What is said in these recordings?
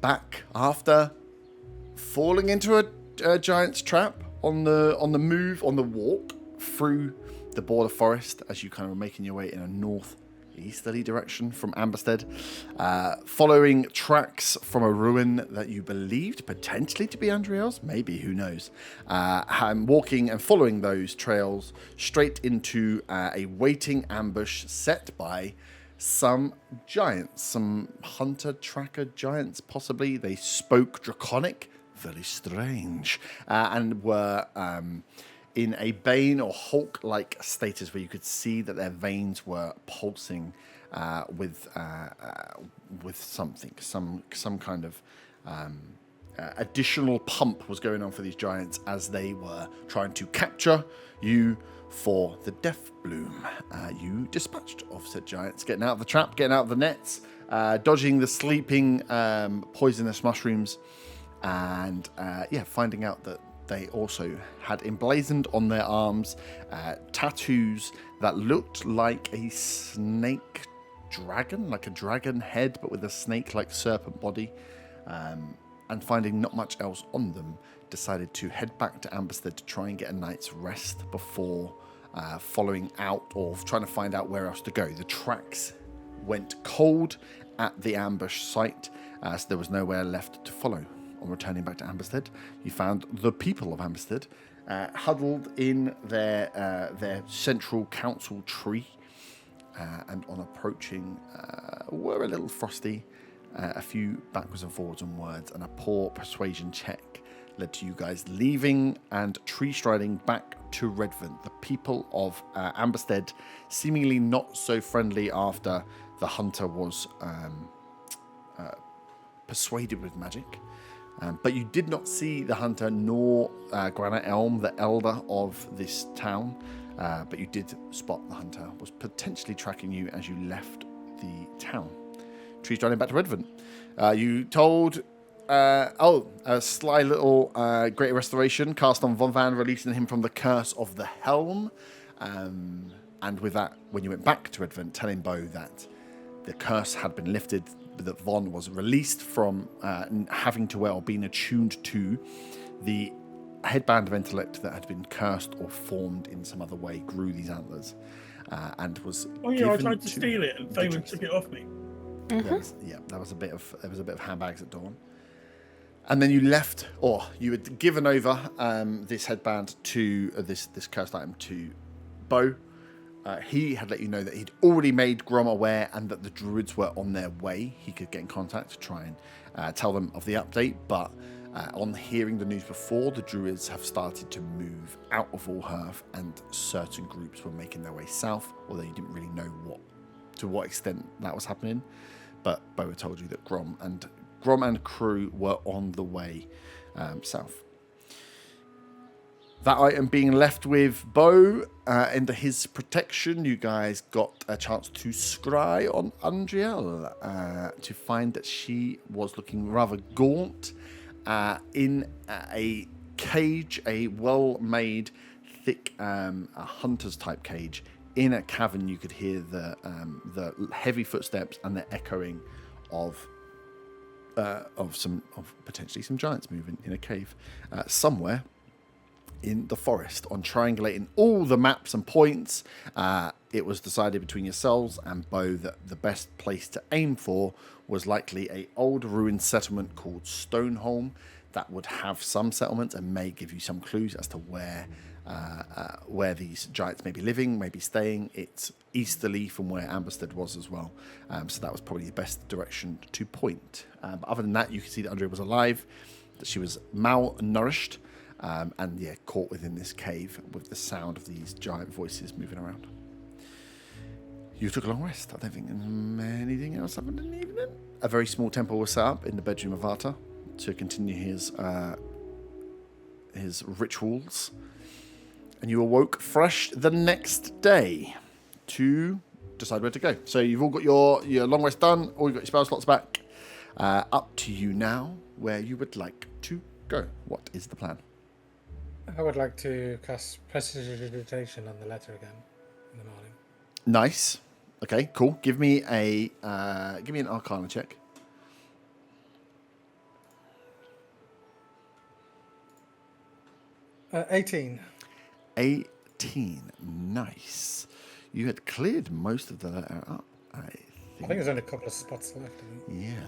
back after falling into a giant's trap on the walk through the border forest as you kind of were making your way in a northeasterly direction from Amberstead, following tracks from a ruin that you believed potentially to be Andriel's, maybe, who knows. Walking and following those trails straight into a waiting ambush set by some giants, some hunter-tracker giants, possibly. They spoke Draconic, very strange, and were in a Bane or Hulk-like status where you could see that their veins were pulsing with something, some kind of additional pump was going on for these giants as they were trying to capture you for the death bloom. You dispatched of said giants, getting out of the trap, getting out of the nets, dodging the sleeping poisonous mushrooms, and finding out that they also had emblazoned on their arms tattoos that looked like a snake dragon, like a dragon head, but with a snake-like serpent body. And finding not much else on them, decided to head back to Amberstead to try and get a night's rest before following out or trying to find out where else to go. The tracks went cold at the ambush site, so there was nowhere left to follow. On returning back to Amberstead, you found the people of Amberstead huddled in their central council tree, and on approaching were a little frosty. A few backwards and forwards on words, and a poor persuasion check led to you guys leaving and tree striding back to Redvant. The people of Amberstead seemingly not so friendly after the hunter was persuaded with magic. But you did not see the hunter nor Granite Elm, the elder of this town. But you did spot the hunter was potentially tracking you as you left the town. Trees running back to Redvant. You told, a sly little Greater Restoration cast on Von Van, releasing him from the curse of the Helm. And with that, when you went back to Redvant, telling Bo that the curse had been lifted, that Von was released from having to wear or being attuned to the headband of intellect that had been cursed or formed in some other way, grew these antlers, and was. Oh yeah, I tried to steal it, and Damon took it off me. Mm-hmm. There was a bit of handbags at dawn, and then you left, or you had given over this headband to this cursed item to Bo. He had let you know that he'd already made Grom aware and that the druids were on their way. He could get in contact to try and tell them of the update, but on hearing the news before, the druids have started to move out of Allhearth, and certain groups were making their way south, although you didn't really know to what extent that was happening. But Bo had told you that Grom and crew were on the way south. That item being left with Bo under his protection, you guys got a chance to scry on Andriel to find that she was looking rather gaunt in a cage, a well-made, thick, a hunter's type cage. In a cavern, you could hear the heavy footsteps and the echoing of potentially some giants moving in a cave somewhere in the forest. On triangulating all the maps and points, it was decided between yourselves and Bo that the best place to aim for was likely a old ruined settlement called Stoneholm that would have some settlements and may give you some clues as to where these giants may be living, may be staying. It's easterly from where Amberstead was as well, so that was probably the best direction to point. But other than that, you can see that Andrea was alive, that she was malnourished, and caught within this cave with the sound of these giant voices moving around. You took a long rest. I don't think anything else happened in the evening. A very small temple was set up in the bedroom of Arta to continue his rituals. And you awoke fresh the next day to decide where to go. So you've all got your long rest done, or you've got your spell slots back. Up to you now where you would like to go. What is the plan? I would like to cast Prestidigitation on the letter again in the morning. Nice. Okay, cool. Give me an Arcana check. 18. 18. Nice. You had cleared most of the letter up, I I think. think there's only a couple of spots left. I think. Yeah.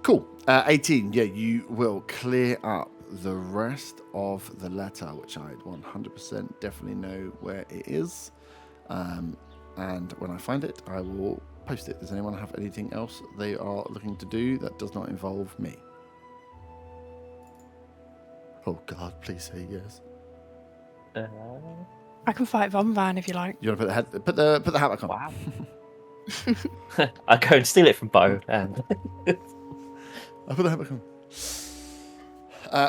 Cool. 18. Yeah, you will clear up the rest of the letter, which I 100% definitely know where it is. And when I find it, I will post it. Does anyone have anything else they are looking to do that does not involve me? Oh God, please say yes. I can fight Von Van if you like. You want to put the hat back on? Wow. I go and steal it from Bo, and I'll put the hat back on.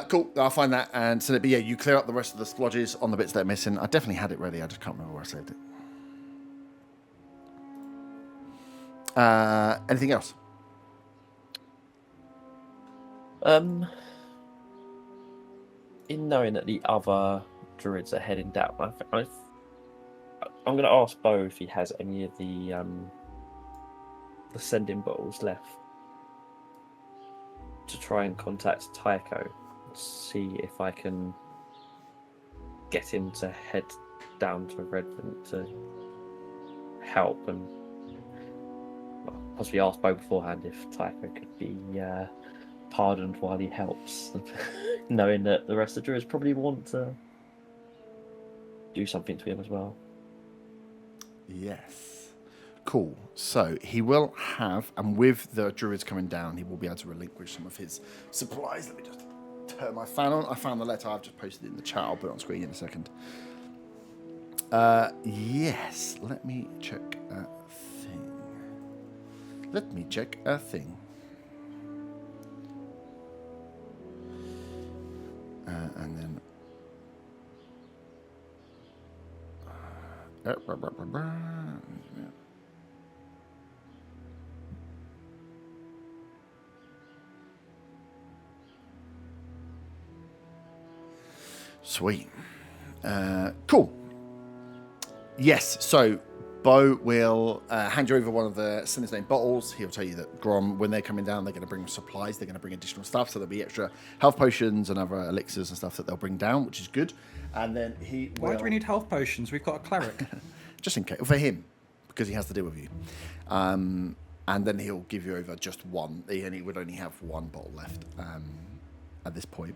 Cool. I'll find that and send it. But yeah, you clear up the rest of the splodges on the bits that are missing. I definitely had it ready. I just can't remember where I saved it. Anything else? in knowing that the other druids are heading down, I'm going to ask Bo if he has any of the sending bottles left to try and contact Tycho, see if I can get him to head down to Redvant to help, and possibly ask Bo beforehand if Tycho could be pardoned while he helps, knowing that the rest of the druids probably want to do something to him as well. Yes. Cool. So he will have, and with the druids coming down, he will be able to relinquish some of his supplies. Let me just turn my fan on. I found the letter. I've just posted it in the chat. I'll put it on screen in a second. Yes. Let me check a thing. And then... Sweet. Cool. Yes, so Bo will hand you over one of the Sinner's Name bottles. He'll tell you that Grom, when they're coming down, they're going to bring supplies. They're going to bring additional stuff. So there'll be extra health potions and other elixirs and stuff that they'll bring down, which is good. And then he will... Why do we need health potions? We've got a cleric. Just in case. For him, because he has to deal with you. And then he'll give you over just one. He would only have one bottle left at this point.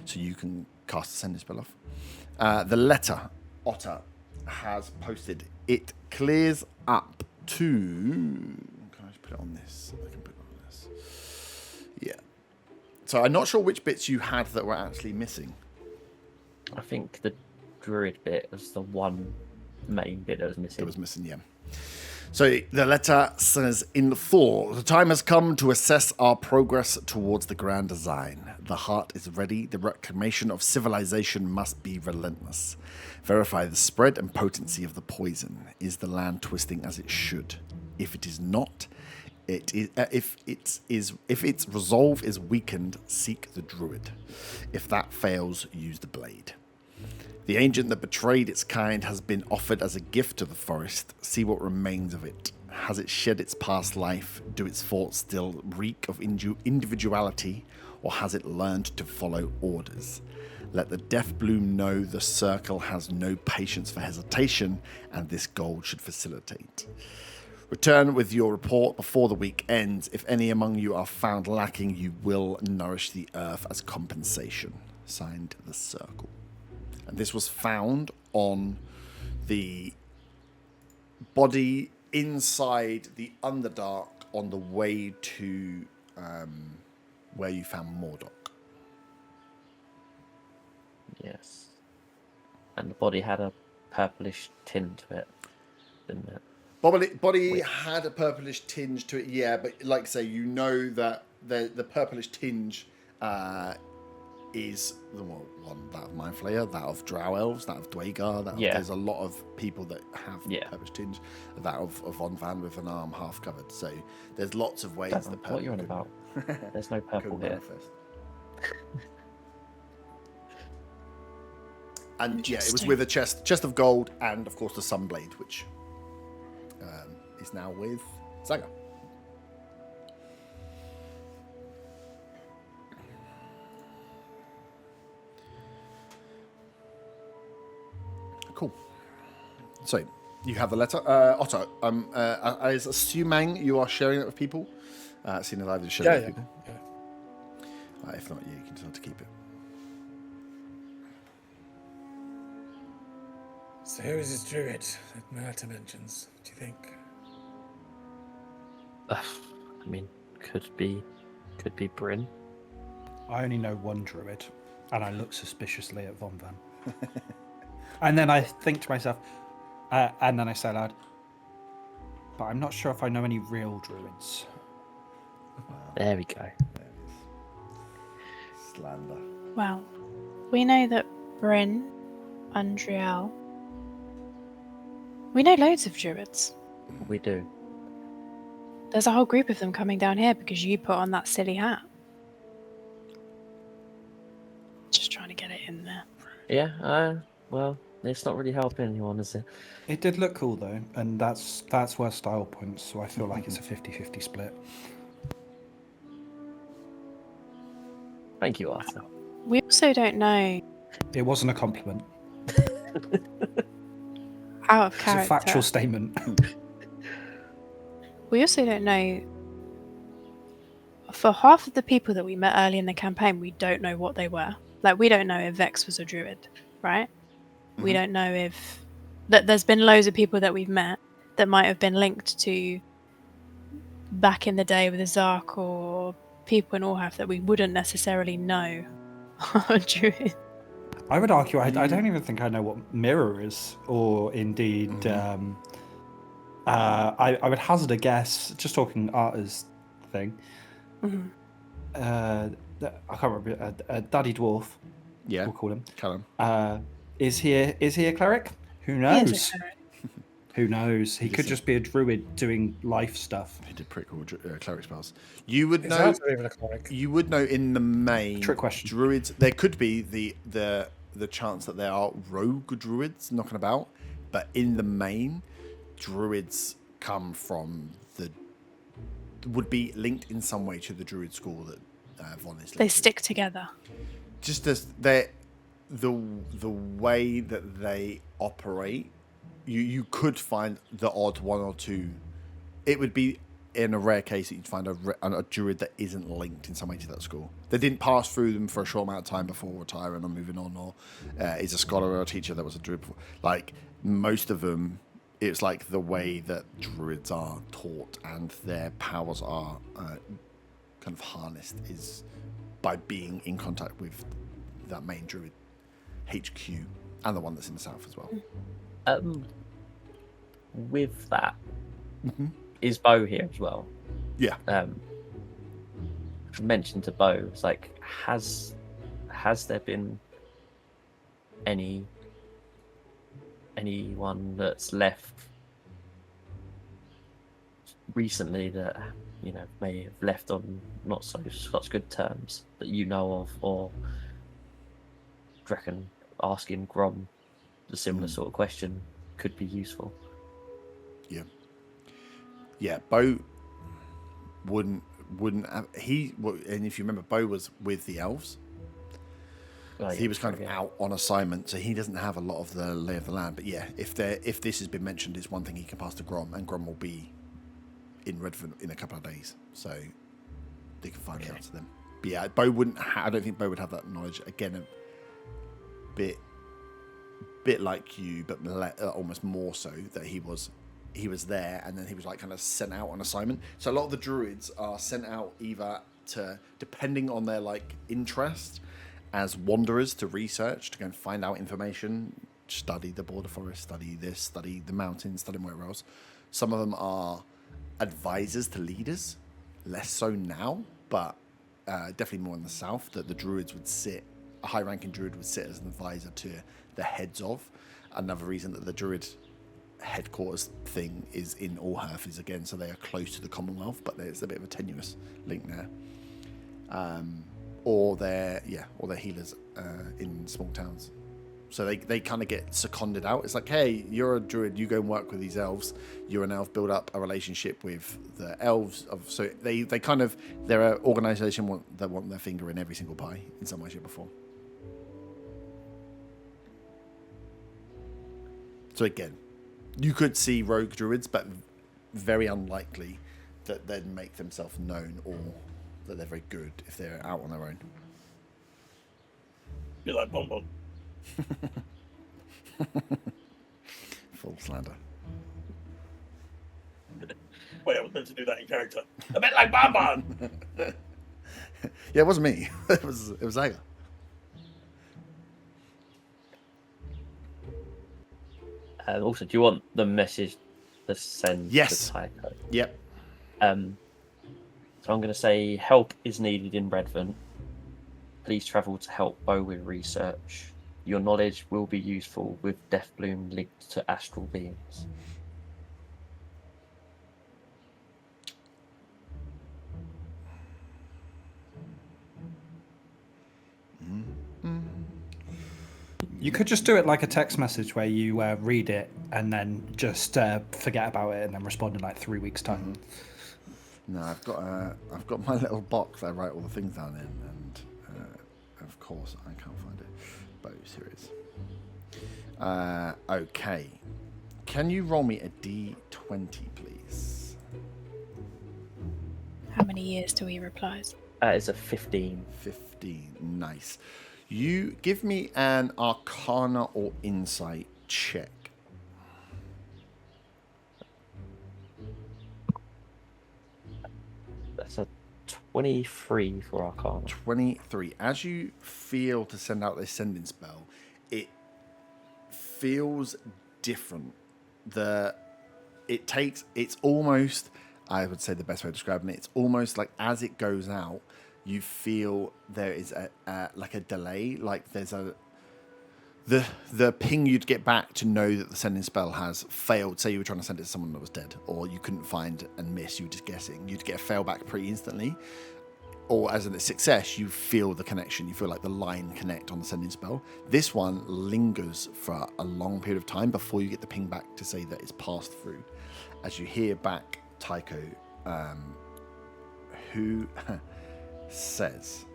So you can cast a sending spell off. The letter Otter has posted. It clears up to... Can I just put it on this? I can put it on this. Yeah. So I'm not sure which bits you had that were actually missing. I think the druid bit was the one main bit that was missing. It was missing, yeah. So the letter says, in full, the time has come to assess our progress towards the grand design. The heart is ready. The reclamation of civilization must be relentless. Verify the spread and potency of the poison. Is the land twisting as it should? If it is not, if its resolve is weakened, seek the druid. If that fails, use the blade. The ancient that betrayed its kind has been offered as a gift to the forest. See what remains of it. Has it shed its past life? Do its thoughts still reek of individuality, or has it learned to follow orders? Let the death bloom know the circle has no patience for hesitation, and this gold should facilitate. Return with your report before the week ends. If any among you are found lacking, you will nourish the earth as compensation. Signed, the circle. And this was found on the body inside the Underdark on the way to where you found Mordok. Yes. And the body had a purplish tint to it, didn't it? Body had a purplish tinge to it, yeah, but like I say, you know that the purplish tinge is the one, that of Mindflayer, that of Drow Elves, that of Dwagar, there's a lot of people that have purplish tinge, that of Von Van with an arm half covered. So there's lots of ways that purple. What you're on about? There's no purple here. And yeah, it was with a chest of gold, and of course the Sunblade, which is now with Zaga. So you have the letter. Otto, I was assuming you are sharing it with people. Seeing as I've just shared it with people. Yeah. If not, you can decide to keep it. So who is this druid that Merta mentions, do you think? I mean, could be Bryn. I only know one druid, and I look suspiciously at Von Van. And then I think to myself, and then I say aloud, but I'm not sure if I know any real druids. There we go. There it is. Slander. Well, we know that Bryn, Undriel. We know loads of druids. We do. There's a whole group of them coming down here because you put on that silly hat. Just trying to get it in there. Yeah. Well, it's not really helping anyone, is it? It did look cool though, and that's worth style points. So I feel like it's a 50-50 split. Thank you, Arthur. We also don't know, It wasn't a compliment. out of It's a character, factual statement. we also don't know, for half of the people that we met early in the campaign, we don't know what they were. Like, we don't know if Vex was a druid, right? We don't know if... There's been loads of people that we've met that might have been linked to back in the day with Azark or people in Orhath that we wouldn't necessarily know are druid. I would argue I don't even think I know what mirror is, or indeed, I would hazard a guess, just talking Arta's thing. I can't remember. Daddy Dwarf, Yeah. we'll call him. Callum. Is he a cleric? Who He knows? is a cleric. Who knows? He could just be a druid doing life stuff. He did pretty cool cleric spells. You would Is know. Arthur even a cleric? You would know in the main Trick question. druids. There could be the chance that there are rogue druids knocking about, but in the main, druids come from would be linked in some way to the druid school that Von is linked They to. stick together. Just as the way that they operate, you could find the odd one or two. It would be in a rare case that you'd find a druid that isn't linked in some way to that school. They didn't pass through them for a short amount of time before retiring or moving on, or is a scholar or a teacher that was a druid before. Like, most of them, it's like the way that druids are taught and their powers are kind of harnessed is by being in contact with that main druid HQ and the one that's in the south as well. With that, is Bo here as well? Yeah. Mentioned to Bo, it's like, has there been anyone that's left recently that may have left on not such good terms that you know of, or do you reckon asking Grom the similar sort of question could be useful? Yeah, Bo wouldn't have, and if you remember, Bo was with the elves. So he was kind of out on assignment, so he doesn't have a lot of the lay of the land. But yeah, if this has been mentioned, it's one thing he can pass to Grom, and Grom will be in Redvant in a couple of days, so they can find the answer then. But yeah, Bo wouldn't. I don't think Bo would have that knowledge. Again, a bit like you, but almost more so that he was there, and then he was like kind of sent out on assignment. So a lot of the druids are sent out either to, depending on their like interest, as wanderers to research, to go and find out information, study the border forest, study this, study the mountains, study whatever else. Some of them are advisors to leaders, less so now, but definitely more in the south, that the druids would sit, a high-ranking druid would sit as an advisor to the heads of. Another reason that the druid headquarters thing is in Orhath is, again, so they are close to the Commonwealth, but there's a bit of a tenuous link there. Or they're healers in small towns. So they kind of get seconded out. It's like, hey, you're a druid, you go and work with these elves. You're an elf, build up a relationship with the elves. So they're an organisation that want their finger in every single pie in some way, shape, or form. So again, You could see rogue druids, but very unlikely that they'd make themselves known or that they're very good if they're out on their own. You're like Bon Bon. Full slander. Wait, I was meant to do that in character. A bit like Bon Bon. Yeah, it wasn't me. It was Aga. Also, do you want the message to send Yes. to Tycho? Yep. So I'm going to say help is needed in Redvant. Please travel to help Bo with research. Your knowledge will be useful with Deathbloom linked to astral beings. You could just do it like a text message where you read it and then just forget about it and then respond in like 3 weeks' time. No, I've got my little box that I write all the things down in, and of course I can't find it. Bows, here it is. Okay. Can you roll me a D20, please? How many years till he replies? It's a 15. 15. Nice. You give me an Arcana or Insight check. That's a 23 for Arcana. 23. As you feel to send out this sending spell, it feels different. It's almost, I would say the best way of describing it, it's almost like as it goes out, you feel there is like a delay, like there's the ping you'd get back to know that the sending spell has failed. Say you were trying to send it to someone that was dead, or you couldn't find and miss, you were just guessing. You'd get a fail back pretty instantly. Or as a success, you feel the connection. You feel like the line connect on the sending spell. This one lingers for a long period of time before you get the ping back to say that it's passed through. As you hear back Tycho, who says,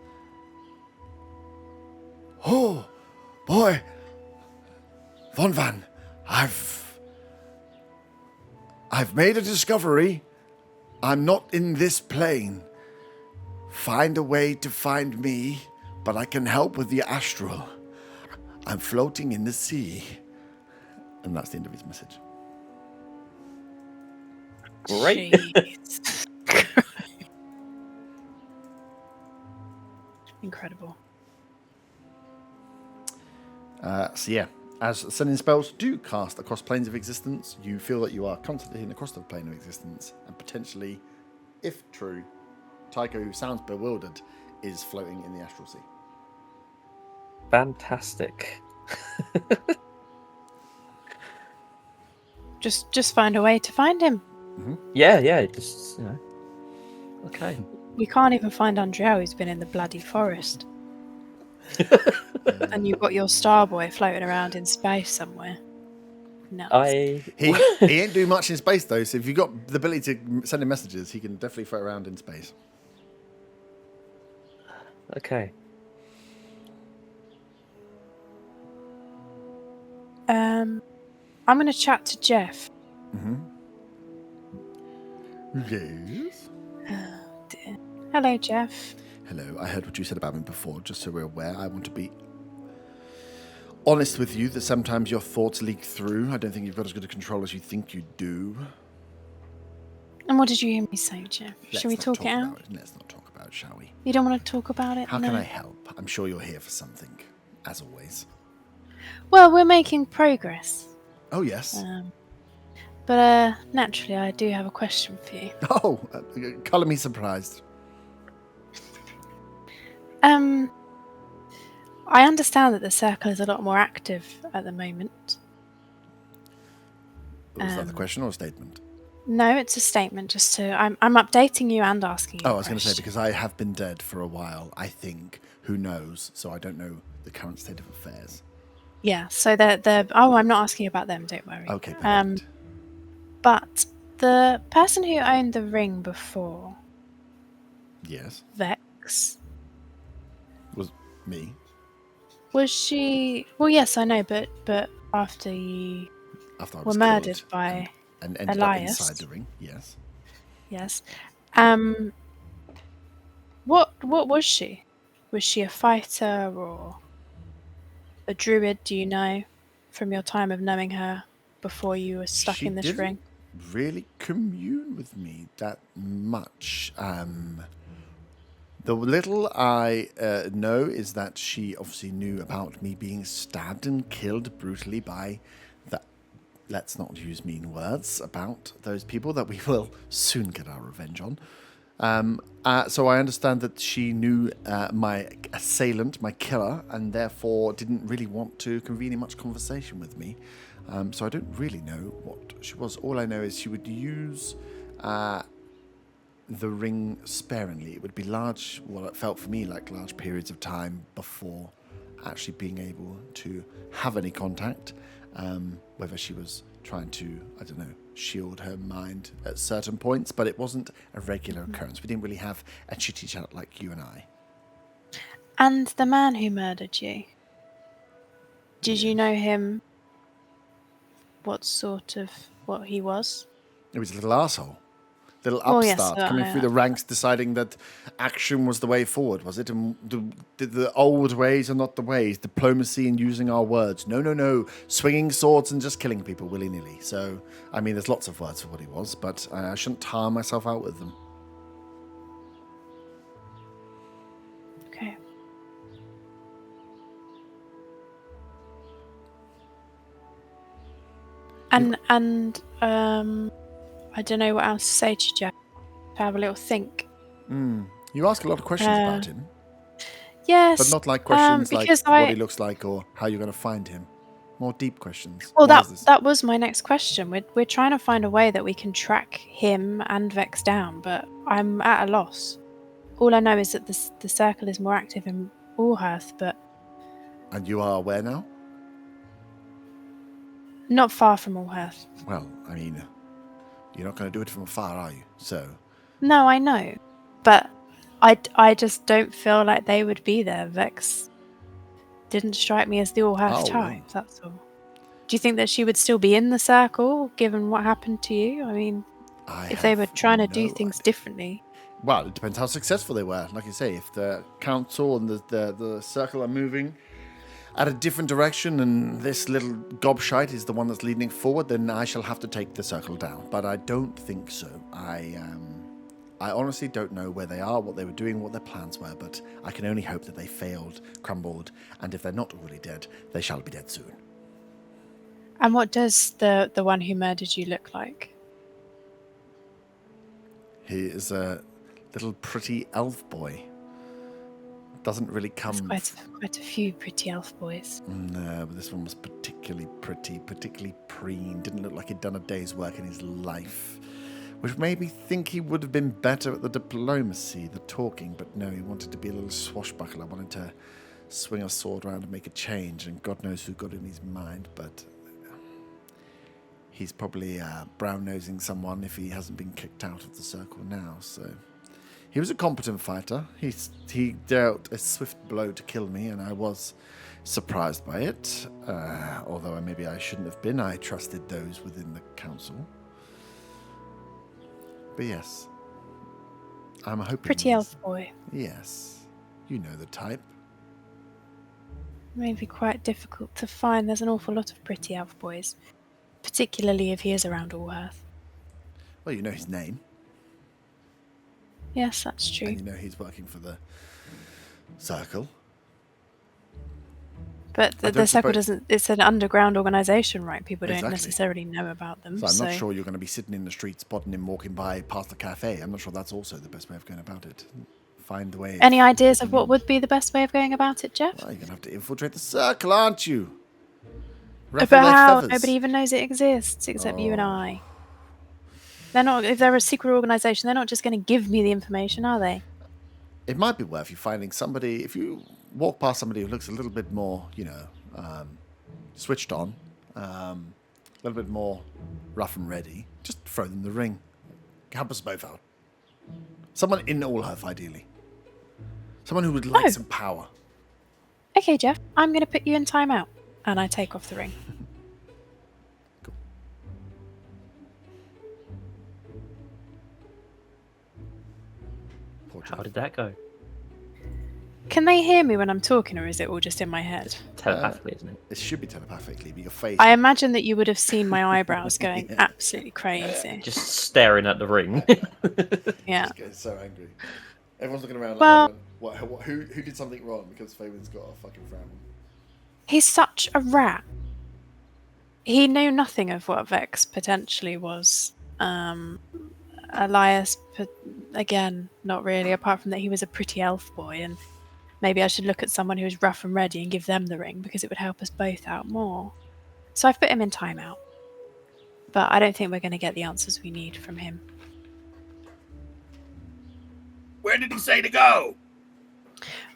"Oh, boy, Von Van, I've made a discovery. I'm not in this plane. Find a way to find me, but I can help with the astral. I'm floating in the sea." And that's the end of his message. Great. Jeez. Incredible. So yeah, as sending spells do cast across planes of existence, you feel that you are constantly in across the plane of existence, and potentially, if true, Tycho, who sounds bewildered, is floating in the astral sea. Fantastic. Just find a way to find him. Yeah, just, Okay. We can't even find Andrea, who's been in the bloody forest. And you've got your Starboy floating around in space somewhere. No. He ain't doing much in space though, so if you've got the ability to send him messages, he can definitely float around in space. Okay. I'm going to chat to Jeff. Yes. Oh, dear. Hello, Jeff. Hello, I heard what you said about me before, just so we're aware. I want to be honest with you that sometimes your thoughts leak through. I don't think you've got as good a control as you think you do. And what did you hear me say, Jeff? Shall we Let's talk it out? about it. Let's not talk about it, shall we? You don't want to talk about it? How No. can I help? I'm sure you're here for something, as always. Well, we're making progress. Oh, yes. But naturally, I do have a question for you. Oh, colour me surprised. I understand that the circle is a lot more active at the moment. Was that the question or a statement? No, it's a statement. Just to, I'm updating you and asking you. Oh, I was going to say, because I have been dead for a while, I think. Who knows? So I don't know the current state of affairs. Yeah, so they're I'm not asking about them, don't worry. Okay, perfect. But the person who owned the ring before, Yes. Vex, Was me. was she? Well, yes, I know, but after you After I were was murdered killed by and ended Elias. up inside the ring. Yes. Yes. What was she? Was she a fighter or a druid? Do you know from your time of knowing her before you were stuck She in this didn't ring? really commune with me that much. The little I know is that she obviously knew about me being stabbed and killed brutally by the. Let's not use mean words about those people that we will soon get our revenge on. So I understand that she knew my assailant, my killer, and therefore didn't really want to convene in much conversation with me. So I don't really know what she was. All I know is she would use the ring sparingly. It would be large, well, it felt for me like large periods of time before actually being able to have any contact. Whether she was trying to, I don't know, shield her mind at certain points, but it wasn't a regular occurrence. We didn't really have a chitty chat like you and I. And the man who murdered you, did you know him? What he was? It was a little arsehole. Little Well, yes, upstart coming through the ranks deciding that action was the way forward, was it? And the old ways are not the ways. Diplomacy and using our words. No. Swinging swords and just killing people willy-nilly. So, I mean, there's lots of words for what he was, but I shouldn't tire myself out with them. Okay. And I don't know what else to say to you, Jeff. To have a little think. You ask a lot of questions about him, Yes. but not like questions like because what he looks like or how you're going to find him. More deep questions. Well, Why is this? that was my next question. We're trying to find a way that we can track him and Vex down, but I'm at a loss. All I know is that the circle is more active in Allhearth, but And you are aware now? not far from Allhearth. Well, I mean, you're not going to do it from afar, are you? So, No, I know, but I just don't feel like they would be there. Vex didn't strike me as the Allhearth type. That's all. Do you think that she would still be in the circle, given what happened to you? I mean, if they were trying to do things differently. Well, it depends how successful they were. Like you say, if the council and the circle are moving at a different direction and this little gobshite is the one that's leading forward, then I shall have to take the circle down. But I don't think so. I honestly don't know where they are, what they were doing, what their plans were, but I can only hope that they failed, crumbled, and if they're not already dead, they shall be dead soon. And what does the one who murdered you look like? He is a little pretty elf boy. Doesn't really come... There's quite a few pretty elf boys. No, but this one was particularly pretty, particularly preen. Didn't look like he'd done a day's work in his life. Which made me think he would have been better at the diplomacy, the talking, but no, he wanted to be a little swashbuckler, wanted to swing a sword around and make a change, and God knows who got in his mind, but he's probably brown-nosing someone if he hasn't been kicked out of the circle now, so... He was a competent fighter. He dealt a swift blow to kill me, and I was surprised by it, although maybe I shouldn't have been. I trusted those within the council. But yes, I'm hoping... Pretty elf boy. Yes, you know the type. Maybe quite difficult to find. There's an awful lot of pretty elf boys, particularly if he is around Allhearth. Well, you know his name. Yes, that's true. And you know he's working for the circle. But the circle doesn't... It's an underground organisation, right? People don't Exactly. necessarily know about them. So I'm not sure you're going to be sitting in the street spotting him walking by past the cafe. I'm not sure that's also the best way of going about it. Find the way... Any ideas of what would be the best way of going about it, Jeff? Well, you're going to have to infiltrate the circle, aren't you? But Ruffle their how? feathers. Nobody even knows it exists except you and I. They're not. If they're a secret organisation, they're not just going to give me the information, are they? It might be worth you finding somebody, if you walk past somebody who looks a little bit more, switched on, a little bit more rough and ready, just throw them the ring. Help us both out. Someone in Allhearth, ideally. Someone who would like some power. Okay, Jeff, I'm going to put you in timeout. And I take off the ring. Cool. How did that go? Can they hear me when I'm talking, or is it all just in my head? Telepathically, isn't it? It should be telepathically, but your face. I imagine that you would have seen my eyebrows going absolutely crazy. Just staring at the ring. Yeah. Just getting so angry. Everyone's looking around like, Well- who did something wrong? Because Fabian's got a fucking frown. He's such a rat. He knew nothing of what Vex potentially was. Elias, again, not really, apart from that he was a pretty elf boy, and maybe I should look at someone who is rough and ready and give them the ring, because it would help us both out more. So I've put him in timeout. But I don't think we're going to get the answers we need from him. Where did he say to go?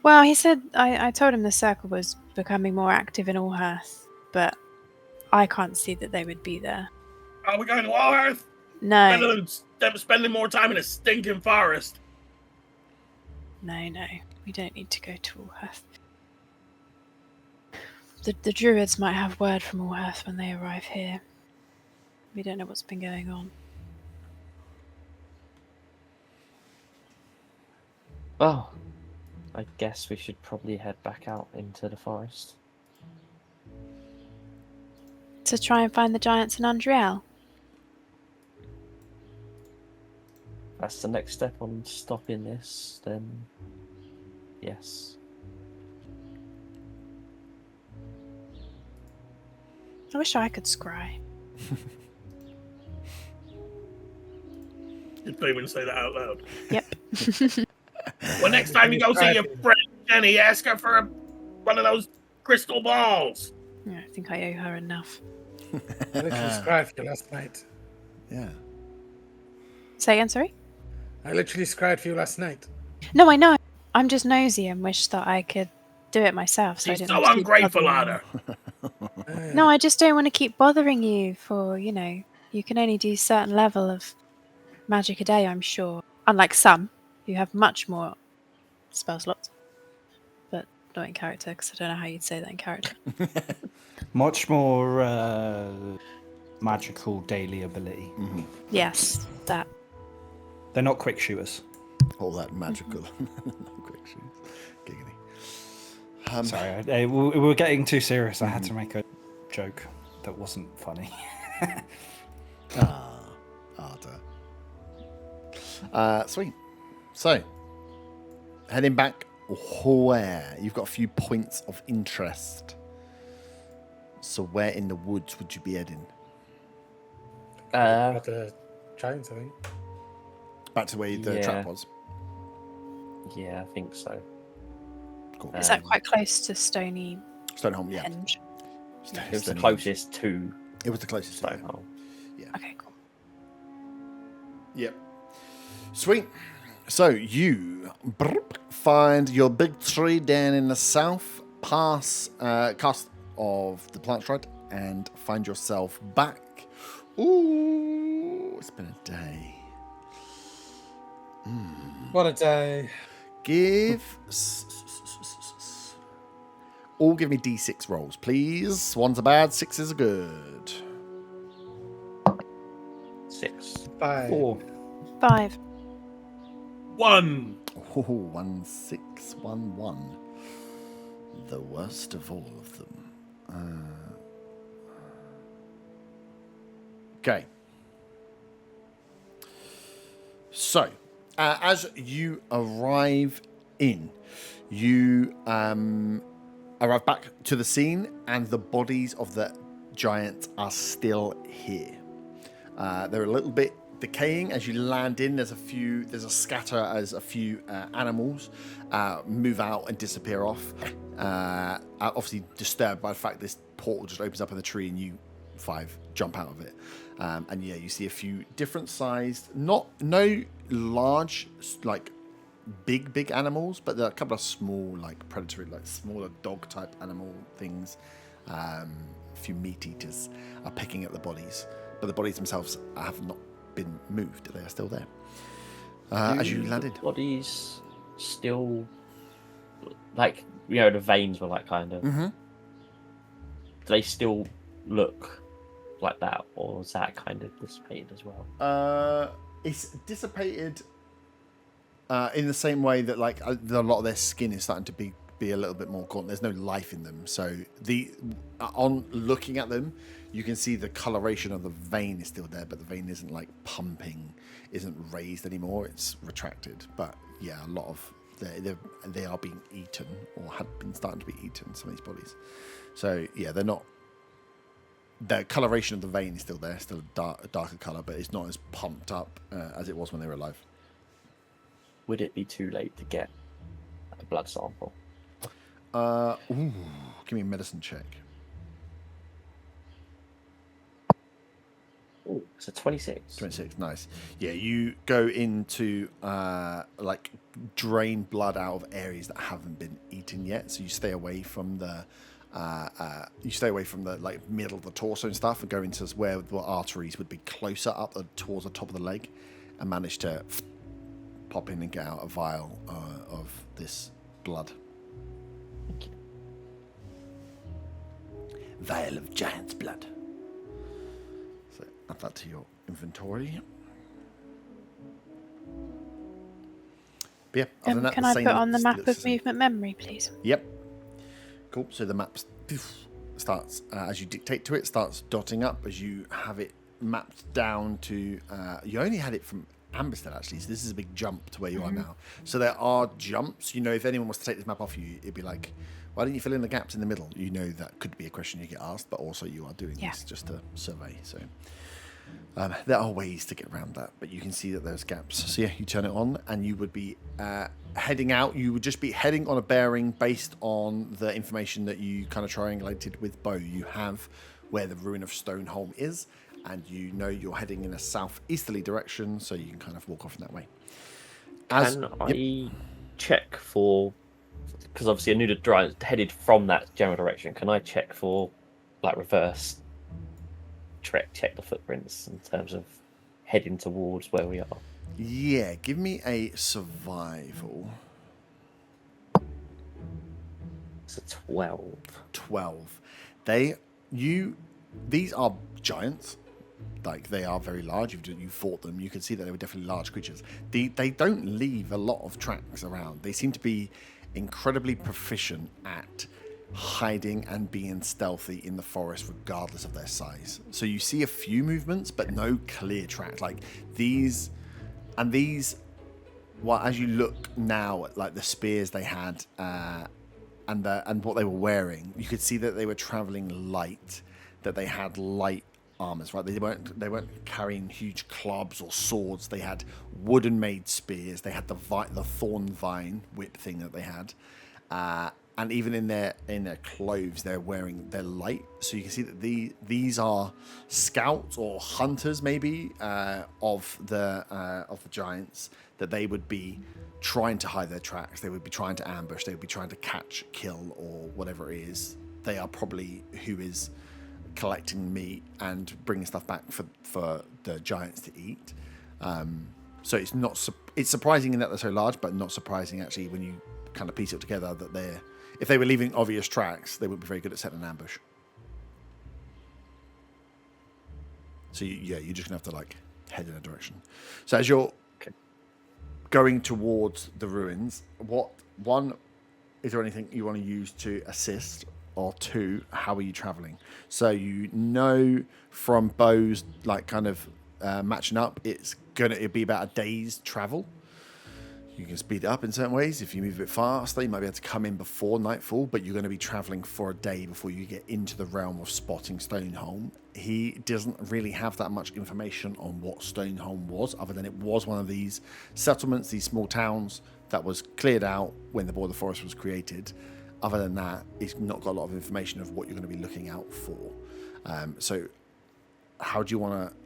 Well, he said, I told him the circle was becoming more active in Allhearth, but I can't see that they would be there. Are we going to Allhearth? No, Better than them spending more time in a stinking forest. no, we don't need to go to Allhearth. The druids might have word from Allhearth when they arrive here. We don't know what's been going on. Well, I guess we should probably head back out into the forest. To try and find the giants in Undriel? That's the next step on stopping this, then yes. I wish I could scry. Did Fabian say that out loud? Yep. Well, next time you go see your friend Jenny, ask her for one of those crystal balls. Yeah, I think I owe her enough. I literally scried for you last night. Yeah. Say again, sorry? I literally scried for you last night. No, I know. I'm just nosy and wish that I could do it myself. So I She's didn't so have to keep ungrateful bothering at you. her. No, I just don't want to keep bothering you for, you can only do certain level of magic a day, I'm sure. Unlike some, who have much more spell slots. But not in character, because I don't know how you'd say that in character. Much more magical daily ability. Yes, that. They're not quick shooters. All that magical. Quick shoes. Giggity. Sorry, we were getting too serious. I had to make a joke that wasn't funny. Sweet. So, heading back where? You've got a few points of interest. So where in the woods would you be heading? About the giants, I think. Back to where the trap was. Yeah, I think so. Cool. Is that quite close to Stony Stoneholm, yeah. Henge? It was the closest to It was the closest. to it. Stoneholm. Okay, cool. Yep. Sweet. So you find your big tree down in the south, pass cast of the plant stride, and find yourself back. Ooh, it's been a day. What a day. All give me D6 rolls, please. One's a bad, six is a good. 6. 5. 4. 5. 1. Oh, 1, 6, 1, 1. The worst of all of them. Okay. So, as you arrive in, you arrive back to the scene, and the bodies of the giants are still here. They're a little bit decaying as you land in. There's a scatter as a few animals move out and disappear off. Obviously disturbed by the fact this portal just opens up in the tree and you 5 jump out of it. And yeah, you see a few different sized, no large, like big animals, but there are a couple of small, like predatory, like smaller dog type animal things. A few meat eaters are picking at the bodies, but the bodies themselves have not been moved. They are still there. As you landed. The bodies still, like, the veins were like kind of. Mm-hmm. Do they still look like that, or is that kind of dissipated as well? It's dissipated in the same way that like a lot of their skin is starting to be a little bit more gaunt. There's no life in them. So on looking at them, you can see the coloration of the vein is still there, but the vein isn't like pumping, isn't raised anymore. It's retracted. But yeah, a lot of they are being eaten or had been starting to be eaten, some of these bodies. So yeah, they're not. The coloration of the vein is still there, still a darker color, but it's not as pumped up as it was when they were alive. Would it be too late to get a blood sample? Give me a medicine check. Oh, it's a 26. 26, nice. Yeah, you go into like drain blood out of areas that haven't been eaten yet, so you stay away from the like middle of the torso and stuff, and go into where the arteries would be closer up towards the top of the leg, and manage to pop in and get out a vial of this blood. Thank you. Vial of giant's blood. So add that to your inventory. But yeah, other than that, Can the I same put on the map looks the of same. movement memory, please? Yep. Cool. So the map starts, as you dictate to it, starts dotting up as you have it mapped down to... you only had it from Amberstead, actually, so this is a big jump to where you are now. So there are jumps. You know, if anyone was to take this map off you, it'd be like, why didn't you fill in the gaps in the middle? You know that could be a question you get asked, but also you are doing this just to survey. So there are ways to get around that, but you can see that there's gaps. So yeah, you turn it on, and you would be heading out. You would just be heading on a bearing based on the information that you kind of triangulated with Bo. You have where the ruin of Stoneholm is, and you know you're heading in a southeasterly direction, so you can kind of walk off in that way. Can I check for... Because obviously I knew the drive headed from that general direction. Can I check for, like, reverse... check the footprints in terms of heading towards where we are? Yeah, give me a survival. It's a 12. 12. These are giants. Like, they are very large. You fought them. You can see that they were definitely large creatures. They don't leave a lot of tracks around. They seem to be incredibly proficient at hiding and being stealthy in the forest regardless of their size. So you see a few movements, but no clear track. Like these, well, as you look now at like the spears they had and what they were wearing, you could see that they were traveling light, that they had light armors, right? They weren't carrying huge clubs or swords. They had wooden made spears. They had the thorn vine whip thing that they had. And even in their clothes, they're light, so you can see that these are scouts or hunters, maybe of the giants. That they would be trying to hide their tracks. They would be trying to ambush. They would be trying to catch, kill, or whatever it is. They are probably who is collecting meat and bringing stuff back for the giants to eat. So it's surprising in that they're so large, but not surprising actually when you kind of piece it together that if they were leaving obvious tracks, they would be very good at setting an ambush. So you're just gonna have to like head in a direction. So as you're going towards the ruins, is there anything you want to use to assist, or two, how are you traveling? So you know from Bo's like kind of matching up, it'd be about a day's travel. You can speed it up in certain ways. If you move a bit faster, you might be able to come in before nightfall, but you're going to be traveling for a day before you get into the realm of spotting Stoneholm. He doesn't really have that much information on what Stoneholm was, other than it was one of these settlements, these small towns that was cleared out when the Border Forest was created. Other than that, he's not got a lot of information of what you're going to be looking out for. So how do you want to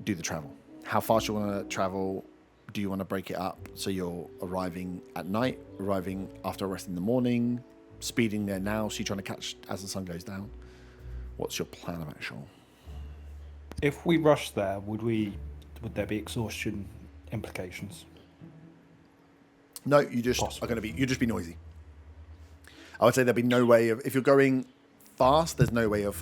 do the travel? How fast do you want to travel? Do you want to break it up so you're arriving at night, arriving after a rest in the morning, speeding there now, so you're trying to catch as the sun goes down? What's your plan of action? If we rush there, would there be exhaustion implications? No, you just be noisy. I would say there'd be no way of, if you're going fast, there's no way of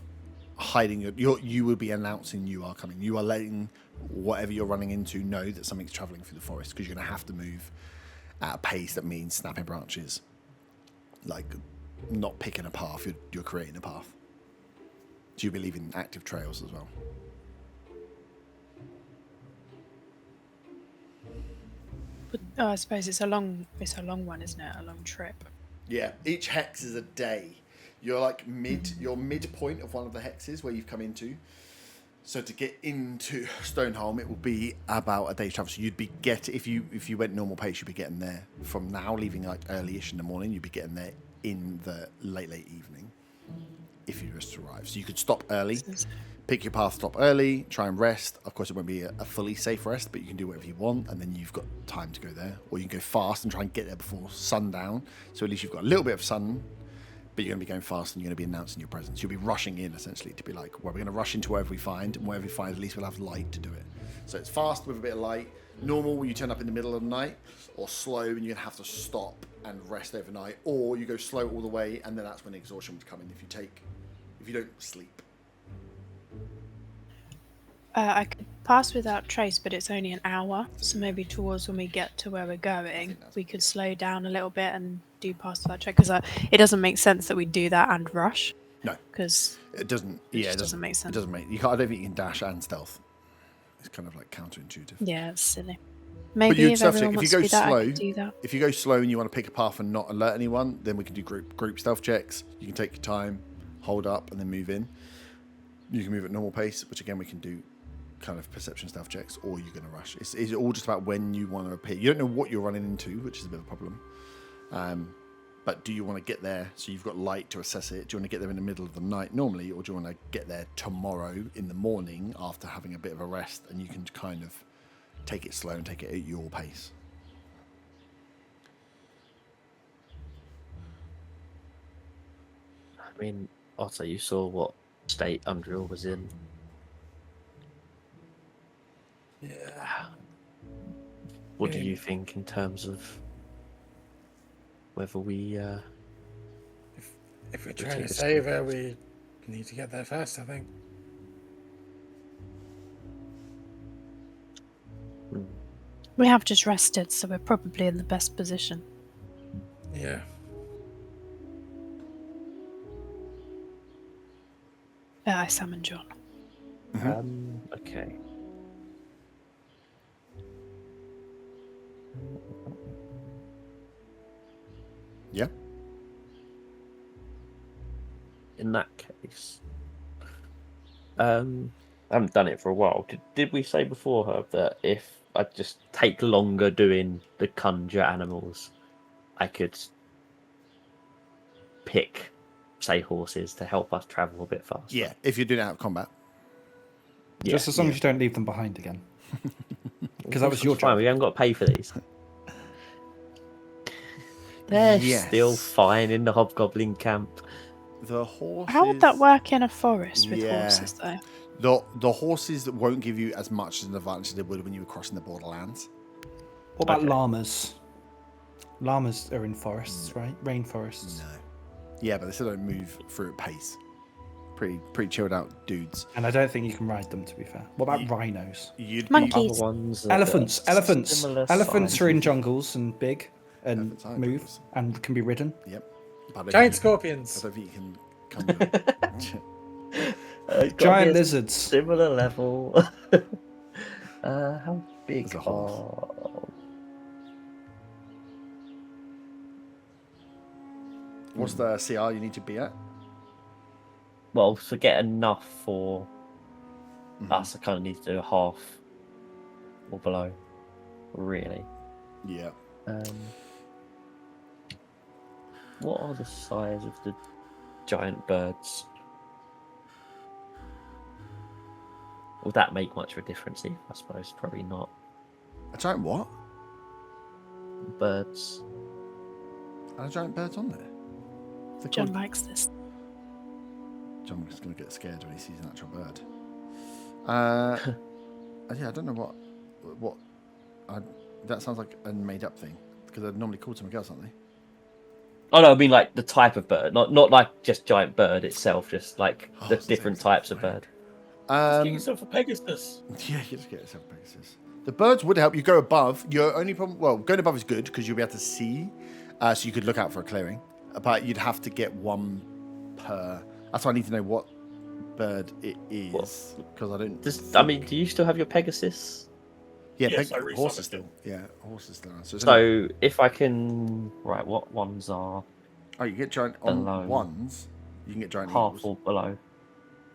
hiding you would be announcing you are coming. You are letting whatever you're running into know that something's traveling through the forest, because you're going to have to move at a pace that means snapping branches, like not picking a path. You're creating a path. So you believe in active trails as well. But, I suppose it's a long one, isn't it? A long trip. Yeah, each hex is a day. You're like you're midpoint of one of the hexes where you've come into. So to get into Stoneholm, it will be about a day's travel. So you'd be if you went normal pace, you'd be getting there from now, leaving like early-ish in the morning. You'd be getting there in the late evening if you just arrive. So you could stop early, pick your path, stop early, try and rest. Of course, it won't be a fully safe rest, but you can do whatever you want, and then you've got time to go there. Or you can go fast and try and get there before sundown. So at least you've got a little bit of sun. But you're going to be going fast and you're going to be announcing your presence. You'll be rushing in, essentially, to be like, well, we're going to rush into wherever we find, and wherever we find, at least we'll have light to do it. So it's fast with a bit of light. Normal, where you turn up in the middle of the night, or slow, and you're going to have to stop and rest overnight. Or you go slow all the way, and then that's when exhaustion would come in if you don't sleep. I could pass without trace, but it's only an hour. So maybe towards when we get to where we're going, we could slow down a little bit and do pass without trace. Because it doesn't make sense that we do that and rush. No, because it doesn't. It doesn't make sense. It doesn't make. You can't. I don't think you can dash and stealth. It's kind of like counterintuitive. Yeah, it's silly. Maybe if everyone wants to do that, I could do that. If you go slow and you want to pick a path and not alert anyone, then we can do group stealth checks. You can take your time, hold up, and then move in. You can move at normal pace, which again we can do kind of perception stealth checks, or you're going to rush. It's all just about when you want to appear. You don't know what you're running into, which is a bit of a problem. But do you want to get there so you've got light to assess it? Do you want to get there in the middle of the night normally, or do you want to get there tomorrow in the morning after having a bit of a rest, and you can kind of take it slow and take it at your pace? I mean, Otto, you saw what state Undrill was in. Yeah. What do you think in terms of whether we... If we're trying to save her, we need to get there first, I think. We have just rested, so we're probably in the best position. Yeah. I summon John. Okay. Yeah. In that case, I haven't done it for a while. Did we say before her that if I just take longer doing the conjure animals, I could pick, say, horses to help us travel a bit faster? Yeah, if you're doing it out of combat. Just as long as you don't leave them behind again. Because that was your fine. job. We haven't got to pay for these. They're still fine in the hobgoblin camp. The horses... How would that work in a forest with horses, though? The horses won't give you as much as an advantage as they would when you were crossing the borderlands. What about llamas? Llamas are in forests, right? Rainforests. No. Yeah, but they still don't move through at pace. Pretty chilled out dudes. And I don't think you can ride them, to be fair. What about rhinos? Monkeys. Other ones Elephants. similar Elephants size. are in jungles and big and Elephants are move jungles. and can be ridden. Yep. But I Giant don't scorpions. think you can come with Gotta Giant be a lizards. Similar level. How big There's a horse. are... What's the CR you need to be at? Well, to get enough for us, I kind of need to do a half or below, really. Yeah. What are the size of the giant birds? Would that make much of a difference? I suppose probably not. A giant what? Birds. Are giant birds on there? They're John called- likes this. John's going to get scared when he sees an actual bird. Yeah, I don't know what. That sounds like a made-up thing because they're normally called something else, aren't they? Oh no, I mean like the type of bird, not like just giant bird itself, just like the different types of bird. Get yourself a Pegasus. Yeah, you just get yourself a Pegasus. The birds would help you go above. Your only problem, well, going above is good because you'll be able to see, so you could look out for a clearing. But you'd have to get one per. That's why I need to know what bird it is because I don't. I mean, do you still have your Pegasus? Yeah, Yes, I horse is resummoned still. Yeah, horse is still. So, So if I can, right, what ones are oh, you get giant on below. ones. You can get giant half eagles. or below?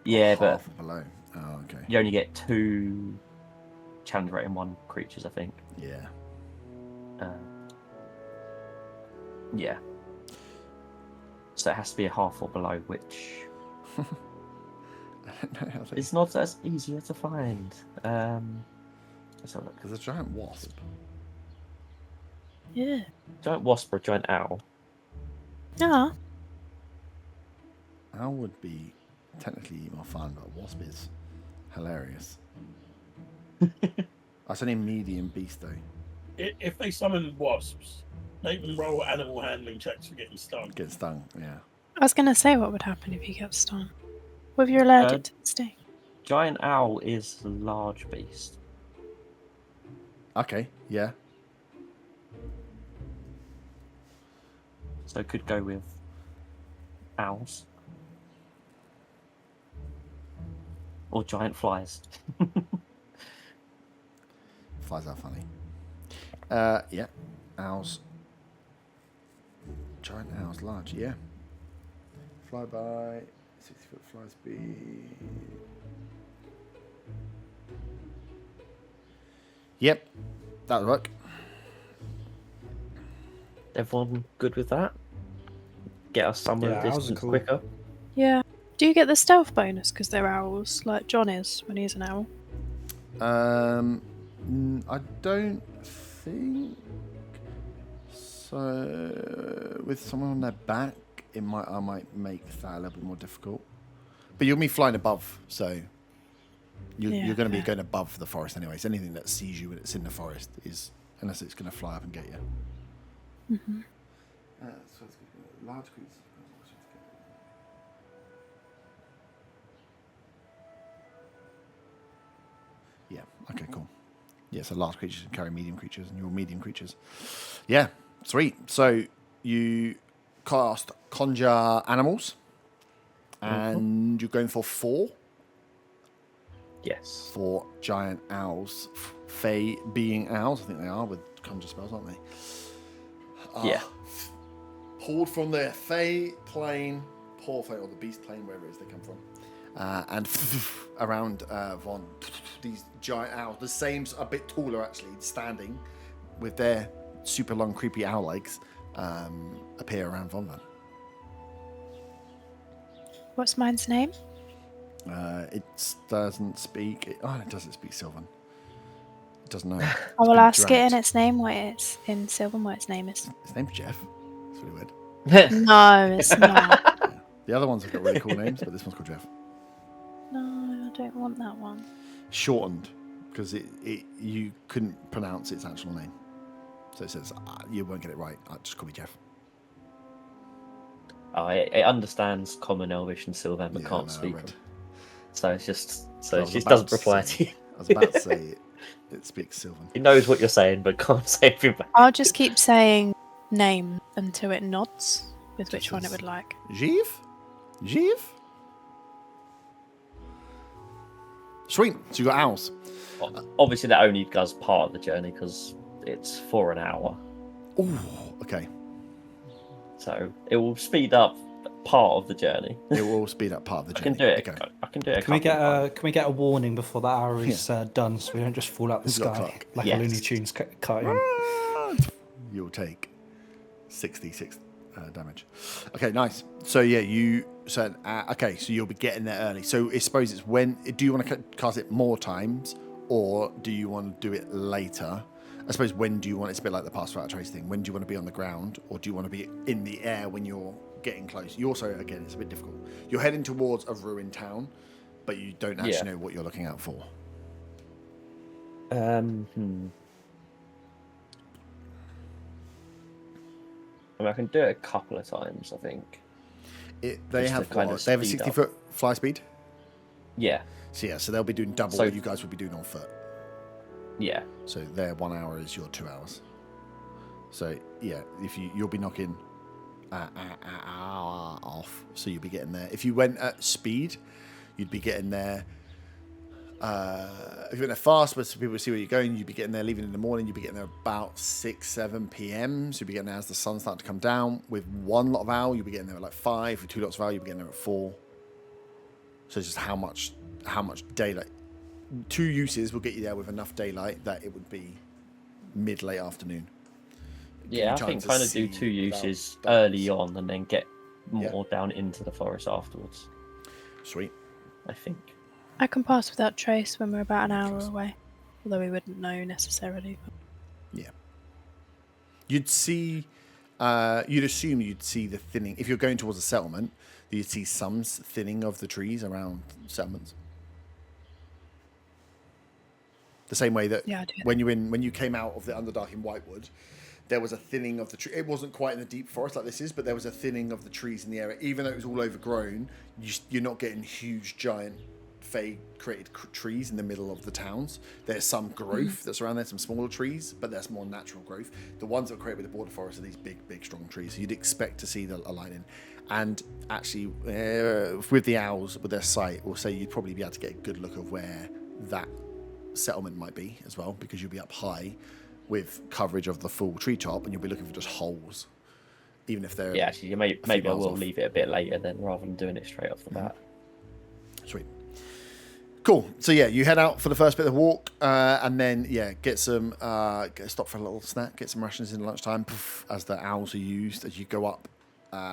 Yeah, but Half or below. Oh, okay. you only get 2 challenge rating 1 creatures, I think. Yeah. Yeah. So it has to be a half or below, which I don't know how they. is not as easy to find. Let's have a look. There's a giant wasp. Yeah. Giant wasp or giant owl? Ah. Owl would be technically more fun, but wasp is hilarious. That's only a medium beast, though. If they summon wasps, make them roll animal handling checks for getting stung. Get stung, yeah. I was going to say, what would happen if you get stung? Well, if you're allergic to the sting. Giant owl is a large beast. Okay, yeah. So could go with owls. Or giant flies. Flies are funny. Yeah. Owls. Giant owls, large, yeah. Fly by, 60-foot fly speed. Yep, that'll work. Everyone good with that? Get us some of Yeah, the owls are distance cool. quicker. Yeah. Do you get the stealth bonus because they're owls, like John is when he's an owl? I don't think so. With someone on their back, I might make that a little bit more difficult. But you'll be flying above, so you're going to be going above the forest anyways. Anything that sees you when it's in the forest is, unless it's going to fly up and get you. Mm-hmm. So it's large creatures. Yeah. Okay. Cool. Yeah. So large creatures can carry medium creatures, and you're medium creatures. Yeah. Sweet. So you cast conjure animals, and you're going for 4 Yes. for giant owls, fey being owls. I think they are with conjure spells, aren't they? Yeah. Pulled from the fey plane, poor fey, or the beast plane, wherever it is they come from, and around Von. These giant owls, the same, a bit taller actually, standing with their super long, creepy owl legs, appear around Von. What's mine's name? It doesn't speak. It doesn't speak Sylvan. It doesn't know. I will ask it in its name what it's in Sylvan, what its name is. Its name's Jeff. It's really weird. No, it's not. The other ones have got really cool names, but this one's called Jeff. No, I don't want that one. Shortened because you couldn't pronounce its actual name, so it says you won't get it right. Just call me Jeff. It understands Common, Elvish, and Sylvan, but Yeah, can't no, I speak read. them. So it's just I it was just about doesn't to reply say- to you. I was about to say it speaks Sylvan. It knows what you're saying, but can't say anything back. I'll just keep saying name until it nods with which one it would like. Jeev? Jeev? Sweet. So you got owls. Obviously, that only does part of the journey because it's for an hour. Ooh, okay. So it will speed up part of the journey. It will speed up part of the I journey. can do it. Okay. I can do it. Can we get a warning before that hour is done, so we don't just fall out the Who's got a sky clock? like Yes. a Looney Tunes cartoon? You'll take 66 damage. Okay, nice. So yeah, you said okay. So you'll be getting there early. So I suppose it's when. Do you want to cast it more times, or do you want to do it later? I suppose when do you want? It's a bit like the pass without trace thing. When do you want to be on the ground, or do you want to be in the air when you're getting close? You also, again, it's a bit difficult. You're heading towards a ruined town, but you don't actually know what you're looking out for. I mean, I can do it a couple of times, I think. They Just have to kind what? of They have a speed up. 60-foot fly speed. Yeah. So yeah, so they'll be doing double So- what you guys would be doing on foot. Yeah. So their 1 hour is your 2 hours. So yeah, if you'll be knocking an hour off, so you'll be getting there. If you went at speed, you'd be getting there. If you went there fast, but so people see where you're going, you'd be getting there, leaving in the morning. You'd be getting there about 6-7 p.m. So you'd be getting there as the sun starts to come down. With one lot of owl, you'll be getting there at like 5. With 2 lots of owl, you'll be getting there at 4. So it's just how much daylight. 2 uses will get you there with enough daylight that it would be mid-late afternoon. Yeah, I think kind of do 2 uses early on and then get more down into the forest afterwards. Sweet. I think. I can pass without trace when we're about an hour away, although we wouldn't know necessarily. Yeah. You'd see. You'd assume you'd see the thinning if you're going towards a settlement. You'd see some thinning of the trees around settlements. The same way that when you came out of the Underdark in Whitewood, there was a thinning of the tree. It wasn't quite in the deep forest like this is, but there was a thinning of the trees in the area. Even though it was all overgrown, you're not getting huge, giant, Fae-created trees in the middle of the towns. There's some growth that's around there, some smaller trees, but that's more natural growth. The ones that are created with the border forest are these big, big, strong trees. So you'd expect to see a lightning. And actually, with the owls, with their sight, we'll say you'd probably be able to get a good look of where that settlement might be as well, because you'll be up high with coverage of the full treetop, and you'll be looking for just holes, even if they're actually, maybe I will leave it a bit later then, rather than doing it straight off the bat. Sweet. Cool. So yeah, you head out for the first bit of the walk, and then get stop for a little snack, get some rations in lunchtime, as the owls are used as you go up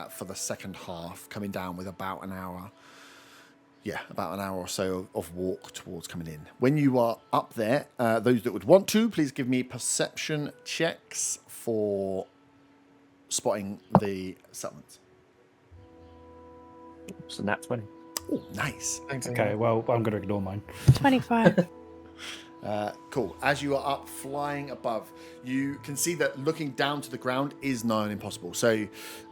for the second half, coming down with about an hour. Yeah, about an hour or so of walk towards coming in. When you are up there, those that would want to, please give me perception checks for spotting the settlements. So nat 20. Oh, nice. Okay, well, I'm going to ignore mine. 25. Cool. As you are up flying above, you can see that looking down to the ground is nigh on impossible. So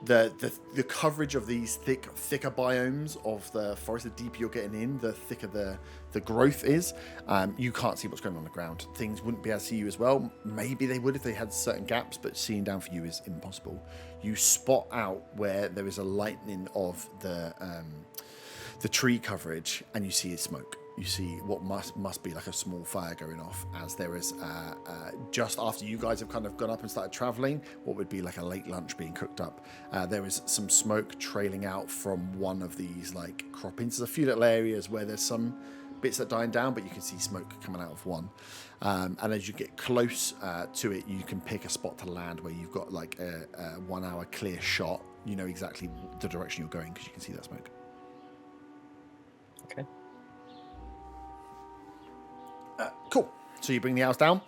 the coverage of these thicker biomes of the forest, the deeper you're getting in, the thicker the growth is. You can't see what's going on the ground. Things wouldn't be able to see you as well. Maybe they would if they had certain gaps, but seeing down for you is impossible. You spot out where there is a lightening of the tree coverage, and you see smoke. You see what must be like a small fire going off, as there is just after you guys have kind of gone up and started traveling, what would be like a late lunch being cooked up. There is some smoke trailing out from one of these like croppings. There's a few little areas where there's some bits that dying down, but you can see smoke coming out of one. And as you get close to it, you can pick a spot to land where you've got like a 1 hour clear shot. You know exactly the direction you're going because you can see that smoke. Okay. Cool. So you bring the owls down.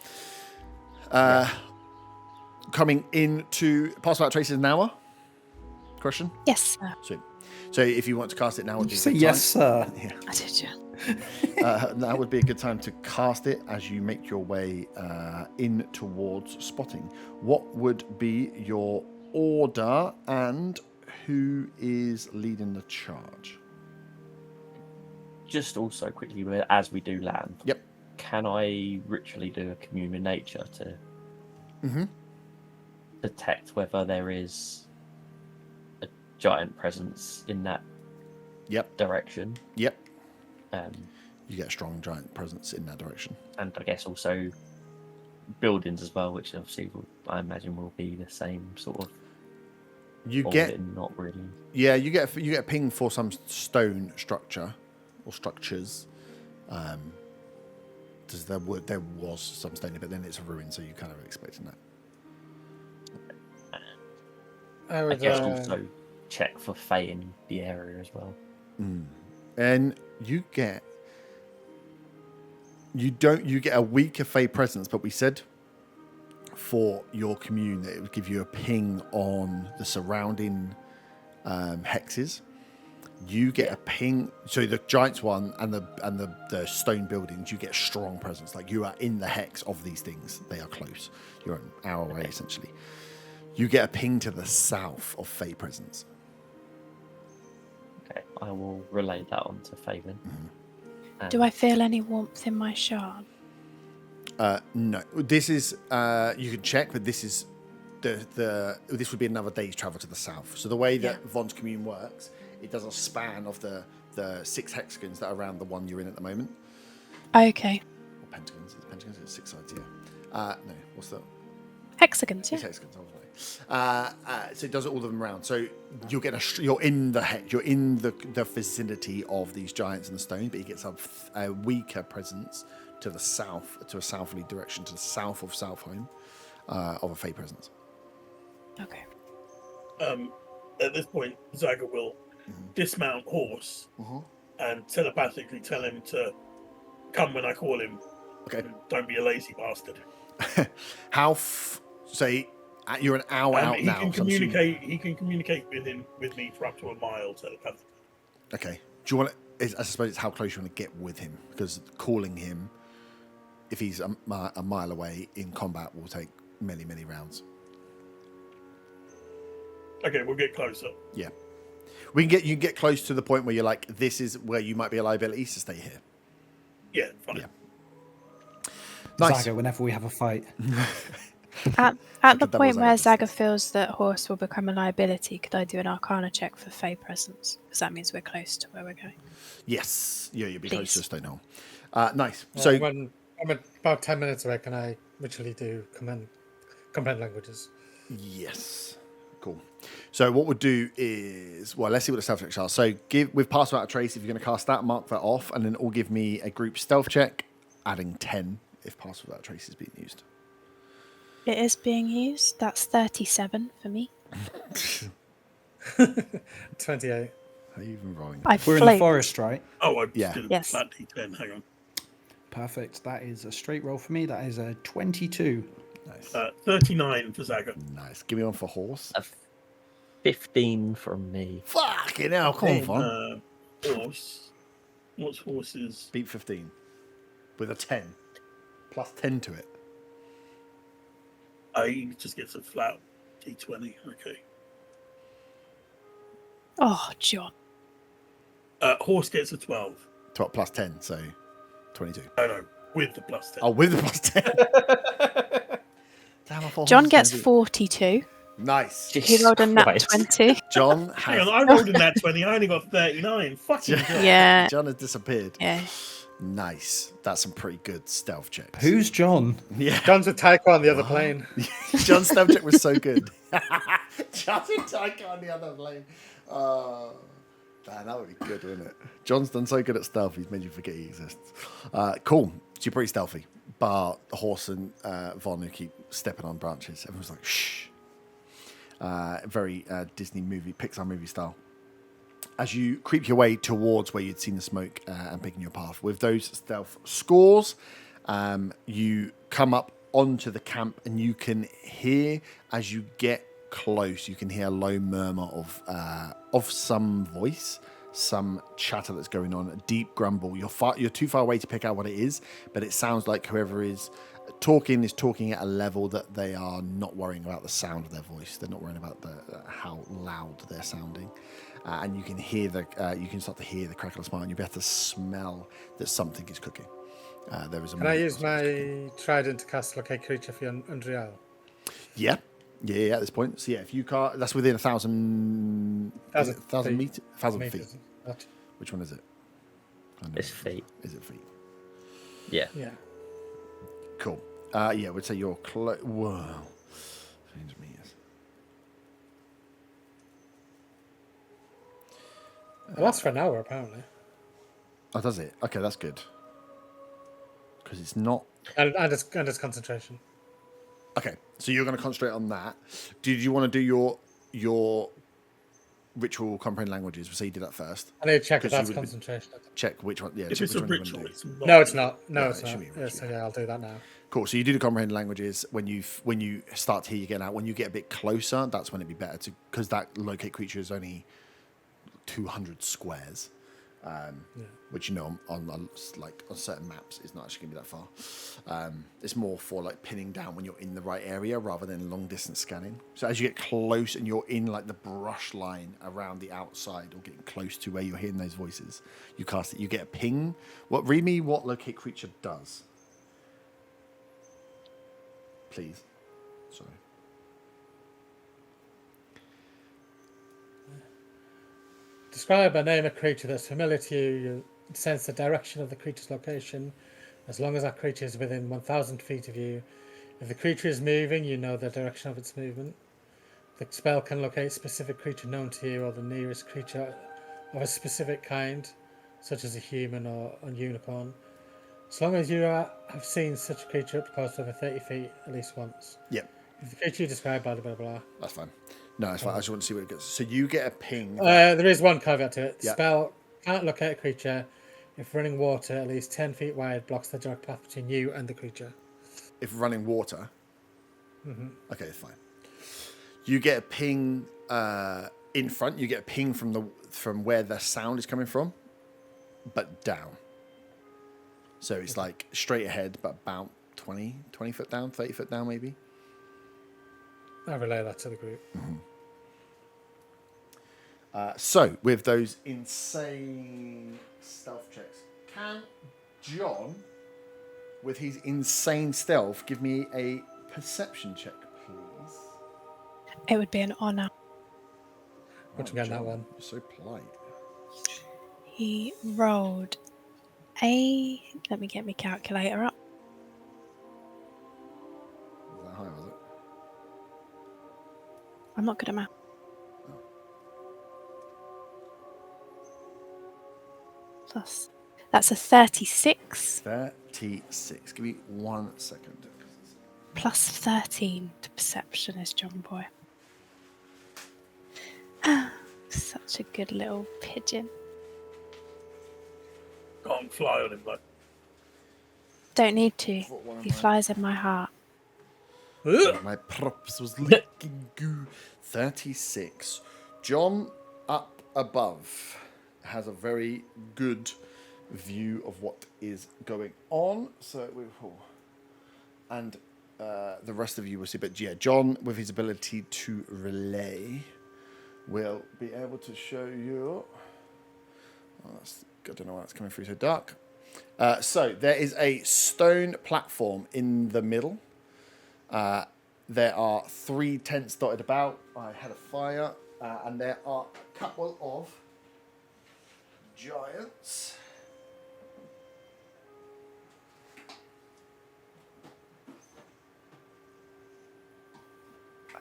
Coming into pass without traces an hour. Question? Yes, sir. Sweet. So if you want to cast it now, would Did be you a say good yes, time. sir? Yeah. I did, yeah. That would be a good time to cast it as you make your way in towards spotting. What would be your order, and who is leading the charge? Just also quickly, as we do land. Yep. Can I ritually do a commune with nature to detect whether there is a giant presence in that direction? Yep. You get a strong giant presence in that direction. And I guess also buildings as well, which obviously I imagine will be the same sort of. Not really. Yeah, you get a ping for some stone structure or structures. There was some stone, but then it's a ruin, so you kind of expecting that. I guess also check for Fae in the area as well. And you get a weaker Fae presence, but we said for your commune that it would give you a ping on the surrounding hexes. You get a ping, so the giants one and the stone buildings, you get a strong presence. Like you are in the hex of these things. They are close. You're an hour away, essentially. You get a ping to the south of Fae presence. Okay, I will relay that on to Faven. Do I feel any warmth in my shard? No, this is you can check, but this is this would be another day's travel to the south. So the way that Von's commune works, it does a span of the 6 hexagons that are around the one you're in at the moment. Okay. Or pentagons. It's pentagons. It's 6 sides. Yeah. No, what's that? Hexagons, yeah. It's hexagons, obviously. So it does all of them around. So you'll get you're in the vicinity of these giants in the stone, but he gets a weaker presence to the south, to a southerly direction, to the south of Southholm, of a Fey presence. Okay. At this point, Zaga will dismount horse and telepathically tell him to come when I call him. Okay. Don't be a lazy bastard. Say you're an hour out he now. Can so I'm assuming- communicate. He can communicate with me for up to a mile telepathically. Okay. Do you want to? I suppose it's how close you want to get with him, because calling him, if he's a mile away in combat, will take many rounds. Okay, we'll get closer. Yeah. You can get close to the point where you're like, this is where you might be a liability, so stay here. Yeah, fine. Yeah. Nice. Zaga, whenever we have a fight. At the double point where Zaga Zaga feels that horse will become a liability, could I do an Arcana check for Fey presence? Because that means we're close to where we're going. Yes. Yeah, you'll be close to a stone hole. Nice. So So when I'm about 10 minutes away, can I literally do command languages? yes. Cool. So what we'll do is, well, let's see what the stealth checks are. So we've passed without a trace. If you're going to cast that, mark that off, and then it will give me a group stealth check, adding 10 if pass without a trace is being used. It is being used. That's 37 for me. 28. How are you even rolling? We're in the forest, right? Oh, I Yeah. did a Yes. flat D10. Hang on. Perfect. That is a straight roll for me. That is a 22. Nice. 39 for Zaga. Nice. Give me one for horse. 15 from me. Fucking hell. Come on, Vaughn. Horse. What's horses? Beat 15 with a 10 plus 10 to it. He just gets a flat D20. Okay. Oh, John. Horse gets a 12. 12 plus 10, so 22. No, with the plus 10. Oh, with the plus 10. Damn, I thought John horse was gets gonna be- 42. Nice. He rolled a nat Christ. 20. John Hang on, has, I rolled in that 20. I only got 39. Fucking hell. Yeah. John has disappeared. Yeah. Nice. That's some pretty good stealth checks. Who's John? Yeah. John's with Taiko on the other plane. John's stealth check was so good. John's and Taika on the other plane. Man, that would be good, wouldn't it? John's done so good at stealth, he's made you forget he exists. Cool. So you're pretty stealthy. But the horse and Von, who keep stepping on branches, everyone's like, shh. Very Disney movie, Pixar movie style. As you creep your way towards where you'd seen the smoke and picking your path, with those stealth scores, you come up onto the camp and you can hear, as you get close, you can hear a low murmur of some voice, some chatter that's going on, a deep grumble. You're too far away to pick out what it is, but it sounds like whoever is talking at a level that they are not worrying about the sound of their voice. They're not worrying about how loud they're sounding. And you can hear you can start to hear the crackle of smile, and you'll be able to smell that something is cooking. There is a. Can I use my trident to cast Locate Creature for Undriel? Yeah. At this point, so yeah, if you can't, that's within 1,000 meters, 1,000 feet. Which one is it? It's feet. Is it feet? Yeah. Yeah. Cool. Yeah, we'd say you're close. Whoa. 300 meters. It lasts for an hour, apparently. Oh, does it? Okay, that's good. Because it's not. And it's concentration. Okay, so you're going to concentrate on that. Did you want to do your ritual comprehend languages? So you did that first. I need to check if 'Cause you that's would be- concentration. Check which one. Yeah, If check it's which a one you wanna ritual, do. it's not. No, it's not. No, Yeah, it's it should not. be a Yeah, so ritual. yeah, I'll do that now. Cool. So you do the comprehend languages when you start to hear you getting out. When you get a bit closer, that's when it'd be better to, because that locate creature is only 200 squares, which on certain maps is not actually going to be that far. It's more for like pinning down when you're in the right area rather than long distance scanning. So as you get close and you're in like the brush line around the outside or getting close to where you're hearing those voices, you cast it. You get a ping. Read me what locate creature does. please. Sorry. Describe or name a creature that's familiar to you. You sense the direction of the creature's location as long as that creature is within 1,000 feet of you. If the creature is moving, you know the direction of its movement. The spell can locate a specific creature known to you or the nearest creature of a specific kind, such as a human or a unicorn. As long as you have seen such a creature up close to over 30 feet at least once. Yep, If the creature you describe, blah, blah, blah. that's fine. No, it's fine. I just want to see what it gets. So you get a ping. There is one caveat to it. The Yeah. spell can't locate a creature if running water at least 10 feet wide blocks the direct path between you and the creature. If running water. Okay, fine. You get a ping in front. You get a ping from where the sound is coming from, but down. So it's like straight ahead, but about 20 foot down, 30 foot down, maybe. I relay that to the group. So with those insane stealth checks, can John, with his insane stealth, give me a perception check, please? It would be an honour. What you get in that John, one? You're so polite. He rolled a. Let me get my calculator up. Was that high, was it? I'm not good at math. Plus, that's a 36 36. Give me 1 second. plus 13 to perception is John Boy. Such a good little pigeon. Can't fly on him though. Don't need to. What one am He I? flies in my heart. Ugh. My props was licking goo. 36. John up above has a very good view of what is going on. So we and the rest of you will see. But yeah, John, with his ability to relay, will be able to show you. Oh, I don't know why that's coming through so dark. So there is a stone platform in the middle. There are 3 tents dotted about. I had a fire, and there are a couple of giants.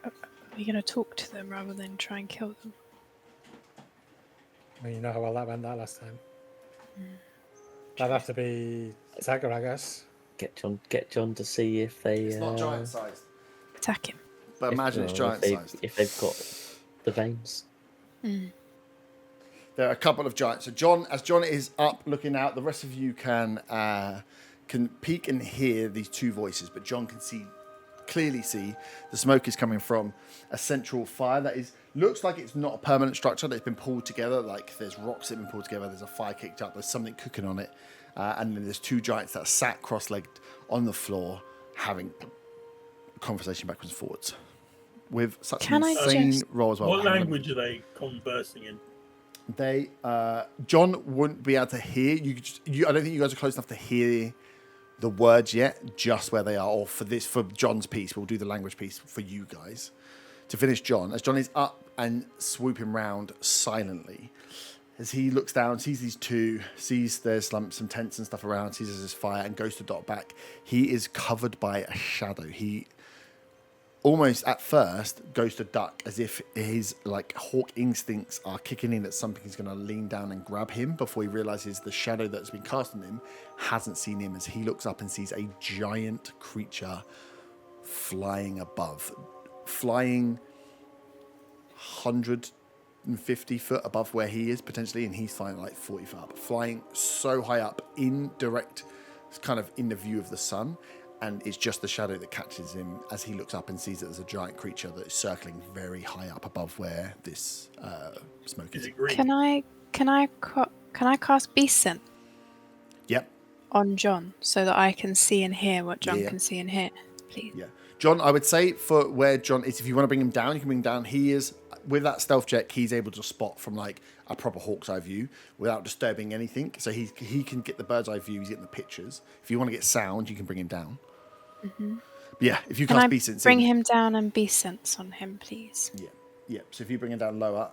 Are we going to talk to them rather than try and kill them? Well, you know how well that went that last time. That'd have to be Tiger, I guess. Get John to see if they. It's not giant sized, Attack him. but imagine it's giant sized. If they've got the veins. There are a couple of giants. So John, as John is up looking out, the rest of you can peek and hear these 2 voices, but John can clearly see the smoke is coming from a central fire that looks like it's not a permanent structure, that it's been pulled together. Like there's rocks that have been pulled together, there's a fire kicked up, there's something cooking on it, and then there's 2 giants that are sat cross-legged on the floor having a conversation backwards and forwards with such Can an I insane just- roll as well. What Hang on. language are they conversing in? They John wouldn't be able to hear you. I don't think you guys are close enough to hear the words yet, just where they are. Or for John's piece, we'll do the language piece for you guys to finish John. As John is up and swooping round silently, as he looks down, sees these 2, sees there's some tents and stuff around, sees there's this fire, and goes to dot back. He is covered by a shadow. He almost at first goes to duck, as if his hawk instincts are kicking in that something's going to lean down and grab him, before he realizes the shadow that's been cast on him hasn't seen him, as he looks up and sees a giant creature flying above, flying 150 foot above where he is potentially, and he's flying like 40 foot up, flying so high up in direct kind of in the view of the sun. And it's just the shadow that catches him as he looks up and sees that there's a giant creature that is circling very high up above where this smoke Is is. it green? Can I cast Beast Scent Yep. on John so that I can see and hear what John Yeah. can see and hear, please? Yeah. John, I would say for where John is, if you want to bring him down, you can bring him down. He is, with that stealth check, he's able to spot from like a proper hawk's eye view without disturbing anything. So he can get the bird's eye view, he's getting the pictures. If you want to get sound, you can bring him down. Yeah, if you Can cast I Beast Sense bring in, him down and Beast Sense on him, please? yeah. So if you bring it down lower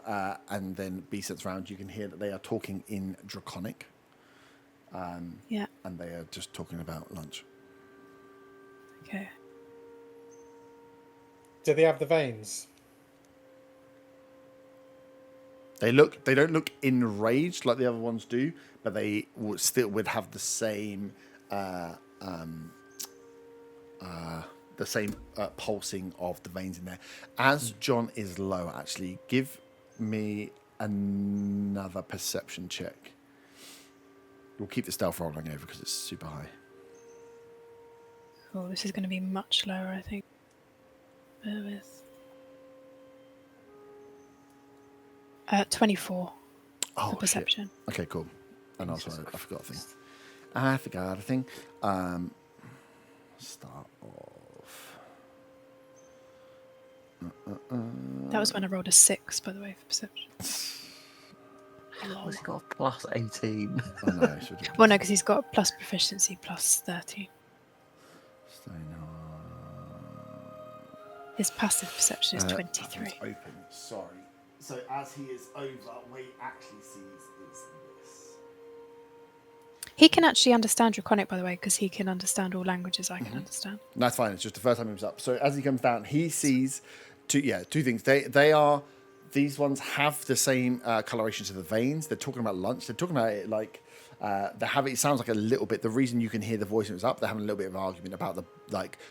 and then Beast Sense round, you can hear that they are talking in Draconic. Yeah. And they are just talking about lunch. Okay. Do they have the veins? They don't look enraged like the other ones do, but they would have the same pulsing of the veins in there. As John is low, actually, give me another perception check. We'll keep the stealth rolling over because it's super high. Oh, this is going to be much lower, I think. Bear with. 24 for perception. Shit. Okay, cool. And also, I forgot a thing. Start off. That was when I rolled a 6, by the way, for perception. How has he got a plus 18? Oh, no, it's ridiculous. Well, no, because he's got plus proficiency plus 13. His passive perception is 23. It's open. Sorry. So as he is over, what he actually sees is this. He can actually understand Draconic, by the way, because he can understand all languages I can understand. No, that's fine. It's just the first time he was up. So as he comes down, he sees two things. These ones have the same coloration to the veins. They're talking about lunch. They're talking about it like it sounds like a little bit. The reason you can hear the voice when it's up, they're having a little bit of an argument about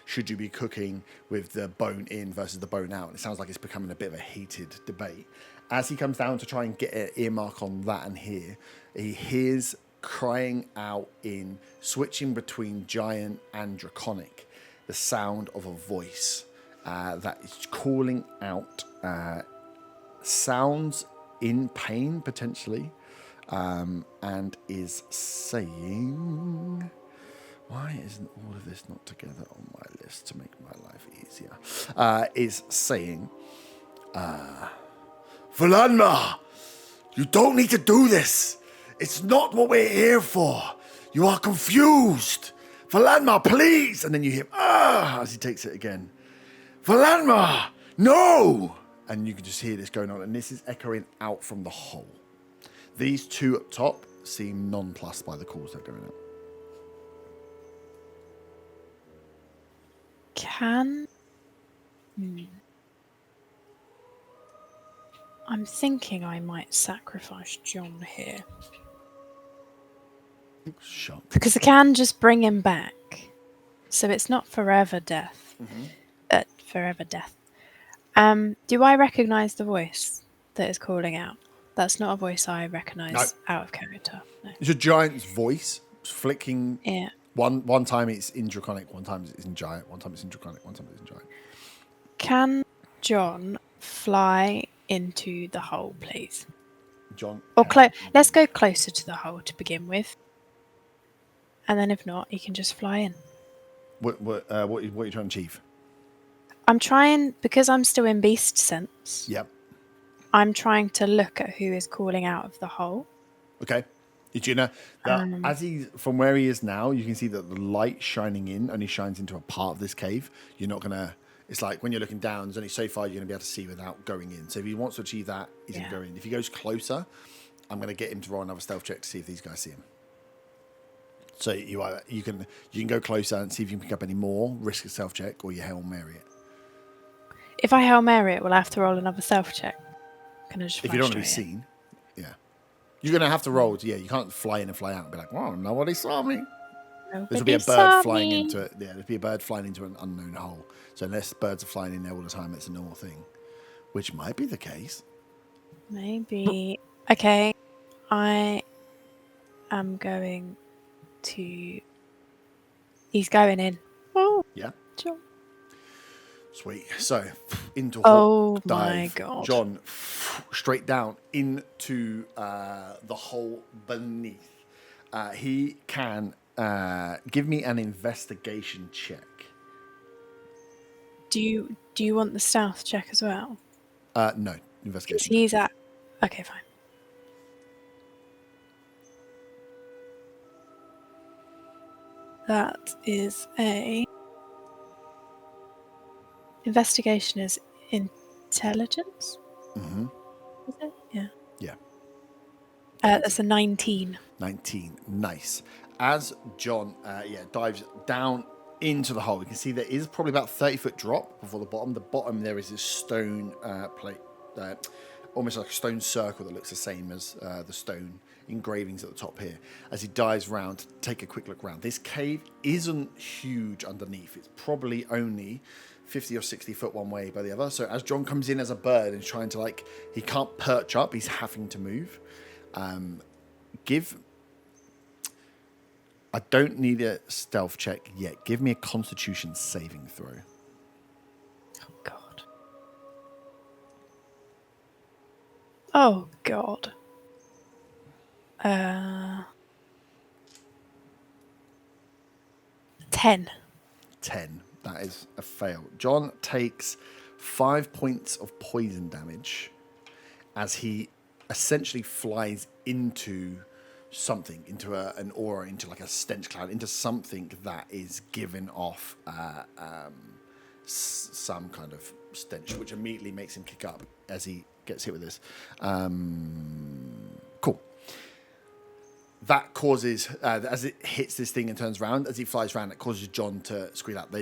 should you be cooking with the bone in versus the bone out. And it sounds like it's becoming a bit of a heated debate. As he comes down to try and get an earmark on that and here, he hears crying out in switching between giant and draconic, the sound of a voice that is calling out sounds in pain potentially, and is saying, why isn't all of this not together on my list to make my life easier? Is saying, Valanma, you don't need to do this. It's not what we're here for. You are confused. Valanma, please. And then you hear, as he takes it again. Valanma, no. And you can just hear this going on. And this is echoing out from the hole. These two up top seem nonplussed by the calls that are going out. I'm thinking I might sacrifice John here. Shocked. Because I can just bring him back. So it's not forever death. Forever death. Do I recognise the voice that is calling out? That's not a voice I recognise out of character. No. It's a giant's voice flicking. Yeah. One time it's in draconic, one time it's in giant, one time it's in draconic, one time it's in giant. Can John fly into the hole, please? John. Or let's go closer to the hole to begin with. And then if not, he can just fly in. What are you trying to achieve? I'm trying, because I'm still in beast sense. Yep. I'm trying to look at who is calling out of the hole. Okay. Did you know that from where he is now, you can see that the light shining in only shines into a part of this cave. You're not gonna. It's like when you're looking down, there's only so far you're gonna be able to see without going in. So if he wants to achieve that, he's gonna go in. If he goes closer, I'm gonna get him to roll another stealth check to see if these guys see him. So you can go closer and see if you can pick up any more, risk a stealth check, or you Hail Mary it. If I Hail Mary it, will I have to roll another stealth check? Can I just if you don't want to be seen, yeah. You're going to have to roll. Yeah, you can't fly in and fly out and be like, oh, nobody saw me. There'll be a bird flying into it. Yeah, there'll be a bird flying into an unknown hole. So unless birds are flying in there all the time, it's a normal thing, which might be the case. Maybe. Okay, I am going to... He's going in. Oh, yeah. John. Sweet. So, into oh dive. My God. John, straight down into the hole beneath. He can give me an investigation check. Do you want the stealth check as well? No, investigation. He's at... Okay, fine. That is a Investigation is intelligence? Mm-hmm. Is it? Yeah. Yeah. That's a 19. 19. Nice. As John dives down into the hole, you can see there is probably about 30-foot drop before the bottom. The bottom there is this stone plate, almost like a stone circle that looks the same as the stone engravings at the top here. As he dives round, take a quick look around. This cave isn't huge underneath. It's probably only 50 or 60 foot one way by the other. So as John comes in as a bird and trying to he can't perch up, he's having to move. I don't need a stealth check yet. Give me a Constitution saving throw. Oh, God. Oh, God. 10. 10. That is a fail. John takes 5 points of poison damage as he essentially flies into something, into an aura, into like a stench cloud, into something that is giving off some kind of stench, which immediately makes him kick up as he gets hit with this. Cool. That causes, as it hits this thing and turns around, as he flies around, it causes John to squeal out.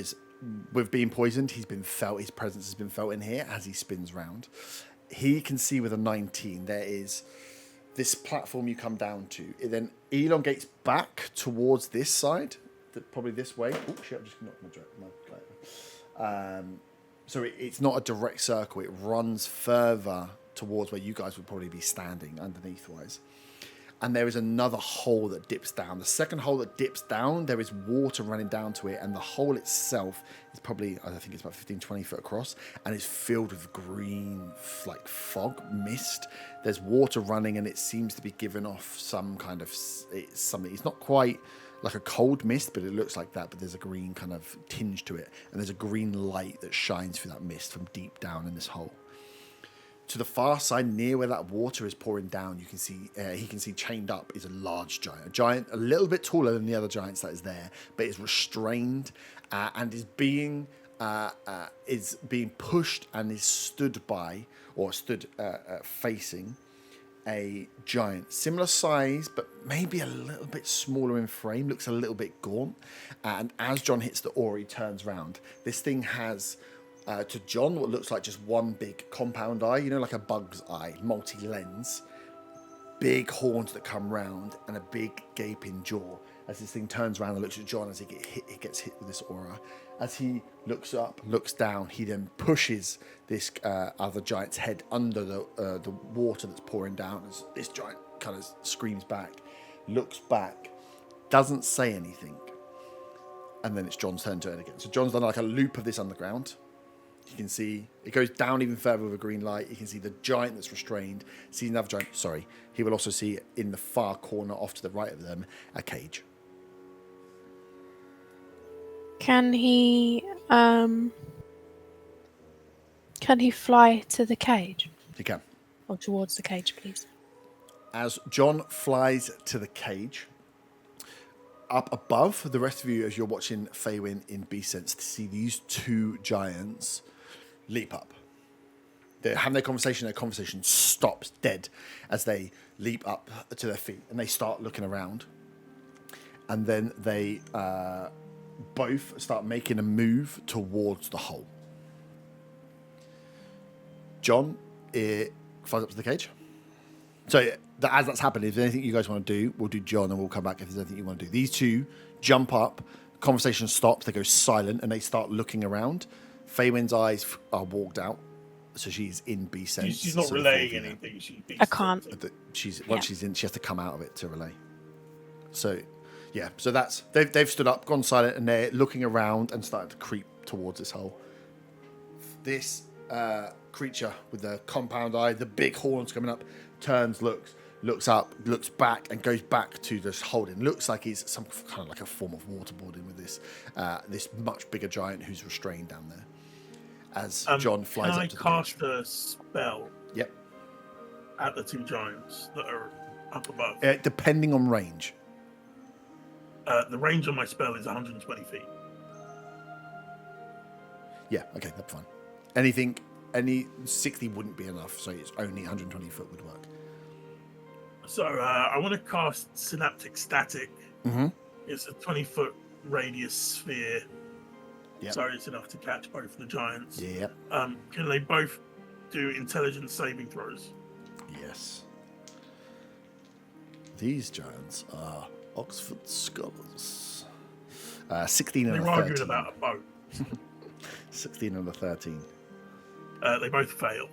With being poisoned, he's been felt, his presence has been felt in here as he spins round. He can see with a 19, there is this platform you come down to. It then elongates back towards this side, probably this way. Oh shit! I just knocked my so it's not a direct circle. It runs further towards where you guys would probably be standing underneath wise. And there is another hole that dips down. The second hole that dips down, there is water running down to it, and the hole itself is probably, I think it's about 15, 20 foot across, and it's filled with green, like fog, mist. There's water running, and it seems to be giving off some kind of, something. It's not quite like a cold mist, but it looks like that, but there's a green kind of tinge to it, and there's a green light that shines through that mist from deep down in this hole. To the far side, near where that water is pouring down, you can see he can see chained up is a large giant. A giant a little bit taller than the other giants that is there, but is restrained and is being pushed and is stood facing a giant, similar size, but maybe a little bit smaller in frame. Looks a little bit gaunt. And as John hits the aura, he turns round. This thing has. To John, what looks like just one big compound eye, like a bug's eye, multi-lens, big horns that come round, and a big gaping jaw. As this thing turns around and looks at John as he gets hit with this aura. As he looks up, looks down, he then pushes this other giant's head under the water that's pouring down. As this giant kind of screams back, looks back, doesn't say anything, and then it's John's turn to turn again. So John's done like a loop of this underground. You can see it goes down even further with a green light. You can see the giant that's restrained. See another giant. Sorry. He will also see in the far corner off to the right of them a cage. Can he fly to the cage? He can. Or towards the cage, please. As John flies to the cage, up above the rest of you, as you're watching Faywin in B-Sense, to see these two giants leap up. They're having their conversation stops dead as they leap up to their feet and they start looking around. And then they both start making a move towards the hole. John, it flies up to the cage. So as that's happening, if there's anything you guys want to do, we'll do John and we'll come back if there's anything you want to do. These two jump up, conversation stops, they go silent and they start looking around. Faywin's eyes are walked out, so she's in B-Sense. She's not relaying anything. I can't. Once she's in, she has to come out of it to relay. So, yeah. So that's they've stood up, gone silent, and they're looking around and starting to creep towards this hole. This creature with the compound eye, the big horns coming up, turns, looks up, looks back, and goes back to this holding. Looks like he's some kind of like a form of waterboarding with this much bigger giant who's restrained down there. As John flies up to the Can I cast a spell? Yep. At the two giants that are up above? Depending on range. The range on my spell is 120 feet. Yeah, okay, that's fine. Any 60 wouldn't be enough, so it's only 120 foot would work. So I want to cast Synaptic Static. Mm-hmm. It's a 20-foot radius sphere. Yep. So it's enough to catch both the giants. Yeah. Can they both do intelligence saving throws? Yes. These giants are Oxford scholars. 16 They and a were 13. arguing about a boat. 16 and a 13. They both fail.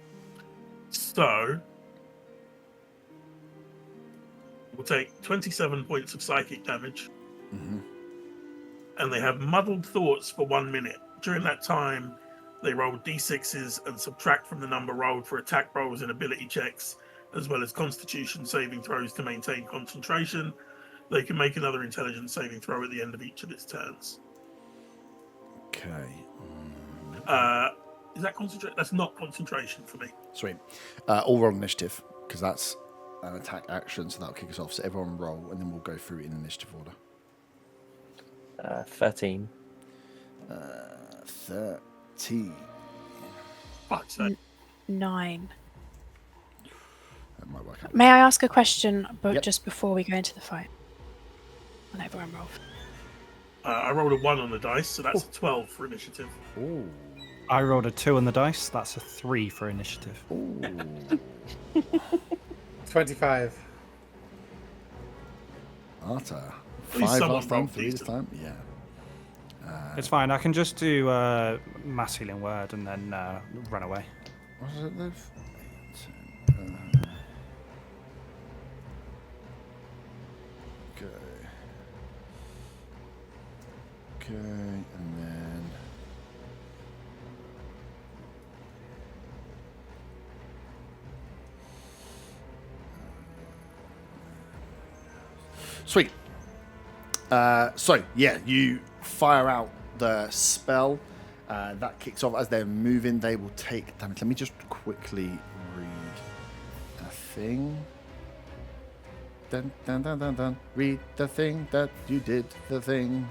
So we'll take 27 points of psychic damage. Mm-hmm. And they have muddled thoughts for 1 minute. During that time, they roll d6s and subtract from the number rolled for attack rolls and ability checks, as well as constitution saving throws to maintain concentration. They can make another intelligence saving throw at the end of each of its turns. Okay. Is that concentration? That's not concentration for me. Sweet. All roll initiative, because that's an attack action, so that'll kick us off. So everyone roll, and then we'll go through in initiative order. 13. 13. Fuck's sake. 9. That might work out. May I ask a question, but Yep. just before we go into the fight? And everyone roll. I rolled a 1 on the dice, so that's a 12 for initiative. Ooh. I rolled a 2 on the dice. That's a 3 for initiative. Ooh. 25. Arta. least 5 someone last time, rolled 3 this decent. time? Yeah. It's fine. I can just do mass healing word and then run away. What does it live? Okay. Okay, and then... Sweet. So, yeah, you fire out the spell. That kicks off. As they're moving, they will take damage. Let me just quickly read a thing. Dun, dun, dun, dun, dun. Read the thing that you did, the thing.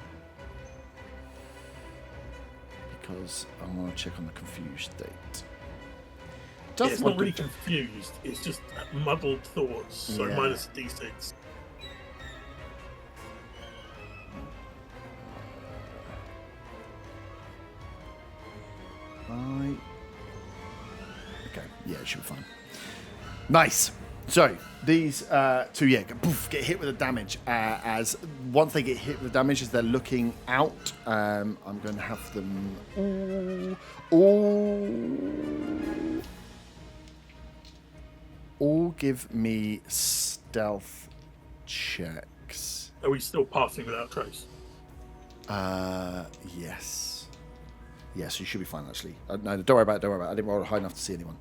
Because I want to check on the confused state. Yeah, it's not really confused. It's just muddled thoughts. So Yeah. minus a d6. Okay, yeah, it should be fine. Nice. So these two, yeah, get hit with the damage. As once they get hit with the damage, as they're looking out, I'm going to have them all give me stealth checks. Are we still passing without trace? Yes. Yes, you should be fine, actually. No, don't worry about it. I didn't roll high enough to see anyone.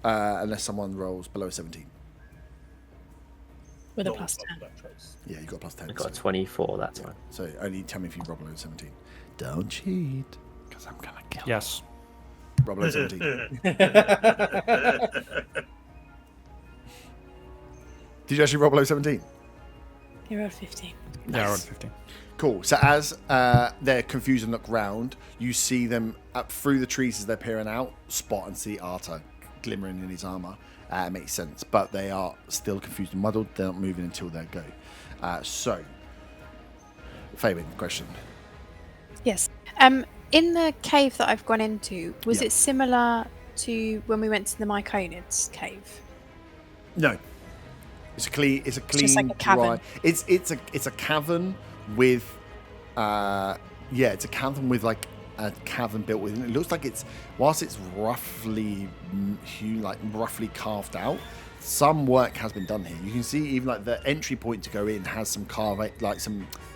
Unless someone rolls below 17. With a Not plus passing 10. without trace. Yeah, you got a plus 10. I got a so- 24 that time. So only tell me if you roll below 17. Don't cheat, because I'm going to kill you. Yes. Roll below 17. Did you actually roll below 17? You rolled 15. Yeah, I rolled 15. Cool. So as they're confused and look round, you see them up through the trees as they're peering out, spot and see Arta glimmering in his armor. It makes sense. But they are still confused and muddled. They're not moving until they go. So, Fabian, question. Yes. In the cave that I've gone into, was Yeah. it similar to when we went to the Myconids cave? No. It's a clean. It's a clean. just like a cavern. dry- It's a cavern with. It's a cavern with like a cavern built within. It looks like it's whilst it's roughly hewn, like roughly carved out. Some work has been done here. You can see even like the entry point to go in has some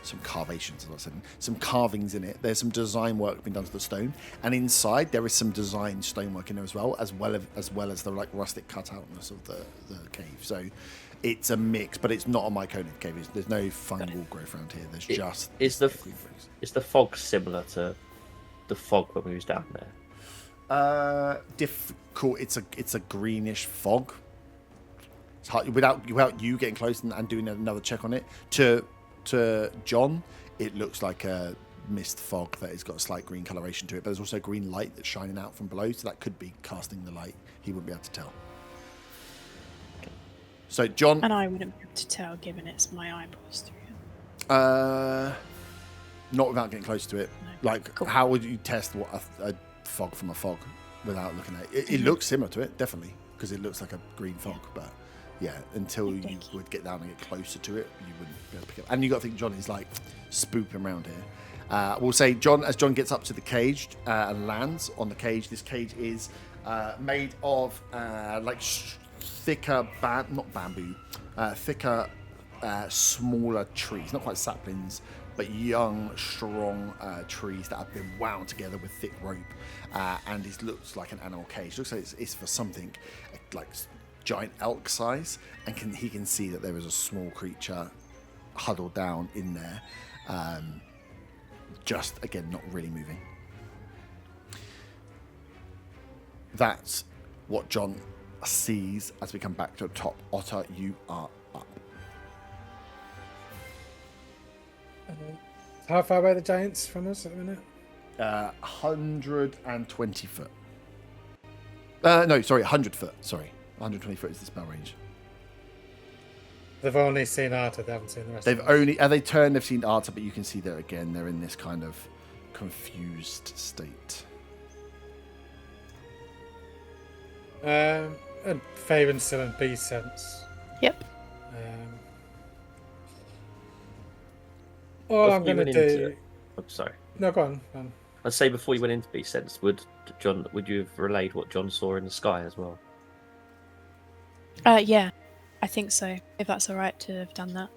some carvations, some carvings in it. There's some design work been done to the stone, and inside there is some design stonework in there as well as the like rustic cutoutness of the cave. So it's a mix, but it's not a Myconiid cave. There's no fungal growth around here. There's just Is the green things. is the fog similar to the fog when we was down there? Difficult. It's a greenish fog. It's hard, without you getting close and doing another check on it. To John, it looks like a mist fog that has got a slight green coloration to it, but there's also green light that's shining out from below, so that could be casting the light. He wouldn't be able to tell. So, John... And I wouldn't be able to tell, given it's my eyeballs through it. Not without getting close to it. No. Like, Cool. how would you test what a fog from a fog without looking at it? It looks similar to it, definitely, because it looks like a green fog, but yeah, until you would get down and get closer to it, you wouldn't be able to pick it up. And you got to think John is like spooping around here. We'll say as John gets up to the cage and lands on the cage, this cage is made of thicker, thicker, smaller trees, not quite saplings, but young, strong trees that have been wound together with thick rope, and it looks like an animal cage. It looks like it's for something like giant elk size, and he can see that there is a small creature huddled down in there, just again not really moving. That's what John sees as we come back to the top. Otter, you are up. How far away are the giants from us at the minute? 120 foot. No, sorry, 100 foot. Sorry, 120 foot is the spell range. They've only seen Arta, they haven't seen the rest of us. They turned, they've seen Arta, but you can see there again, they're in this kind of confused state. And Faven's still in B sense. Yep. All I'm Before going you to went do... into- Oh, sorry. No, go on. Go on. I'd say before you went into Beast Sense, would you have relayed what John saw in the sky as well? Yeah, I think so, if that's all right to have done that.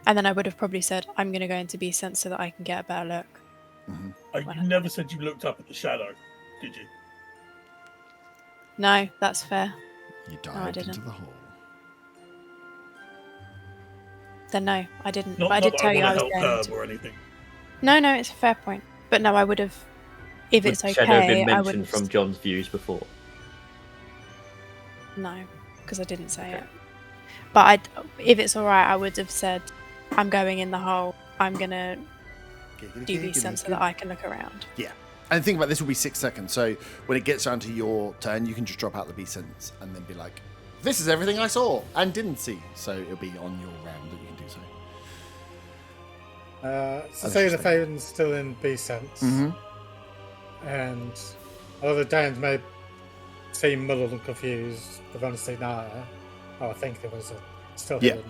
And then I would have probably said, I'm going to go into Beast Sense so that I can get a better look. You never said you looked up at the shadow, did you? No, that's fair. You I dived into didn't. the hole. Then no, I didn't. Not, but I did not tell that you I was want to going help to. Herb or anything. No, it's a fair point. But no, I would have. If it's Would Shadow have okay, been I mentioned would. from John's views before? No, because I didn't say it. But if it's all right, I would have said, I'm going in the hole. I'm gonna do Beast Sense so that I can look around. Yeah. And think about this will be 6 seconds. So when it gets down to your turn, you can just drop out the beast sentence and then be like, this is everything I saw and didn't see. So it'll be on your round that you can do so. So say the Faven's still in B sense. And although the giants may seem muddled and confused, they've only seen Arta. I think there was still hidden.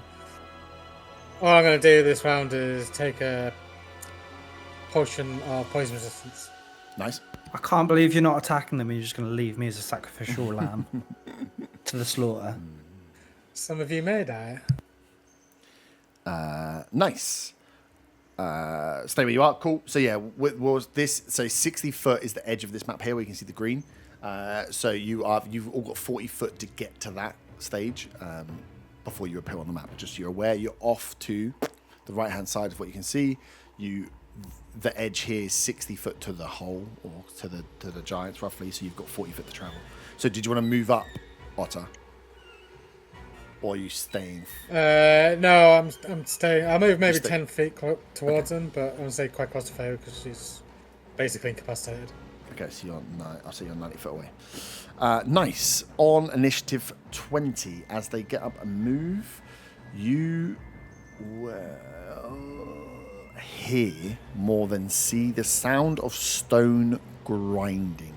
All I'm going to do this round is take a potion of poison resistance. Nice. I can't believe you're not attacking them and you're just going to leave me as a sacrificial lamb to the slaughter. Some of you may die. Nice. Stay where you are. Cool. So yeah, so 60 foot is the edge of this map here where you can see the green. So you've all got 40 foot to get to that stage before you appear on the map. Just so you're aware, you're off to the right hand side of what you can see. The edge here is 60 foot to the hole, or to the giants roughly. So you've got 40 foot to travel. So did you want to move up, Otter? Or are you staying? No, I'm staying. I'll move maybe Stay. 10 feet towards him, but I'm going to stay quite close to Faye because she's basically incapacitated. Okay, so I'll say you're 90 foot away. Nice. On initiative 20, as they get up and move, you will hear more than see the sound of stone grinding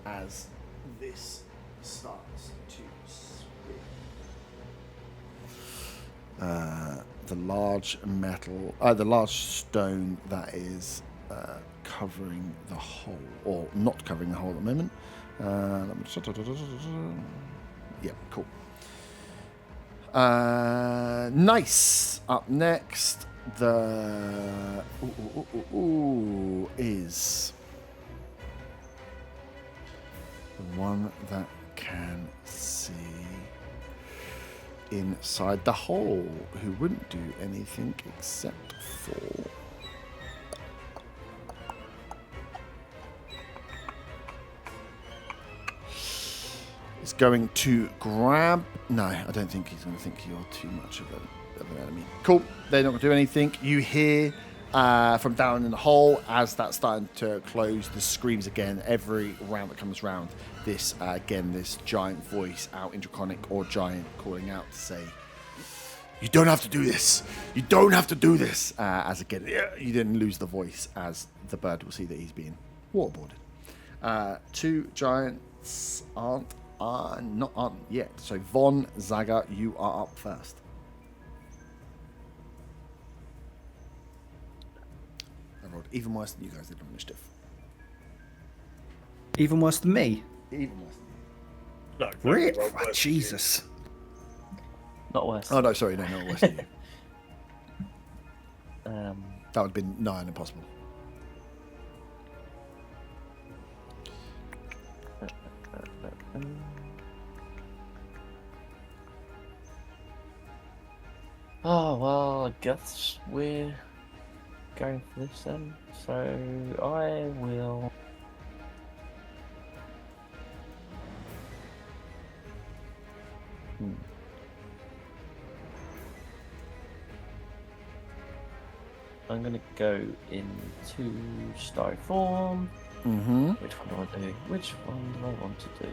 as this starts to spin. The large stone that is covering the hole, or not covering the hole at the moment. Yeah, cool. Nice. Up next, is the one that can see inside the hole, who wouldn't do anything except for is going to grab. No, I don't think he's going to think you're too much of an enemy. Cool. They're not going to do anything. You hear from down in the hole. As that's starting to close, the screams again. Every round that comes round, this giant voice, out in Draconic or giant, calling out to say, "You don't have to do this. You don't have to do this." As again, you didn't lose the voice, as the bird will see that he's being waterboarded. 2 giants aren't yet. So Von, Zaga, you are up first. I rolled even worse than you guys did on initiative. Even worse than me. Even worse. No, Really? roll worse. Jesus. Not worse. Oh no, sorry, no, not worse than you. Um, That would have been nigh on impossible. Oh, well, I guess we're going for this then. So I will. I'm going to go into Styroform. Mm-hmm. Which one do I do? Which one do I want to do?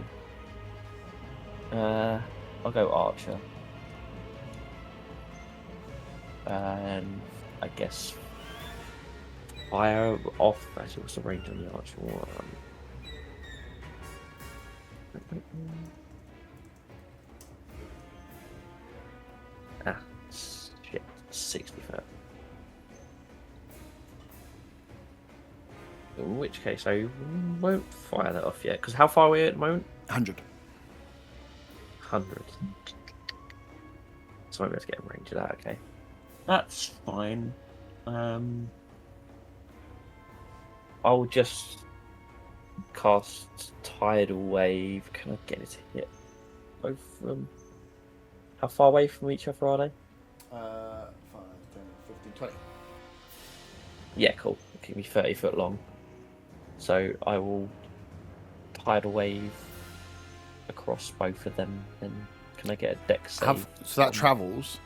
I'll go Archer. And I guess fire off. Actually, what's the range on the Archer one? Shit, 60 foot. In which case, I won't fire that off yet. Because how far away at the moment? 100. 100. So I might be able to get a range of that, okay. That's fine. I'll just cast Tidal Wave. Can I get it to hit both of them? How far away from each other are they? 5, 10, 15, 20. Yeah, cool. It'll keep me 30 foot long. So I will Tidal Wave across both of them. And can I get a dex save? So that travels.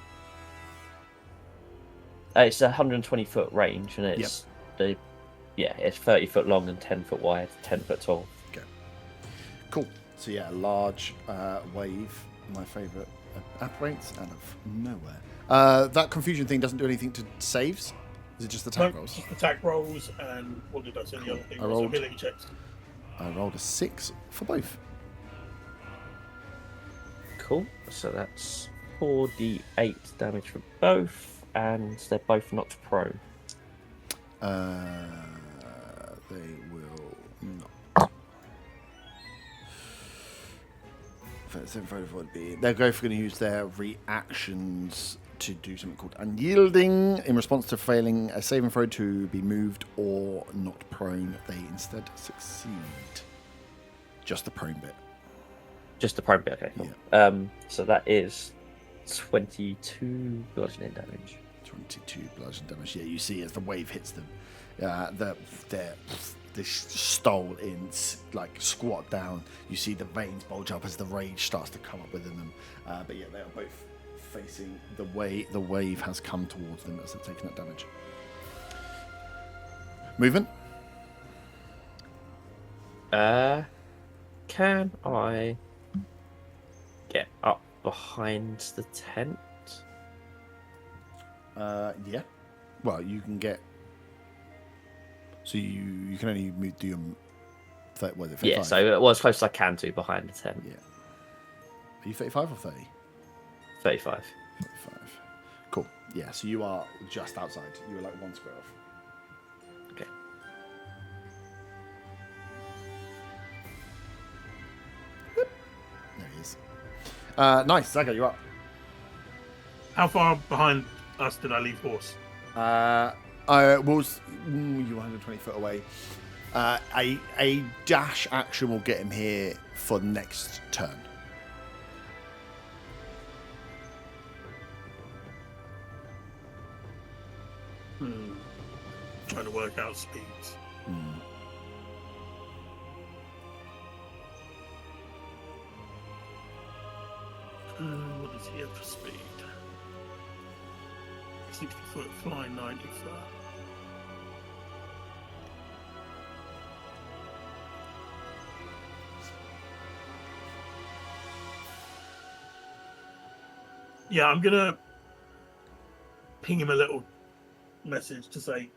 It's a 120 foot range, and it's it's 30 foot long and 10 foot wide, 10 foot tall. Okay. Cool. So yeah, a large wave. My favourite operates out of nowhere. That confusion thing doesn't do anything to saves. Is it just attack rolls? Just attack rolls, and what did I say? The other thing I was rolled- ability checks. I rolled a 6 for both. Cool. So that's 4d8 damage for both, and they're both knocked prone. They will not. They're both going to use their reactions to do something called unyielding. In response to failing a saving throw to be moved or not prone, they instead succeed. Just the prone bit. Just the prone bit, okay. Cool. So that is 22 bludgeoning damage. 22 bludgeon damage. Yeah, you see as the wave hits them, they stole in, like squat down. You see the veins bulge up as the rage starts to come up within them. But yeah, they are both facing the way the wave has come towards them as they're taking that damage. Movement. Can I get up behind the tent? Yeah. Well, you can get. So you can only do your. What is it? 35? Yeah, so as close as I can to behind the tent. Yeah. Are you 35 or 30? 35. 35. Cool. Yeah, so you are just outside. You are like 1 square off. Okay. There he is. Nice. Zaga, you're up. How far behind us did I leave horse? I was you were 120 foot away. A dash action will get him here for next turn. Trying to work out speeds. What does he have for speed? 60 foot, flying 90 foot. Yeah, I'm gonna ping him a little message to say,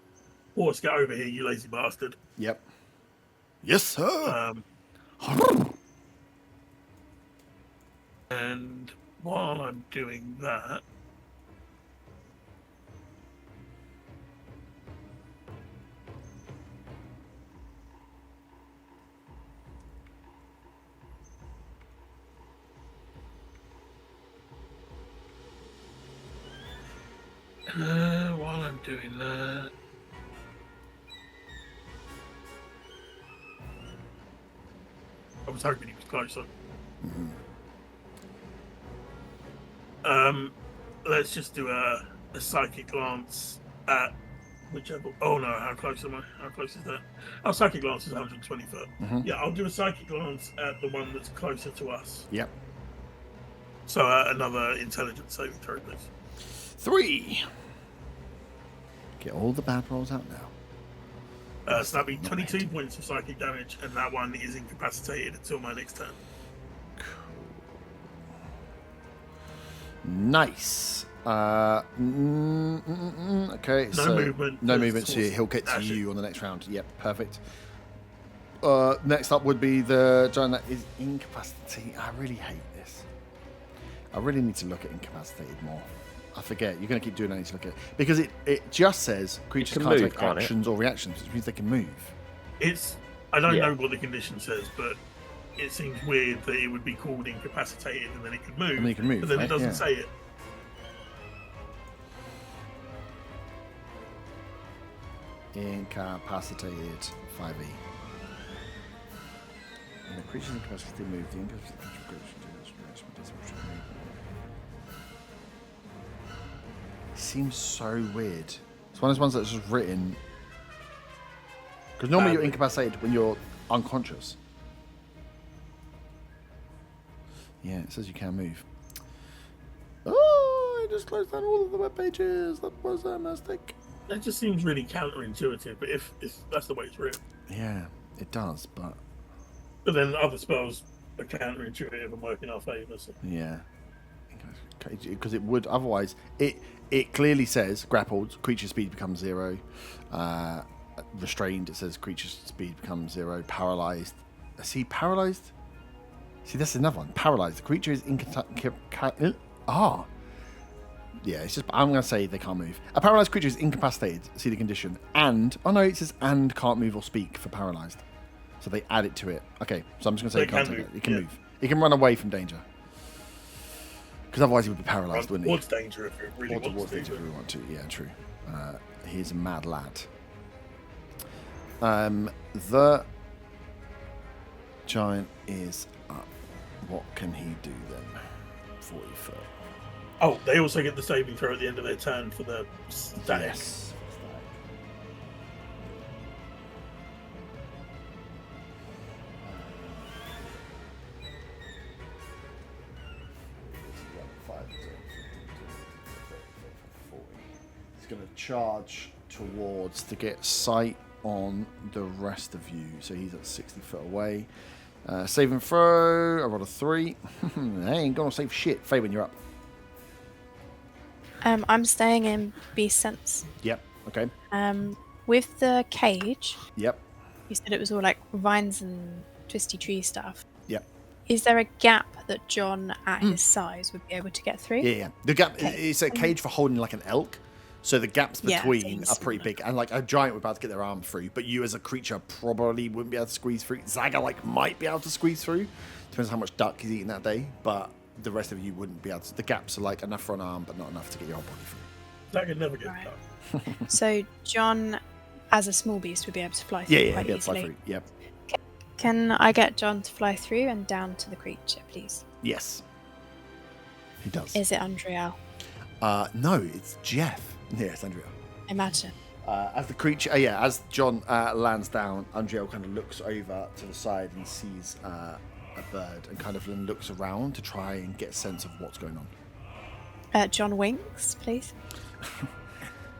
"Horse, get over here, you lazy bastard." Yep. Yes, sir. And while I'm doing that, I was hoping he was closer. Let's just do a psychic glance at whichever. Oh no, how close am I? How close is that? Our psychic glance is 120 foot. Yeah, I'll do a psychic glance at the one that's closer to us. Yep. So another intelligence saving throw, please. 3. Get all the bad rolls out now. So that'd be 22 points of psychic damage, and that one is incapacitated until my next turn. Nice. Okay. No movement. No movement. So he'll get to you on the next round. Yep. Perfect. Next up would be the giant that is incapacitated. I really hate this. I really need to look at incapacitated more. I forget. You're going to keep doing that. I need to look at it. Because it just says creatures can can't move, take can't it? actions or reactions, which means they can move. I don't Yeah. know what the condition says, but it seems weird that it would be called incapacitated and then it could move. And then it can move, But then right? it doesn't Yeah. say it. Incapacitated 5e. When a creature's incapacitated move, the incapacitated creature seems so weird. It's one of those ones that's just written. Because normally you're incapacitated when you're unconscious. Yeah, it says you can move. Oh, I just closed down all of the web pages. That was a mistake. That just seems really counterintuitive, but if that's the way it's written. Yeah, it does, but But then other spells are counterintuitive and work in our favour. So. yeah. Because it would otherwise. It clearly says grappled, creature speed becomes 0. Restrained, it says creature speed becomes 0. Paralyzed. See, paralyzed? See, that's another one. Paralyzed. The creature is yeah, it's just. I'm going to say they can't move. A paralyzed creature is incapacitated. See the condition. And. Oh no, it says and can't move or speak for paralyzed. So they add it to it. Okay, so I'm just going to say They it can't can take move, it. It can yeah. move. It can run away from danger. Because otherwise he would be paralyzed, Run wouldn't he? towards danger if it really Or wants towards to. danger if we want to. Yeah, true. He's a mad lad. The giant is up. What can he do then? 40 foot. Oh, they also get the saving throw at the end of their turn for the static. Yes. He's going to charge towards to get sight on the rest of you. So he's at 60 foot away. Save and throw. I rolled a 3. I ain't gonna save shit. Fabian, you're up. I'm staying in Beast Sense. Yep. Okay. With the cage, Yep. you said it was all like vines and twisty tree stuff. Yep. Is there a gap that John, at his size, would be able to get through? Yeah. The gap. Okay. It's a cage for holding like an elk. So the gaps Yeah, between seems are pretty similar. big, and like a giant would be able to get their arm through, but you as a creature probably wouldn't be able to squeeze through. Zaga like might be able to squeeze through, depends on how much duck he's eating that day. But the rest of you wouldn't be able to. The gaps are like enough for an arm, but not enough to get your whole body through. That could never get Right. cut. So John, as a small beast, would be able to fly through Yeah, quite be able to fly easily. through. Yep. Can I get John to fly through and down to the creature, please? Yes. He does. Is it Andriel? No, it's Jeff. Yes, Andrea. Imagine. As the creature, as John lands down, Andrea kind of looks over to the side and sees a bird and kind of then looks around to try and get a sense of what's going on. John winks, please.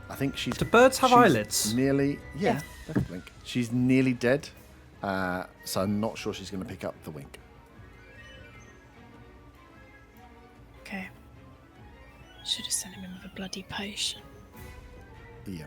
I think she's. Do birds have she's eyelids? Nearly, yeah, Yeah. they can blink. She's nearly dead, so I'm not sure she's going to pick up the wink. Okay. Should have sent him in with a bloody potion. Yeah.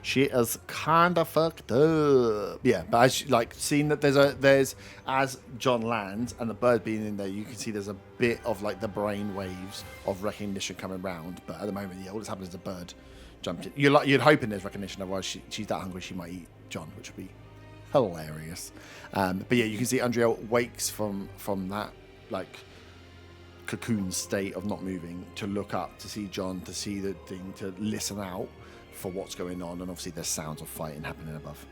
She is kind of fucked up. Yeah, but as seeing that there's as John lands and the bird being in there, you can see there's a bit of like the brain waves of recognition coming round. But at the moment, yeah, all that's happened is the bird jumped in. You'd hoping there's recognition, otherwise she's that hungry she might eat John, which would be hilarious. But yeah, you can see Andrea wakes from that like cocoon state of not moving to look up to see John, to see the thing, to listen out for what's going on, and obviously there's sounds of fighting happening above,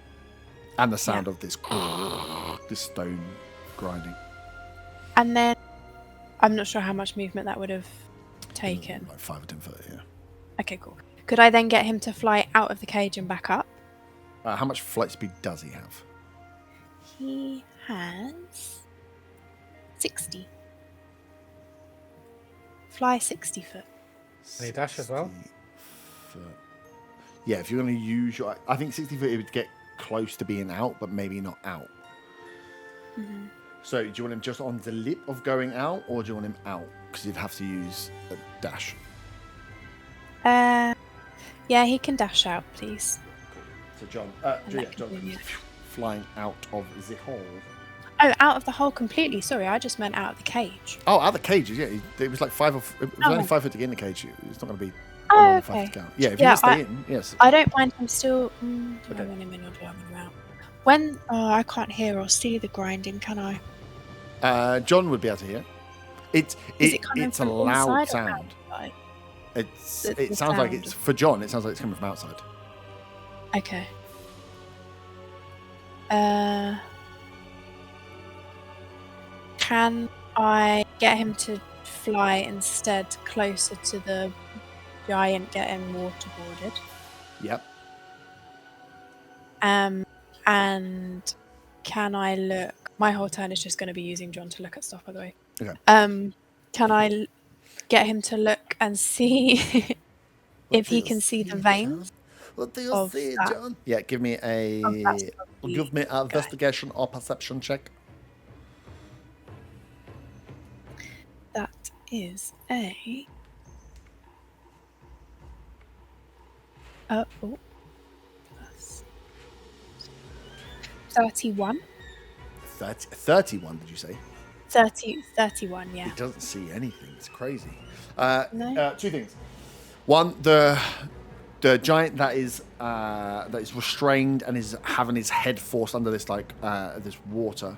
and the sound of this stone grinding. And then I'm not sure how much movement that would have taken. Like 5 or 10 foot, yeah. Okay, cool. Could I then get him to fly out of the cage and back up? How much flight speed does he have? He has 60. Fly 60 foot. And he dash as well? 60 foot. Yeah, if you're going to use your... I think 60 foot, it would get close to being out, but maybe not out. Mm-hmm. So, do you want him just on the lip of going out, or do you want him out? Because you'd have to use a dash. Yeah, he can dash out, please. So, John, that John can be it. flying out of the hole. Oh, out of the hole completely. Sorry, I just meant out of the cage. Oh, out of the cage, yeah. It was like 5 or... It was only Oh. 5 foot to get in the cage. It's not going to be... Oh, more than 5 okay. to go. Yeah, if you Yeah, want to stay in, yes. I don't mind him still... do Okay. I want him in or do I want him out? When... Oh, I can't hear or see the grinding, can I? John would be able to hear. Is it coming It's a from loud inside or sound. outside? It sounds like it's... For John, it sounds like it's coming from outside. Okay. Can I get him to fly instead closer to the giant getting waterboarded? Yep. And can I look? My whole turn is just going to be using John to look at stuff, by the way. Okay. Can I get him to look and see if he can see the veins? What do you of see, that- John? Yeah, give me an investigation or perception check. That is a... Plus 31. 31, did you say? 31, yeah. He doesn't see anything. It's crazy. No. 2 things. One, the giant that is restrained and is having his head forced under this this water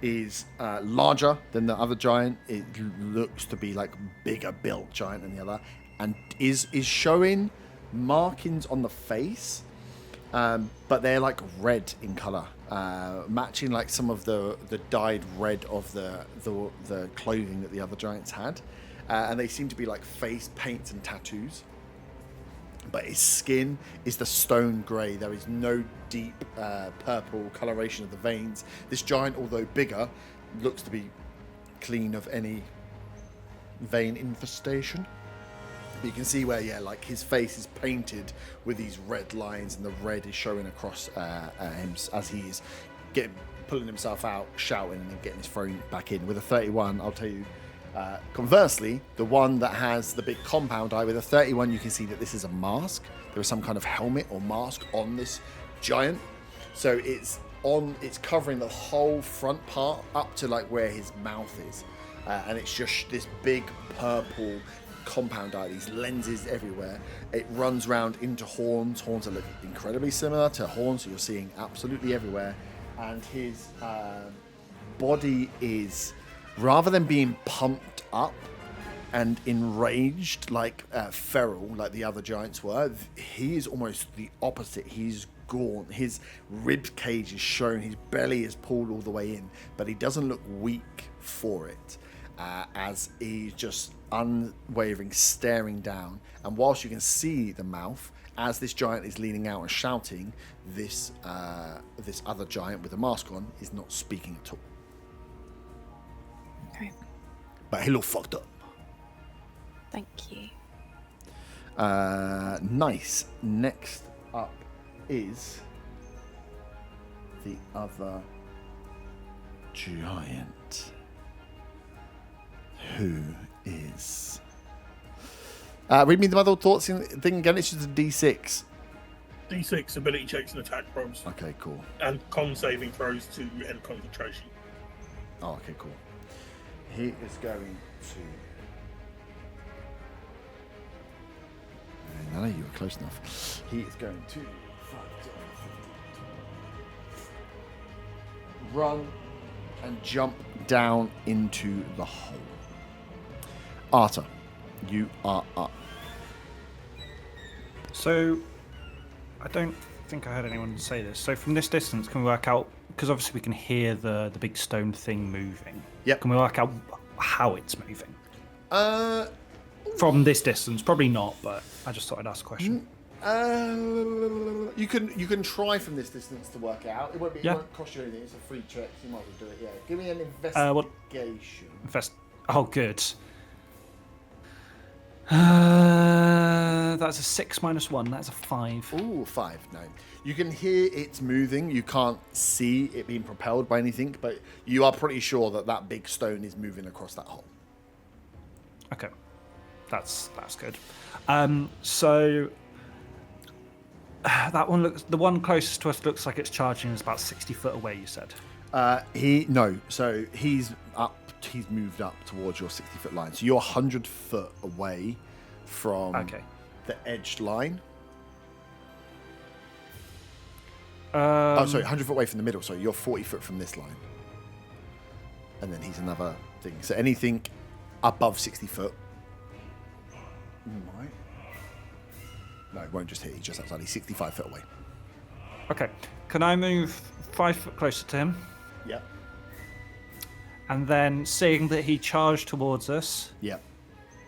is larger than the other giant. It looks to be like bigger built giant than the other, and is showing markings on the face, but they're like red in color, matching like some of the dyed red of the clothing that the other giants had, and they seem to be like face paints and tattoos. But his skin is the stone grey. There is no deep purple coloration of the veins. This giant, although bigger, looks to be clean of any vein infestation. But you can see where, like his face is painted with these red lines, and the red is showing across him as he's pulling himself out, shouting, and then getting his thrown back in. With a 31, I'll tell you. Conversely, the one that has the big compound eye with a 31, you can see that this is a mask. There is some kind of helmet or mask on this giant. So it's covering the whole front part up to like where his mouth is. And it's just this big purple compound eye, these lenses everywhere. It runs round into horns. Horns that look incredibly similar to horns, so you're seeing absolutely everywhere. And his body is... rather than being pumped up and enraged like feral, like the other giants were, he is almost the opposite. He's gaunt. His rib cage is shown. His belly is pulled all the way in, but he doesn't look weak for it, as he's just unwavering, staring down. And whilst you can see the mouth, as this giant is leaning out and shouting, this other giant with a mask on is not speaking at all. Okay. But he looked fucked up. Thank you. Nice. Next up is the other giant, who is Read me the muddled thoughts thing again. It's just a D6. D6 ability checks and attack rolls, Okay, cool. and con saving throws to end concentration. Oh, okay, cool. He is going to. No, you were close enough. He is going to run and jump down into the hole. Arta, you are up. So, I don't think I heard anyone say this. So from this distance, can we work out, because obviously we can hear the big stone thing moving. Yep. Can we work out how it's moving? Uh, From this distance, probably not, but I just thought I'd ask a question. you can try from this distance to work it out. It won't be. Yeah. It won't cost you anything. It's a free check. So you might as well do it. Yeah. Give me an what- investigation. Oh, good. That's a 6 minus 1. That's a 5. Ooh, 5. No. You can hear it's moving. You can't see it being propelled by anything, but you are pretty sure that that big stone is moving across that hole. Okay, that's good. So that one looks. The one closest to us looks like it's charging us about 60 foot away. You said. So he's up. He's moved up towards your 60-foot line. So you're 100 foot away from the edged line. Sorry, 100 foot away from the middle. Sorry, you're 40 foot from this line. And then he's another thing. So anything above 60 foot. Might. No, it won't just hit. He's just outside. He's 65 foot away. Okay. Can I move 5 foot closer to him? Yep. And then, seeing that he charged towards us, Yep.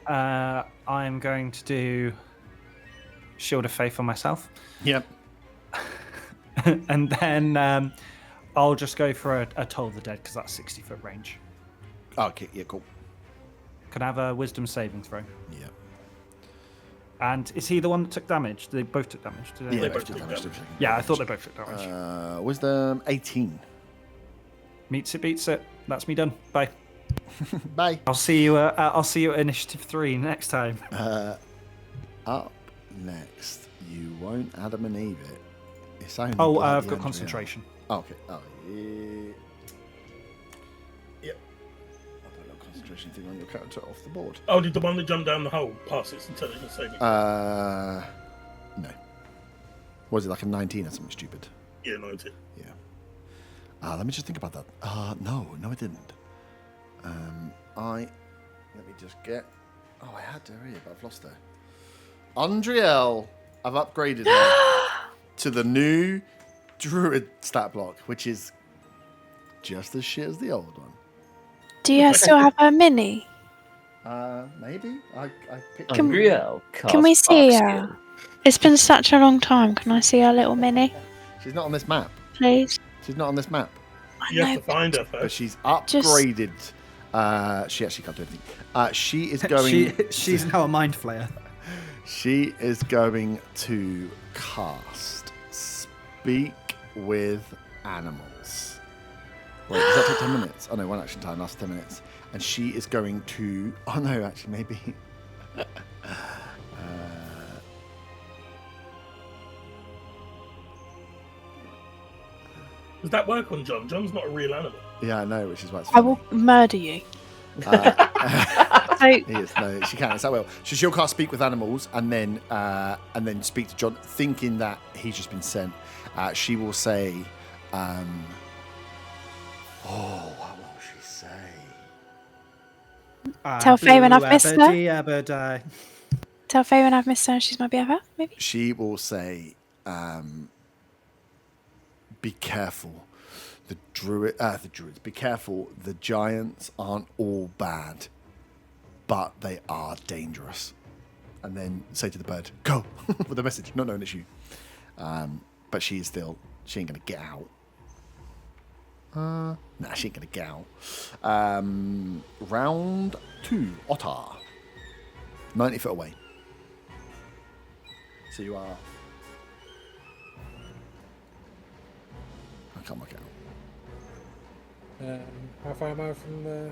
I'm going to do Shield of Faith on myself. Yep. And then I'll just go for a Toll the Dead, because that's 60 foot range. Okay, yeah, cool. Can I have a Wisdom saving throw? Yep. And is he the one that took damage? They both took damage, did they? Yeah, both both took damage. damage. Yeah, I thought they both took damage. Wisdom 18. Meets it, beats it. That's me done. Bye. Bye. I'll see you at Initiative 3 next time. Up next, you won't Adam and Eve it. It's only I've bloody got Andrea. concentration. Okay. Oh, yeah. Yep. I'll put a little concentration thing on your character off the board. Oh, did the one that jumped down the hole pass its intelligence saving? No. Was it like a 19 or something stupid? Yeah, 19. Yeah. Let me just think about that. No, it didn't. Let me just get. Oh, I had her here, but I've lost her. Andriel, I've upgraded her to the new Druid stat block, which is just as shit as the old one. Do you still have a mini? Maybe I picked. Unreal. Can we see her? It's been such a long time. Can I see her little mini, She's not on this map. please? She's not on this map, You have to find her but first. she's upgraded. She actually can't do anything. She is going. She's now a mind flayer. She is going to cast Speak with Animals. Wait, does that take 10 minutes? Oh no, one action time lasts 10 minutes. And she is going to. Oh no, actually, maybe. Does that work on John? John's not a real animal. Yeah, I know, which is why it's I funny. will murder you. So, He is. No, she can. It's that well. So she'll cast Speak with Animals, and then speak to John, thinking that he's just been sent. She will say, "What will she say?" Tell Faye when I've missed her. her. Tell Faye when I've missed her and she's my BFF, maybe? She will say, "Be careful. The druids. Be careful. The giants aren't all bad, but they are dangerous." And then say to the bird, "Go," with a message. Not knowing it's you. But she is still. She ain't gonna get out. Nah, she ain't gonna get out. Round 2, Otter. 90 foot away. So you are. I can't work it out. How far am I from the...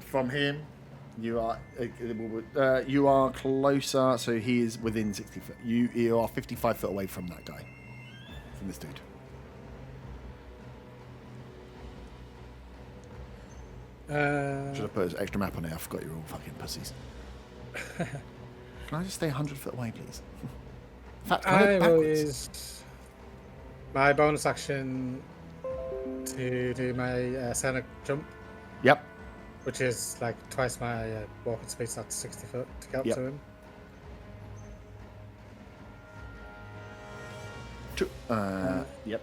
From him, You are closer, so he is within 60 foot. You are 55 foot away from that guy, from this dude. Should have put an extra map on it. I forgot you're all fucking pussies. Can I just stay 100 foot away, please? In fact, I will use my bonus action to do my sonic jump, Yep. which is like twice my walking speed, so that's 60 foot to get up to him. Yep.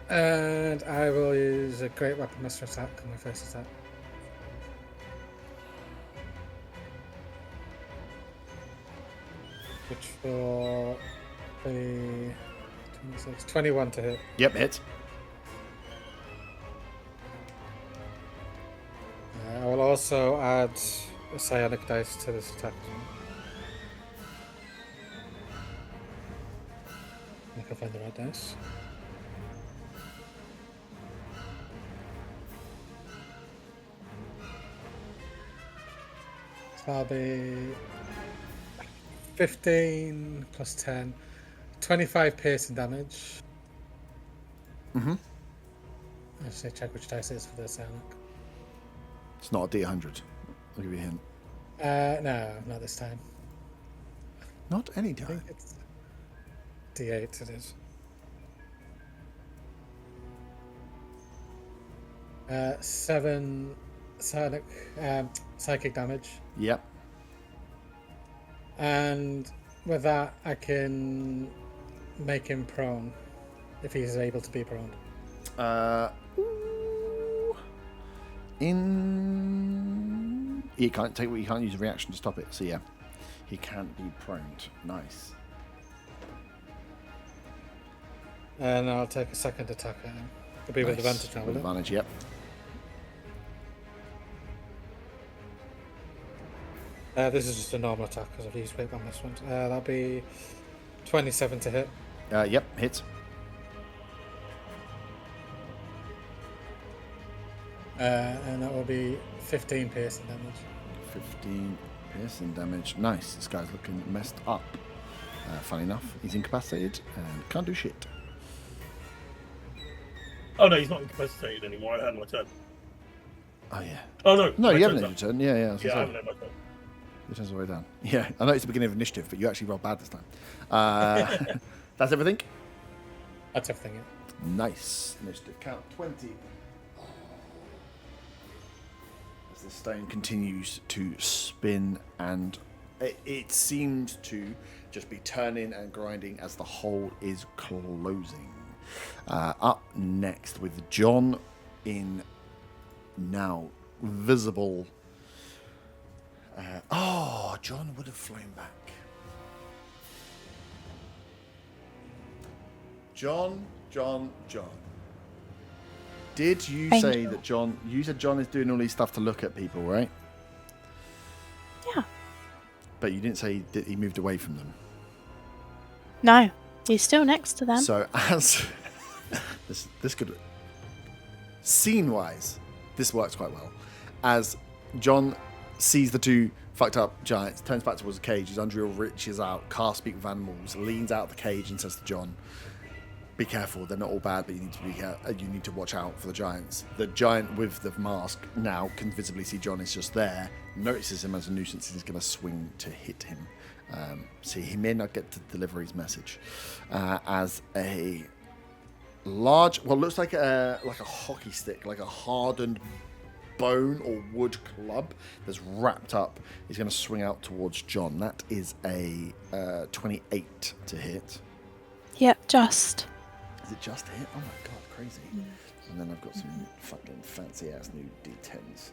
And I will use a great weapon master attack on my first attack. Which will be 26, 21 to hit. Yep, hit. I will also add a psionic dice to this attack. I can find the right dice. So that'll be 15 plus 10, 25 piercing damage. Mm-hmm. I just need to check which dice it is for the psionic. It's not a D100. I'll give you a hint. No, not this time. Not any I time. think it's D8 it is. 7 psionic, psychic damage. Yep. And with that, I can make him prone, if he's able to be prone. You can't use a reaction to stop it. So yeah, he can't be prone. Nice. And I'll take a second attack at him. It'll be with advantage now, With will it? advantage, yep. This is just a normal attack because I've used whip on this one. That'll be 27 to hit. Yep, hits. And that will be 15 piercing damage. 15 piercing damage. Nice. This guy's looking messed up. Funny enough, he's incapacitated and can't do shit. Oh no, he's not incapacitated anymore. I had my turn. Oh yeah. Oh no. No, my you haven't turn's had your up. turn. Yeah. Yeah, I haven't had my turn. Your turn's all the way down. Yeah, I know it's the beginning of initiative, but you actually rolled bad this time. That's everything? That's everything, yeah. Nice. Initiative count 20. As the stone continues to spin, and it seems to just be turning and grinding as the hole is closing. Up next with John in now visible. John would have flown back. John. Did you say that John... You said John is doing all these stuff to look at people, right? Yeah. But you didn't say that he moved away from them. No, he's still next to them. So as... this could... Scene-wise, this works quite well. As John sees the two fucked up giants, turns back towards the cage, his Undreal reaches out, casts Speak with Animals, leans out of the cage and says to John, be careful, they're not all bad, but you need to watch out for the giants. The giant with the mask now can visibly see John is just there, notices him as a nuisance and is going to swing to hit him. See, he may not get to deliver his message. As a large, well, looks like a hockey stick, like a hardened bone or wood club that's wrapped up, is going to swing out towards John. That is a 28 to hit. Yep, just. Is it just hit? Oh my god, crazy. And then I've got some fucking fancy ass new D10s.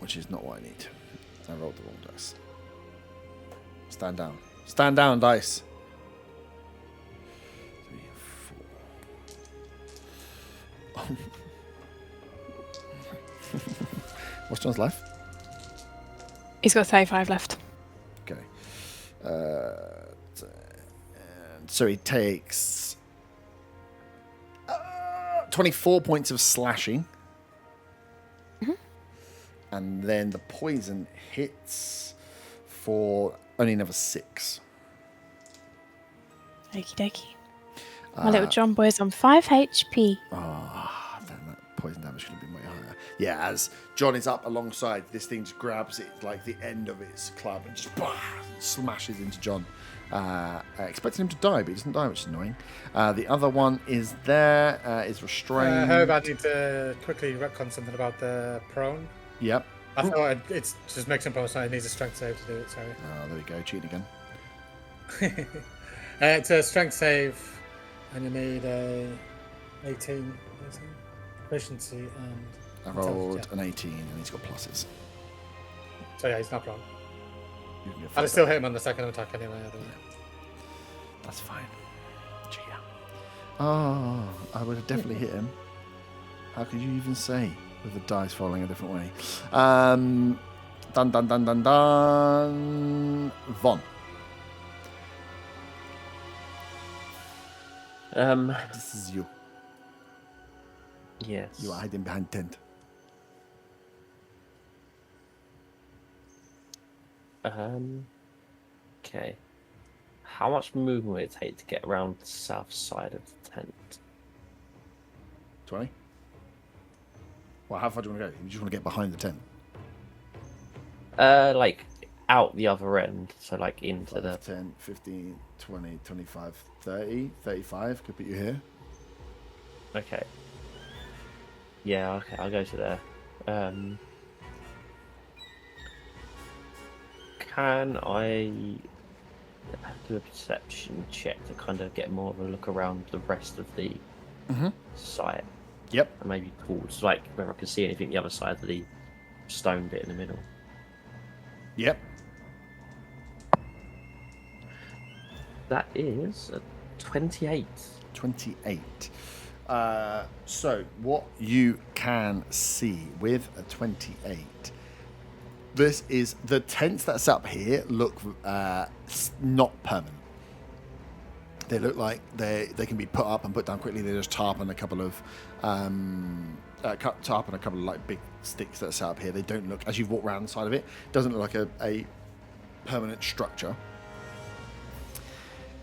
Which is not what I need. I rolled the wrong dice. Stand down. Stand down, dice. 3, 4. What's John's life? He's got 35 left. Okay. so he takes 24 points of slashing. And then the poison hits for only another 6. Okie dokie. My little John boy's on 5 HP. Ah, damn, that poison damage should have been way higher. Yeah, as John is up alongside, this thing just grabs it like the end of its club and just smashes into John. Expecting him to die, but he doesn't die, which is annoying. The other one is there, is restrained. Herb, I need to quickly retcon something about the prone. Yep. I thought it just makes him post, so it needs a strength save to do it, sorry. Oh, there we go, cheating again. It's a strength save, and you need a 18 proficiency and... I rolled an 18 and he's got pluses. So yeah, he's not wrong. You can get I'll further. still hit him on the second attack anyway. That's fine. Gee. Oh, I would have definitely hit him. How could you even say with the dice falling a different way? Dun dun dun dun dun. Von. This is you. Yes. You are hiding behind tent. Okay. How much movement would it take to get around the south side of the tent? 20? Well, how far do you want to go? You just want to get behind the tent. Like out the other end, so like into the 10, 15, 20, 25, 30, 35. Could put you here. Okay. Yeah, okay, I'll go to there. Can I do a perception check to kind of get more of a look around the rest of the site? Yep. And maybe towards, like, where I can see anything the other side of the stone bit in the middle. Yep. That is a 28. 28. So what you can see with a 28, this is the tents that's up here look not permanent. They look like they can be put up and put down quickly. They just tarp on a couple of like big sticks that are set up here. They don't look, as you've walked around the side of it, doesn't look like a permanent structure.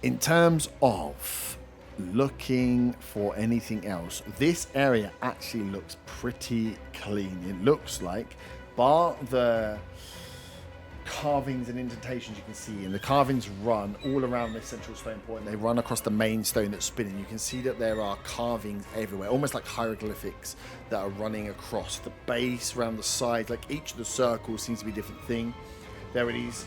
In terms of looking for anything else, this area actually looks pretty clean. It looks like, bar the carvings and indentations you can see, and the carvings run all around this central stone point. They run across the main stone that's spinning. You can see that there are carvings everywhere, almost like hieroglyphics that are running across the base, around the side. Like each of the circles seems to be a different thing. There are these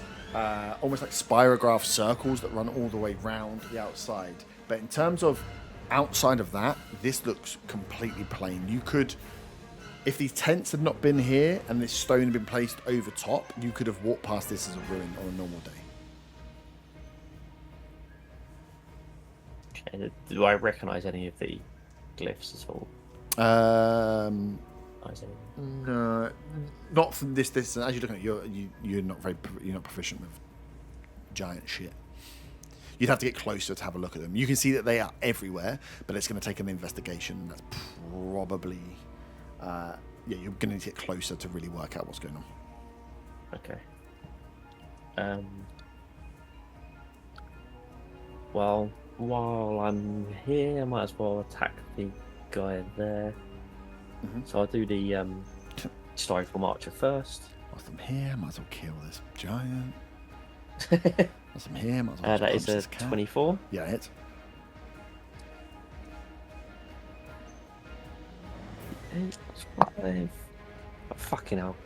almost like spirograph circles that run all the way round the outside. But in terms of outside of that, this looks completely plain. You could, if these tents had not been here and this stone had been placed over top, you could have walked past this as a ruin on a normal day. Okay, do I recognise any of the glyphs at all? No, not from this distance. As you're looking at it, you're not proficient with giant shit. You'd have to get closer to have a look at them. You can see that they are everywhere, but it's going to take an investigation. That's probably, you're going to need to get closer to really work out what's going on. Okay. Well, while I'm here, I might as well attack the guy there. So I'll do the historical marcher first. Whilst I'm here, might as well kill this giant. Whilst I'm here, might as well That punch is a this cat. 24. Yeah, hit. Oh, fucking hell.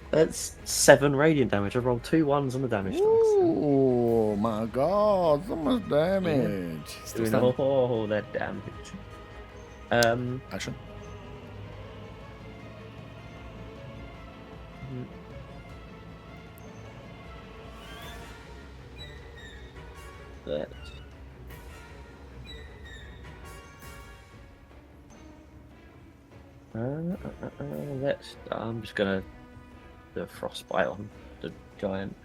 That's 7 radiant damage. I rolled 2 1s on the damage dice. Oh my god, so much damage. Still Doing standing. all that damage. Action. That. I'm just gonna do a frostbite on the giant.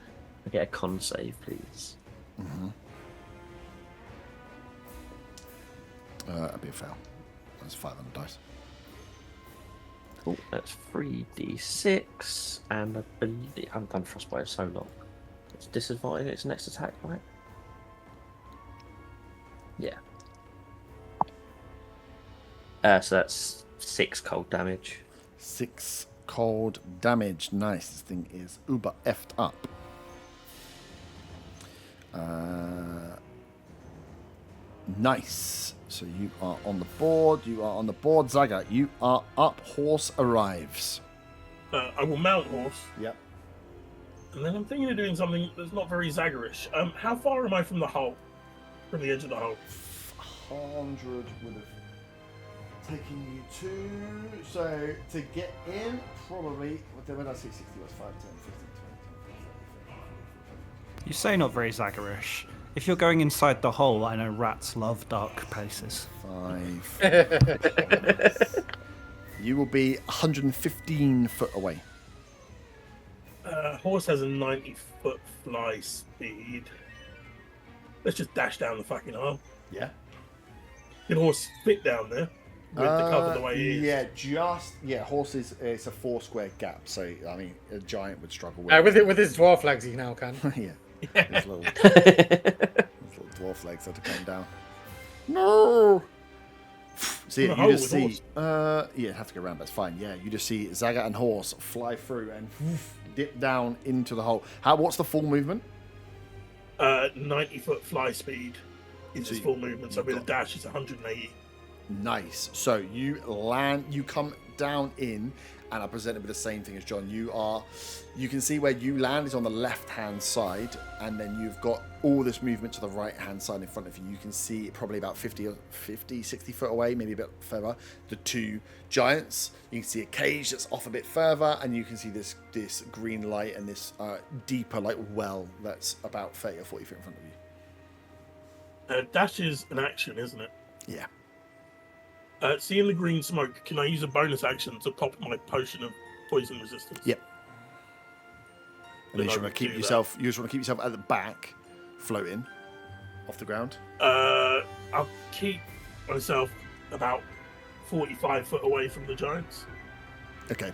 I get a con save, please. That'd be a fail. That's 5 on the dice. Oh, that's 3d6, and I believe I haven't done frostbite in so long. It's disadvantage its next attack, right? Yeah. So that's 6 cold damage. 6 cold damage. Nice. This thing is uber effed up. Nice. So you are on the board. Zaga. You are up. Horse arrives. I will mount horse, Yep. and then I'm thinking of doing something that's not very Zaggerish. How far am I from the hole? From the edge of the hole? 100 would have taken you to. So to get in, probably. When I say 60, was 5, 10, 15, 20. You say not very Zaggerish. If you're going inside the hole, I know rats love dark places. 5. You will be 115 foot away. Horse has a 90-foot fly speed. Let's just dash down the fucking hole. Yeah. Can horse fit down there with the cover the way it is? Horse is it's a 4 square gap, so I mean a giant would struggle with With his dwarf legs, he now can. yeah. His little dwarf legs had to come down. No. So yeah, you just see have to go around, that's fine. Yeah, you just see Zaga and horse fly through and dip down into the hole. What's the full movement? 90-foot fly speed is his full movement, so with a dash it's 180. Nice. So you land, you come down in, and I presented with the same thing as John. You can see where you land is on the left-hand side, and then you've got all this movement to the right-hand side in front of you. You can see probably about 50, 60 foot away, maybe a bit further, the 2 giants. You can see a cage that's off a bit further, and you can see this green light and this deeper like well that's about 30 or 40 feet in front of you. Dash is an action, isn't it? Yeah. Seeing the green smoke, can I use a bonus action to pop my potion of poison resistance? Yep. And you just want to keep yourself. You just want to keep yourself at the back, floating off the ground. I'll keep myself about 45 foot away from the giants. Okay.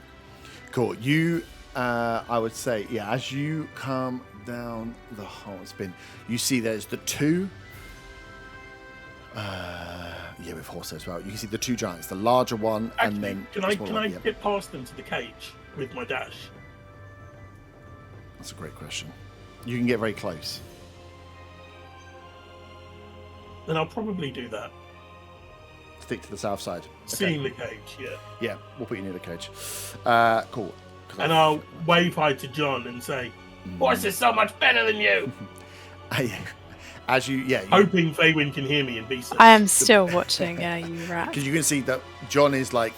Cool. You, I would say, as you come down the whole spin, you see there's the 2. With horse as well. You can see the 2 giants, the larger one, Actually, and then can I get past them to the cage with my dash? That's a great question. You can get very close. Then I'll probably do that. Stick to the south side. Seeing the cage, yeah. Yeah, we'll put you near the cage. Cool. And I'll wave hi to John and say, "Horse is so much better than you." As you hoping Faywin can hear me and be safe. I am still watching, you rat. Because you can see that John is like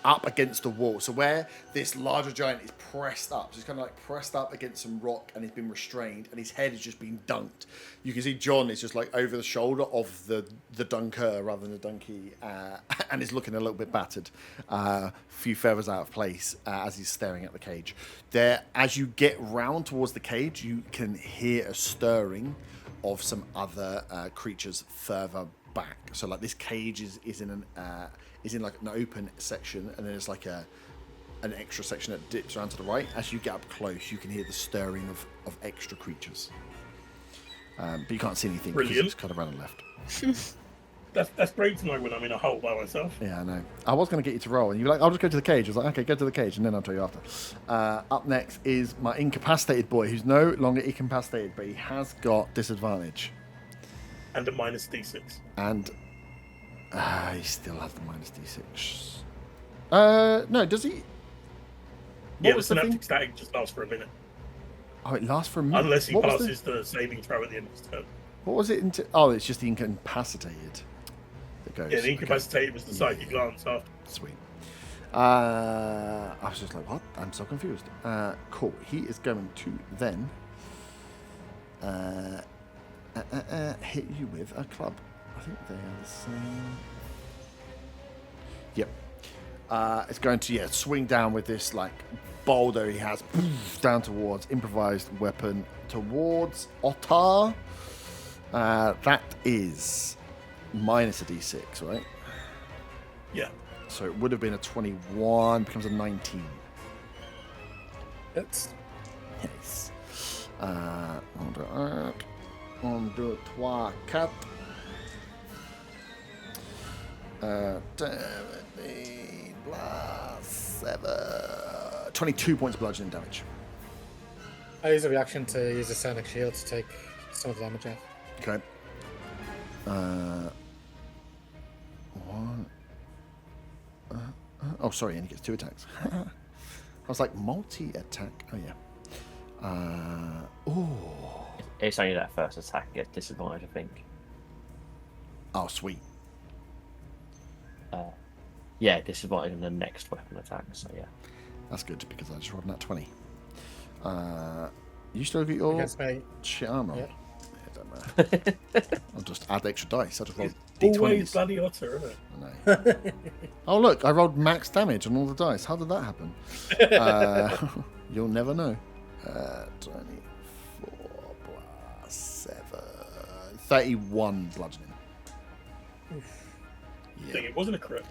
up against the wall. So where this larger giant is pressed up, so he's kind of like pressed up against some rock and he's been restrained and his head is just being dunked. You can see John is just like over the shoulder of the dunker rather than the donkey, and is looking a little bit battered, a few feathers out of place as he's staring at the cage. There, as you get round towards the cage, you can hear a stirring of some other creatures further back. So like this cage is in like an open section, and then there's like an extra section that dips around to the right. As you get up close, you can hear the stirring of extra creatures, but you can't see anything because it's kind of around the left. That's great to know when I'm in a hole by myself. Yeah, I know. I was going to get you to roll, and you were like, "I'll just go to the cage." I was like, "Okay, go to the cage," and then I'll tell you after. Up next is my incapacitated boy, who's no longer incapacitated, but he has got disadvantage. And a minus d6. And he still has the minus d6. No, does he? The synaptic static just lasts for a minute. Oh, it lasts for a minute? Unless he passes the saving throw at the end of his turn. What was it? It's just the incapacitated that goes. Yeah, the incapacitated was the psychic glance after. Sweet. I was just like, what? I'm so confused. Cool. He is going to then hit you with a club. I think they are the same. Yep. It's going to swing down with this like boulder he has down towards improvised weapon towards Ottar. That is minus a d6, right? Yeah. So it would have been a 21, becomes a 19. It's Yes. On deux, trois, quatre. 17 plus 7. 22 points of bludgeoning damage. I use a reaction to use a sonic shield to take some of the damage off. Okay. One. Oh, sorry, and he gets 2 attacks. I was like, multi-attack. Oh, yeah. It's only that first attack gets disadvantage, I think. Oh, sweet. Yeah, disadvantage on the next weapon attack, so yeah. That's good because I just rolled that 20. You still get your Against me. shit armor? Yeah. It don't matter. I'll just add extra dice. I'll just roll Always d20s. bloody Otter, isn't it? I know. Oh, look, I rolled max damage on all the dice. How did that happen? You'll never know. 24 plus 7. 31 bludgeoning. I think it wasn't a crit.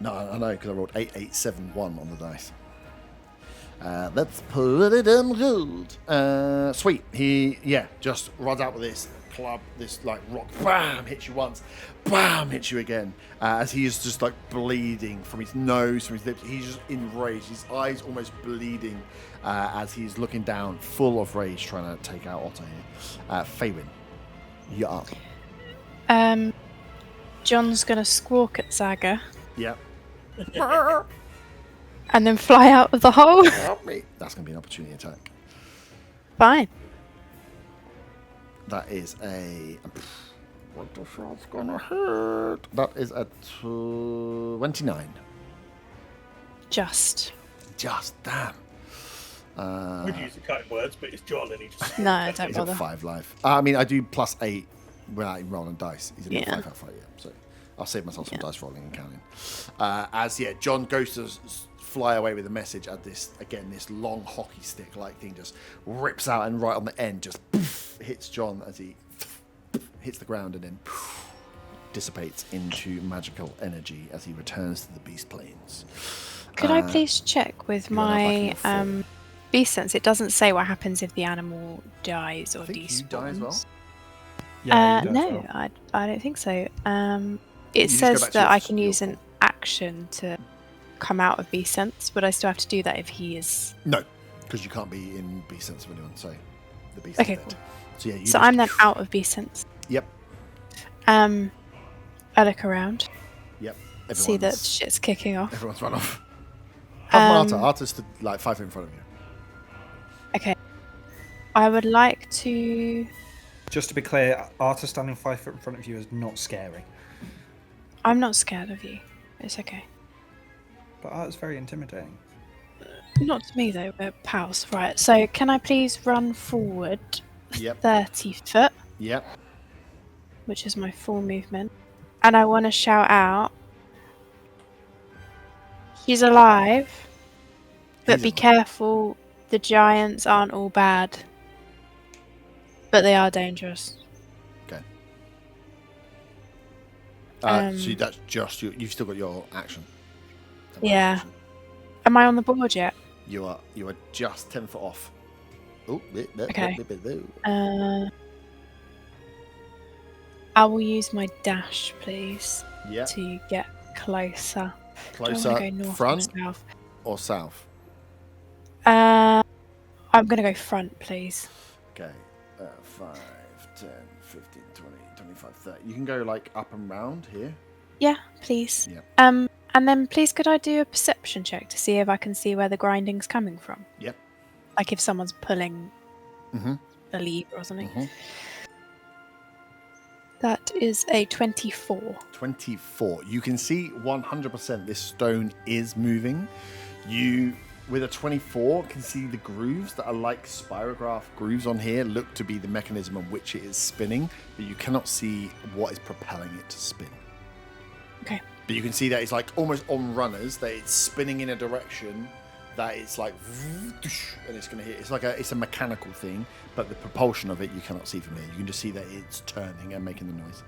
No, I know, because I rolled 8871 on the dice. Let's put it in good. Sweet. He, just runs out with this club, this like rock, bam, hits you once, bam, hits you again. As he is just like bleeding from his nose, from his lips. He's just enraged. His eyes almost bleeding as he's looking down, full of rage, trying to take out Otto here. Faywin, you're up. John's gonna squawk at Zaga Yep. and then fly out of the hole. Help me. That's going to be an opportunity attack. Fine. That is a. What the shot's gonna hurt? That is a 29. Just. Just damn. We'd use the cutting words, but it's John and he just. No, don't He's at bother. 5 life. I mean, I do plus 8 without even rolling dice. He's at Yeah. 5 out 5, yeah. So I'll save myself some dice rolling and counting. John goes to fly away with a message at this long hockey stick like thing just rips out and right on the end just hits John as he hits the ground and then dissipates into magical energy as he returns to the beast planes. Could I please check with you're not back in your my form. beast sense? It doesn't say what happens if the animal dies or I think despawns. you die as well. Yeah, you do as No, well. I don't think so. It just go says back to that I your- can use an action to come out of beast sense, but I still have to do that if he is. No, because you can't be in beast sense of anyone, so the beast Okay, is dead. cool. So yeah, you So just- I'm then out of beast sense. Yep, I look around, yep. see that shit's kicking off. Everyone's run off. How's Um, Marta? Arta's stood like 5 feet in front of you. Okay. I would like to. Just to be clear, Arta standing 5 foot in front of you is not scary. I'm not scared of you. It's okay. But Arta's very intimidating. Not to me though. We're pals, right? So can I please run forward Yep. 30 foot, Yep. which is my full movement, and I want to shout out, "He's alive, but He's be alive. careful. The giants aren't all bad, but they are dangerous." Okay. Um, So that's just you. You've still got your action. Yeah. Am I on the board yet? You are just 10 foot off. Oh, Okay. I will use my dash, please, Yeah. to get closer. Do I Closer, wanna go north or front south? or south? I'm gonna go front, please. Okay. 5, 10, 15, 20, 25, 30. You can go like up and round here. Yeah, please. Yeah. And then please could I do a perception check to see if I can see where the grinding's coming from? Yep. Like if someone's pulling Mm-hmm. a lever or something. Mhm. That is a 24. 24. You can see 100% this stone is moving. You, with a 24, can see the grooves that are like spirograph grooves on here look to be the mechanism on which it is spinning, but you cannot see what is propelling it to spin. Okay. But you can see that it's like almost on runners, that it's spinning in a direction that it's like, and it's going to hit. It's a mechanical thing, but the propulsion of it you cannot see from here. You can just see that it's turning and making the noise.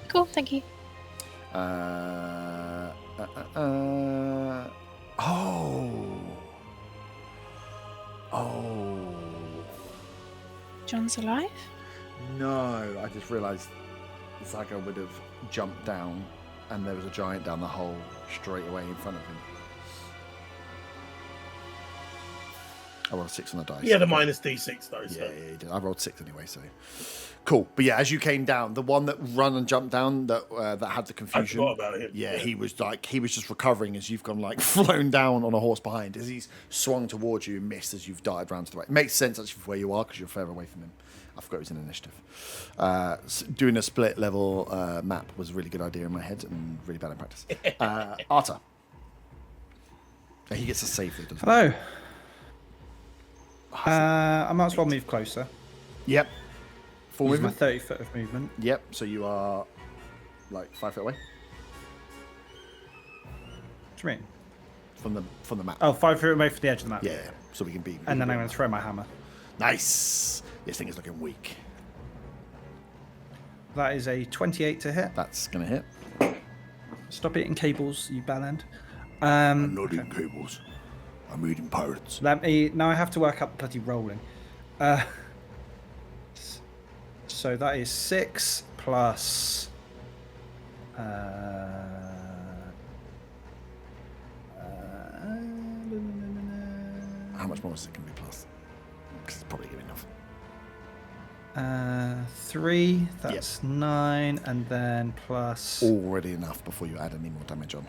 Cool, thank you. Oh. John's alive? No, I just realised Zaga would have jumped down and there was a giant down the hole straight away in front of him. I rolled 6 on the dice. He had a minus D6 though. So. Yeah, he did. I rolled 6 anyway, so cool. But yeah, as you came down, the one that run and jumped down that had the confusion. I forgot about him. Yeah, he was just recovering as you've gone like flown down on a horse behind. As he's swung towards you and missed as you've darted round to the right. It makes sense actually for where you are because you're further away from him. I forgot it was an initiative. Doing a split level map was a really good idea in my head and really bad in practice. Arta. He gets a save though, doesn't he? Hello. I might as well move closer. Yep. Full Use my movement? 30 foot of movement. Yep, so you are like 5 foot away What do you mean? from the map. Oh, 5 foot away from the edge of the map. Yeah, so we can be. And then I'm going to throw my hammer. Nice. This thing is looking weak. That is a 28 to hit. That's gonna hit. Stop eating cables, you bellend. I'm not eating cables. I'm eating pirates. Now I have to work up bloody rolling. So that is 6 plus. How much more is it gonna be plus? Because it's probably gonna be enough. 3. That's 9, and then plus. Already enough before you add any more damage on.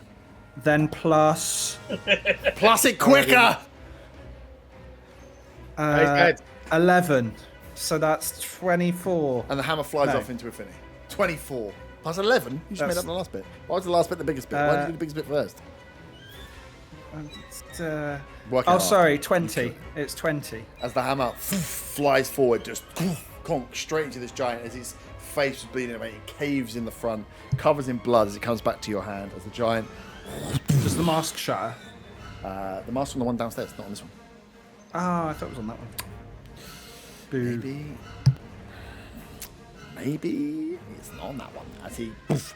Then plus. Plus it quicker. 11. So that's 24. And the hammer flies No. off into infinity. 24 plus 11. You just made That's- up the last bit. Why was the last bit the biggest bit? Why did you do the biggest bit first? Work it Oh, hard. sorry, 20. It's 20. As the hammer flies forward, just conk straight into this giant as his face is bleeding away. It caves in the front, covers in blood as it comes back to your hand. As the giant, Does the mask shatter? the mask on the one downstairs, not on this one. Oh, I thought it was on that one. Boo. Maybe it's not on that one. As he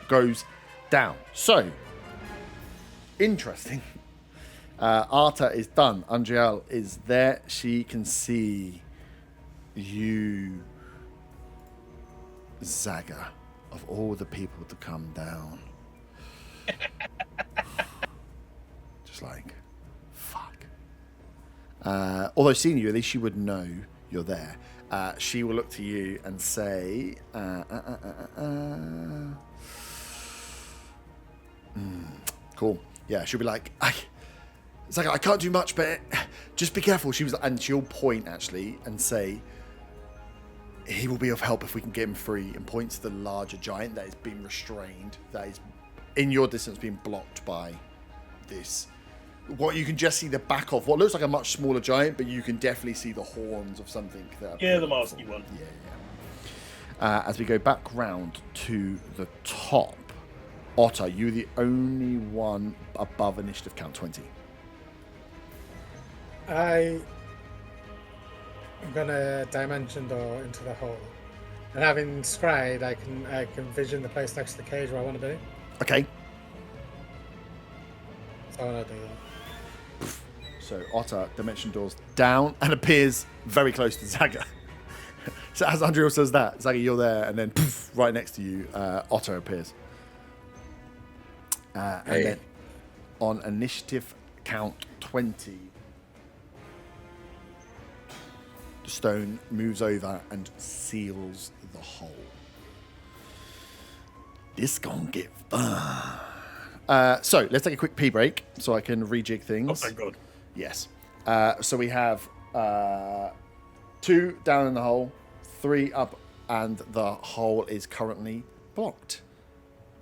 goes down. So interesting. Arta is done. Andriel is there. She can see you, Zaga, of all the people to come down. Just like, fuck. Although seeing you, at least she would know you're there. She will look to you and say, cool. Yeah, she'll be like, it's like, I can't do much, but just be careful. And she'll point actually and say, he will be of help if we can get him free, and points to the larger giant that is being restrained, that is in your distance being blocked by this. What you can just see the back of what looks like a much smaller giant, but you can definitely see the horns of something. Yeah, the masky one. Yeah. As we go back round to the top, Otter, you're the only one above initiative count 20. I'm gonna dimension door into the hole, and having scryed, I can vision the place next to the cage where I want to be. Okay. So I want to do that. So Otter dimension doors down and appears very close to Zaga. So as Andrew says that, Zaga, you're there, and then poof, right next to you, Otter appears. And then on initiative count 20, the stone moves over and seals the hole. This gonna get fun. So let's take a quick pee break so I can rejig things. Oh, thank God. Yes. So we have 2 down in the hole, 3 up, and the hole is currently blocked.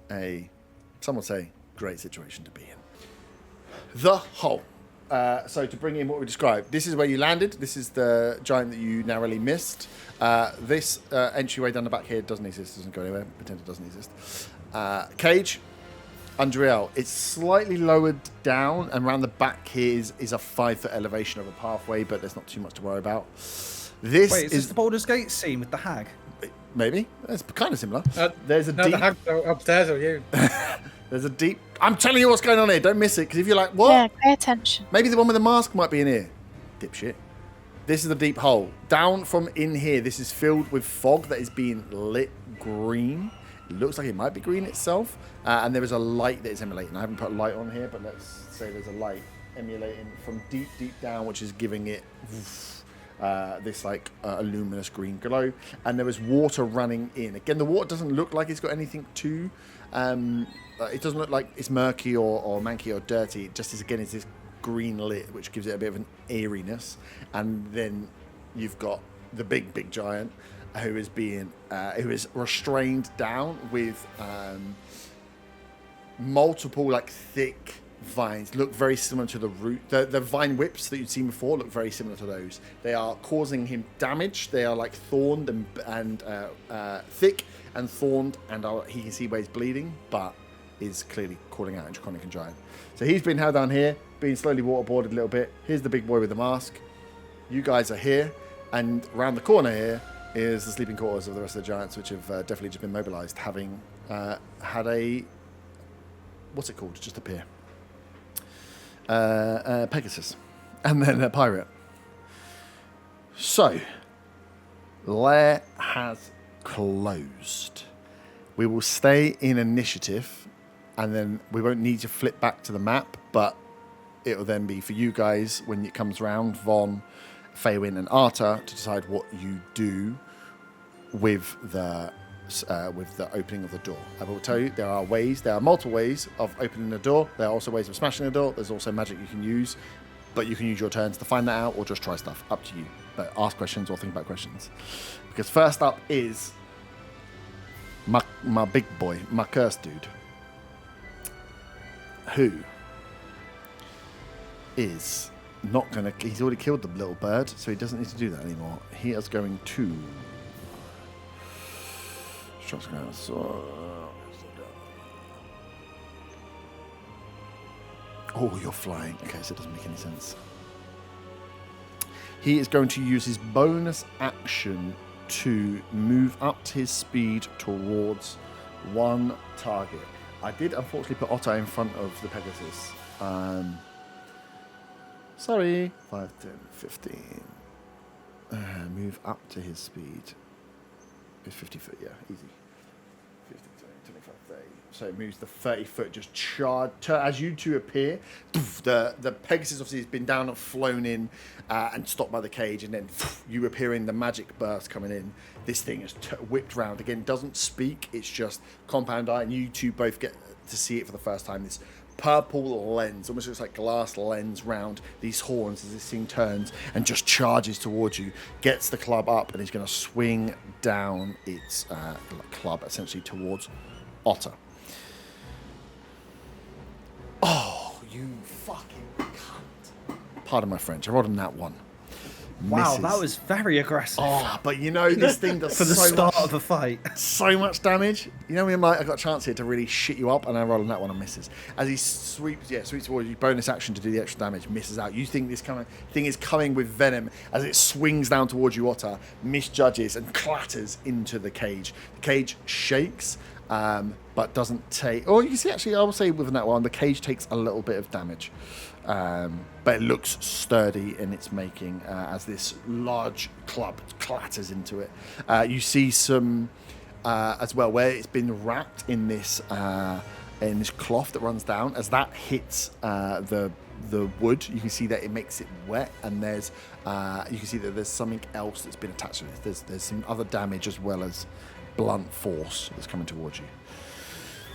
Some would say, great situation to be in. The hole. So to bring in what we described, this is where you landed. This is the giant that you narrowly missed. This entryway down the back here doesn't exist, doesn't go anywhere. Pretend it doesn't exist. Cage. Andriel, it's slightly lowered down, and around the back here is a 5-foot elevation of a pathway, but there's not too much to worry about. This Wait, is this the Baldur's Gate scene with the hag? Maybe. It's kind of similar. There's a No, deep... the hag's upstairs or you. There's a deep... I'm telling you what's going on here. Don't miss it, because if you're like, what? Yeah, pay attention. Maybe the one with the mask might be in here. Dipshit. This is the deep hole. Down from in here, this is filled with fog that is being lit green. It looks like it might be green itself. And there is a light that is emulating. I haven't put a light on here, but let's say there's a light emulating from deep, deep down, which is giving it this like a luminous green glow. And there is water running in. Again, the water doesn't look like it's got anything to... it doesn't look like it's murky or manky or dirty. It just is, again, it's this green lit, which gives it a bit of an airiness. And then you've got the big giant who is restrained down with multiple like thick vines. Look very similar to the root. The vine whips that you'd seen before look very similar to those. They are causing him damage. They are like thorned and thick and thorned, and he can see where he's bleeding, but is clearly calling out in Draconic and Giant. So he's been held down here, being slowly waterboarded a little bit. Here's the big boy with the mask. You guys are here, and around the corner here is the sleeping quarters of the rest of the giants, which have definitely just been mobilized, having had a... What's it called? Just appear. Pegasus. And then a pirate. So, lair has closed. We will stay in initiative, and then we won't need to flip back to the map, but it'll then be for you guys when it comes round, Von, Faywin, and Arta, to decide what you do with the opening of the door. I will tell you, there are multiple ways of opening the door. There are also ways of smashing the door. There's also magic you can use, but you can use your turns to find that out or just try stuff. Up to you. But ask questions or think about questions. Because first up is my big boy, my cursed dude, who is not going to... He's already killed the little bird, so he doesn't need to do that anymore. He is going to... Oh, you're flying. Okay, so it doesn't make any sense. He is going to use his bonus action to move up to his speed towards one target. I did unfortunately put Otto in front of the Pegasus. Sorry. 5, 10, 15. Move up to his speed. It's 50 foot, yeah, easy. 50, 20, 25, 30. So it moves the 30 foot, just as you two appear. The Pegasus obviously has been down and flown in and stopped by the cage, and then you appear in the magic burst coming in. This thing is whipped round. Again, doesn't speak, it's just compound eye, and you two both get to see it for the first time. This purple lens, almost looks like glass lens round these horns as this thing turns and just charges towards you, gets the club up, and is going to swing down its club essentially towards Otter. Oh, you fucking cunt. Pardon my French, I rolled on that one. Wow, Misses. that was very aggressive. Oh, but you know, this thing does For the so start much, of a fight. so much damage. You know, I'm like, I got a chance here to really shit you up, and I roll on that one and misses. As he sweeps towards you, bonus action to do the extra damage, misses out. You think this thing is coming with venom as it swings down towards you, Otter, misjudges and clatters into the cage. The cage shakes, but doesn't take... Or you can see, actually, I will say with that one, the cage takes a little bit of damage. But it looks sturdy in its making as this large club clatters into it. You see some as well where it's been wrapped in this cloth that runs down. As that hits the wood, you can see that it makes it wet, and there's you can see that there's something else that's been attached to it. There's some other damage as well as blunt force that's coming towards you.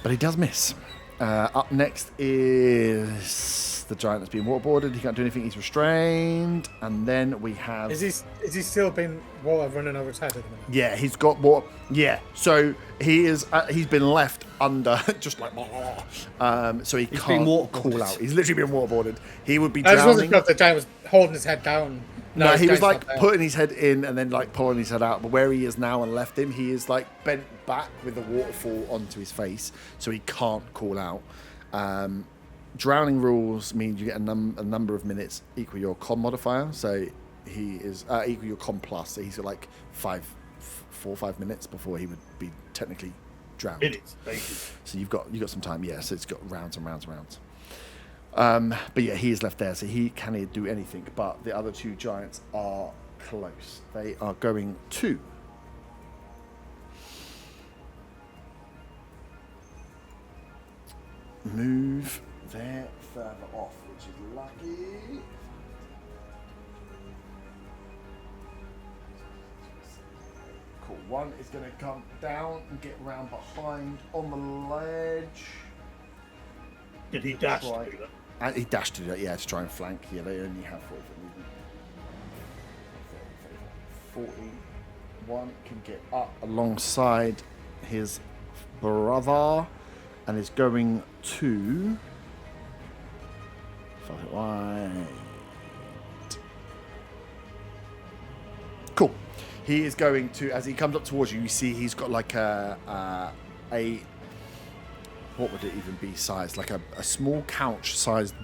But he does miss. Up next is the giant that's been waterboarded. He can't do anything. He's restrained. And then we have... Is he still been water running over his head at the minute? Yeah, he's got water. Yeah, so he is. He's been left under, just like... so he can't call out. He's literally been waterboarded. He would be drowning. I just wasn't sure if the giant was holding his head down. No, he was like putting his head in and then like pulling his head out. But where he is now and left him, he is like bent back with the waterfall onto his face, so he can't call out. Drowning rules mean you get a number of minutes equal your con modifier. So he is equal your con plus. So he's got like 4 or 5 minutes before he would be technically drowned. Minutes, basically. So you've got some time. Yeah. So it's got rounds and rounds and rounds. But yeah, he is left there, so he can't do anything. But the other two giants are close. They are going to move there further off, which is lucky. Cool. One is going to come down and get round behind on the ledge. Did he dash Right. to that? And he dashed to it, yeah, to try and flank. Yeah, they only have 40 foot movement. 41 can get up alongside his brother and is going to 5 foot wide. Cool. He is going to, as he comes up towards you, you see he's got like a what would it even be sized? Like a small couch-sized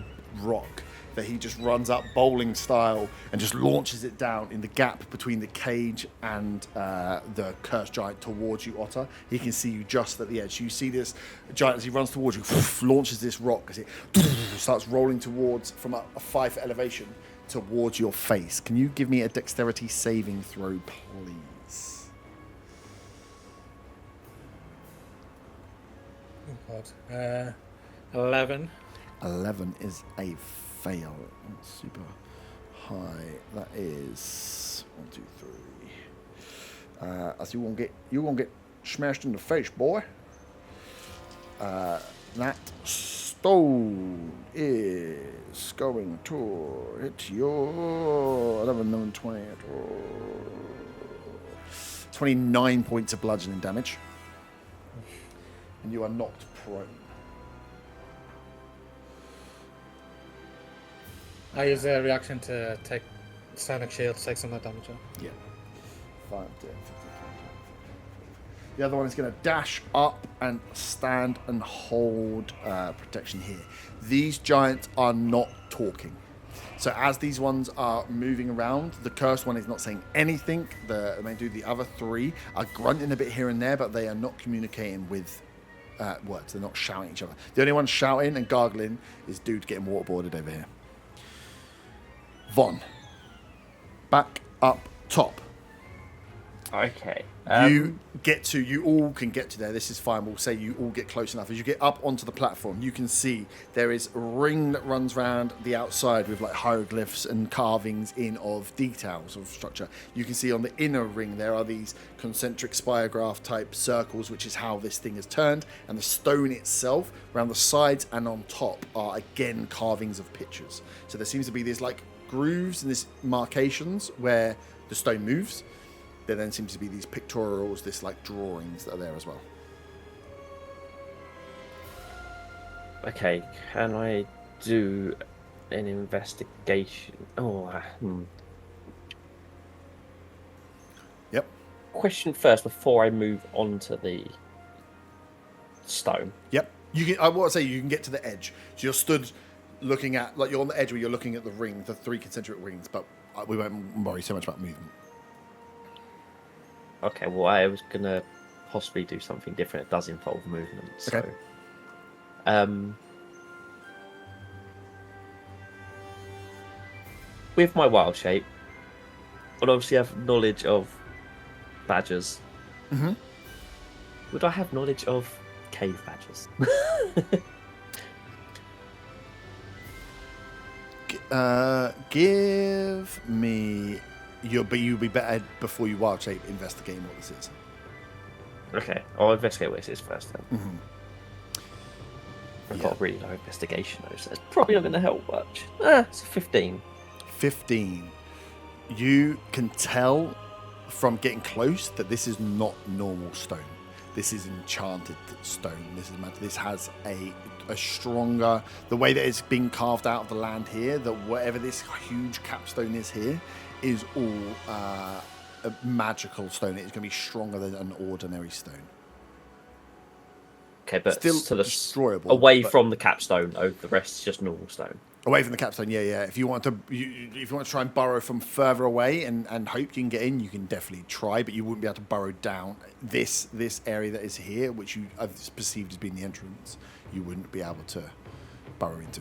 rock that he just runs up bowling style and just launches it down in the gap between the cage and the cursed giant towards you, Otter. He can see you just at the edge. You see this giant as he runs towards you, launches this rock as it starts rolling towards from a 5 foot elevation towards your face. Can you give me a dexterity saving throw, please? Oh God. 11. 11 is a fail. Not super high. That is 1, 2, 3. As you won't get smashed in the face, boy. That stone is going to hit your 11, 20, 29 points of bludgeoning damage. And you are knocked prone. I use a reaction to take Sonic Shield to take some of that damage off. Yeah. 5, 10, 15, 20. The other one is going to dash up and stand and hold protection here. These giants are not talking. So as these ones are moving around, the cursed one is not saying anything. The other 3 are grunting a bit here and there, but they are not communicating with words. They're not shouting at each other. The only one shouting and gargling is dude getting waterboarded over here. Von, back up top. Okay. You all can get to there. This is fine. We'll say you all get close enough. As you get up onto the platform, you can see there is a ring that runs around the outside with like hieroglyphs and carvings in of details of structure. You can see on the inner ring there are these concentric spirograph type circles, which is how this thing is turned. And the stone itself, around the sides and on top, are again carvings of pictures. So there seems to be these like grooves and these marcations where the stone moves. There then seems to be these pictorials, this like drawings that are there as well. Okay, can I do an investigation? Yep. Question first before I move on to the stone. Yep. You can. I want to say you can get to the edge. So you're stood looking at, like you're on the edge where you're looking at the ring, the 3 concentric rings, but we won't worry so much about movement. Okay, well, I was going to possibly do something different. It does involve movement. So, Okay. With my wild shape, I'd obviously have knowledge of badgers. Mm-hmm. Would I have knowledge of cave badgers? Give me you'll be better before you wild shape investigating what this is. Okay, I'll investigate what this is first then. Mm-hmm. I've got a really low investigation though, so it's probably not going to help much. It's a 15. 15. You can tell from getting close that this is not normal stone. This is enchanted stone. This has a stronger, the way that it's been carved out of the land here, that whatever this huge capstone is here is all a magical stone. It's going to be stronger than an ordinary stone. Okay, but Still to the destroyable, away but- from the capstone. Oh, the rest is just normal stone. Away from the capstone, yeah. If you want to try and burrow from further away and hope you can get in, you can definitely try, but you wouldn't be able to burrow down this area that is here, which you have perceived as being the entrance. You wouldn't be able to burrow into.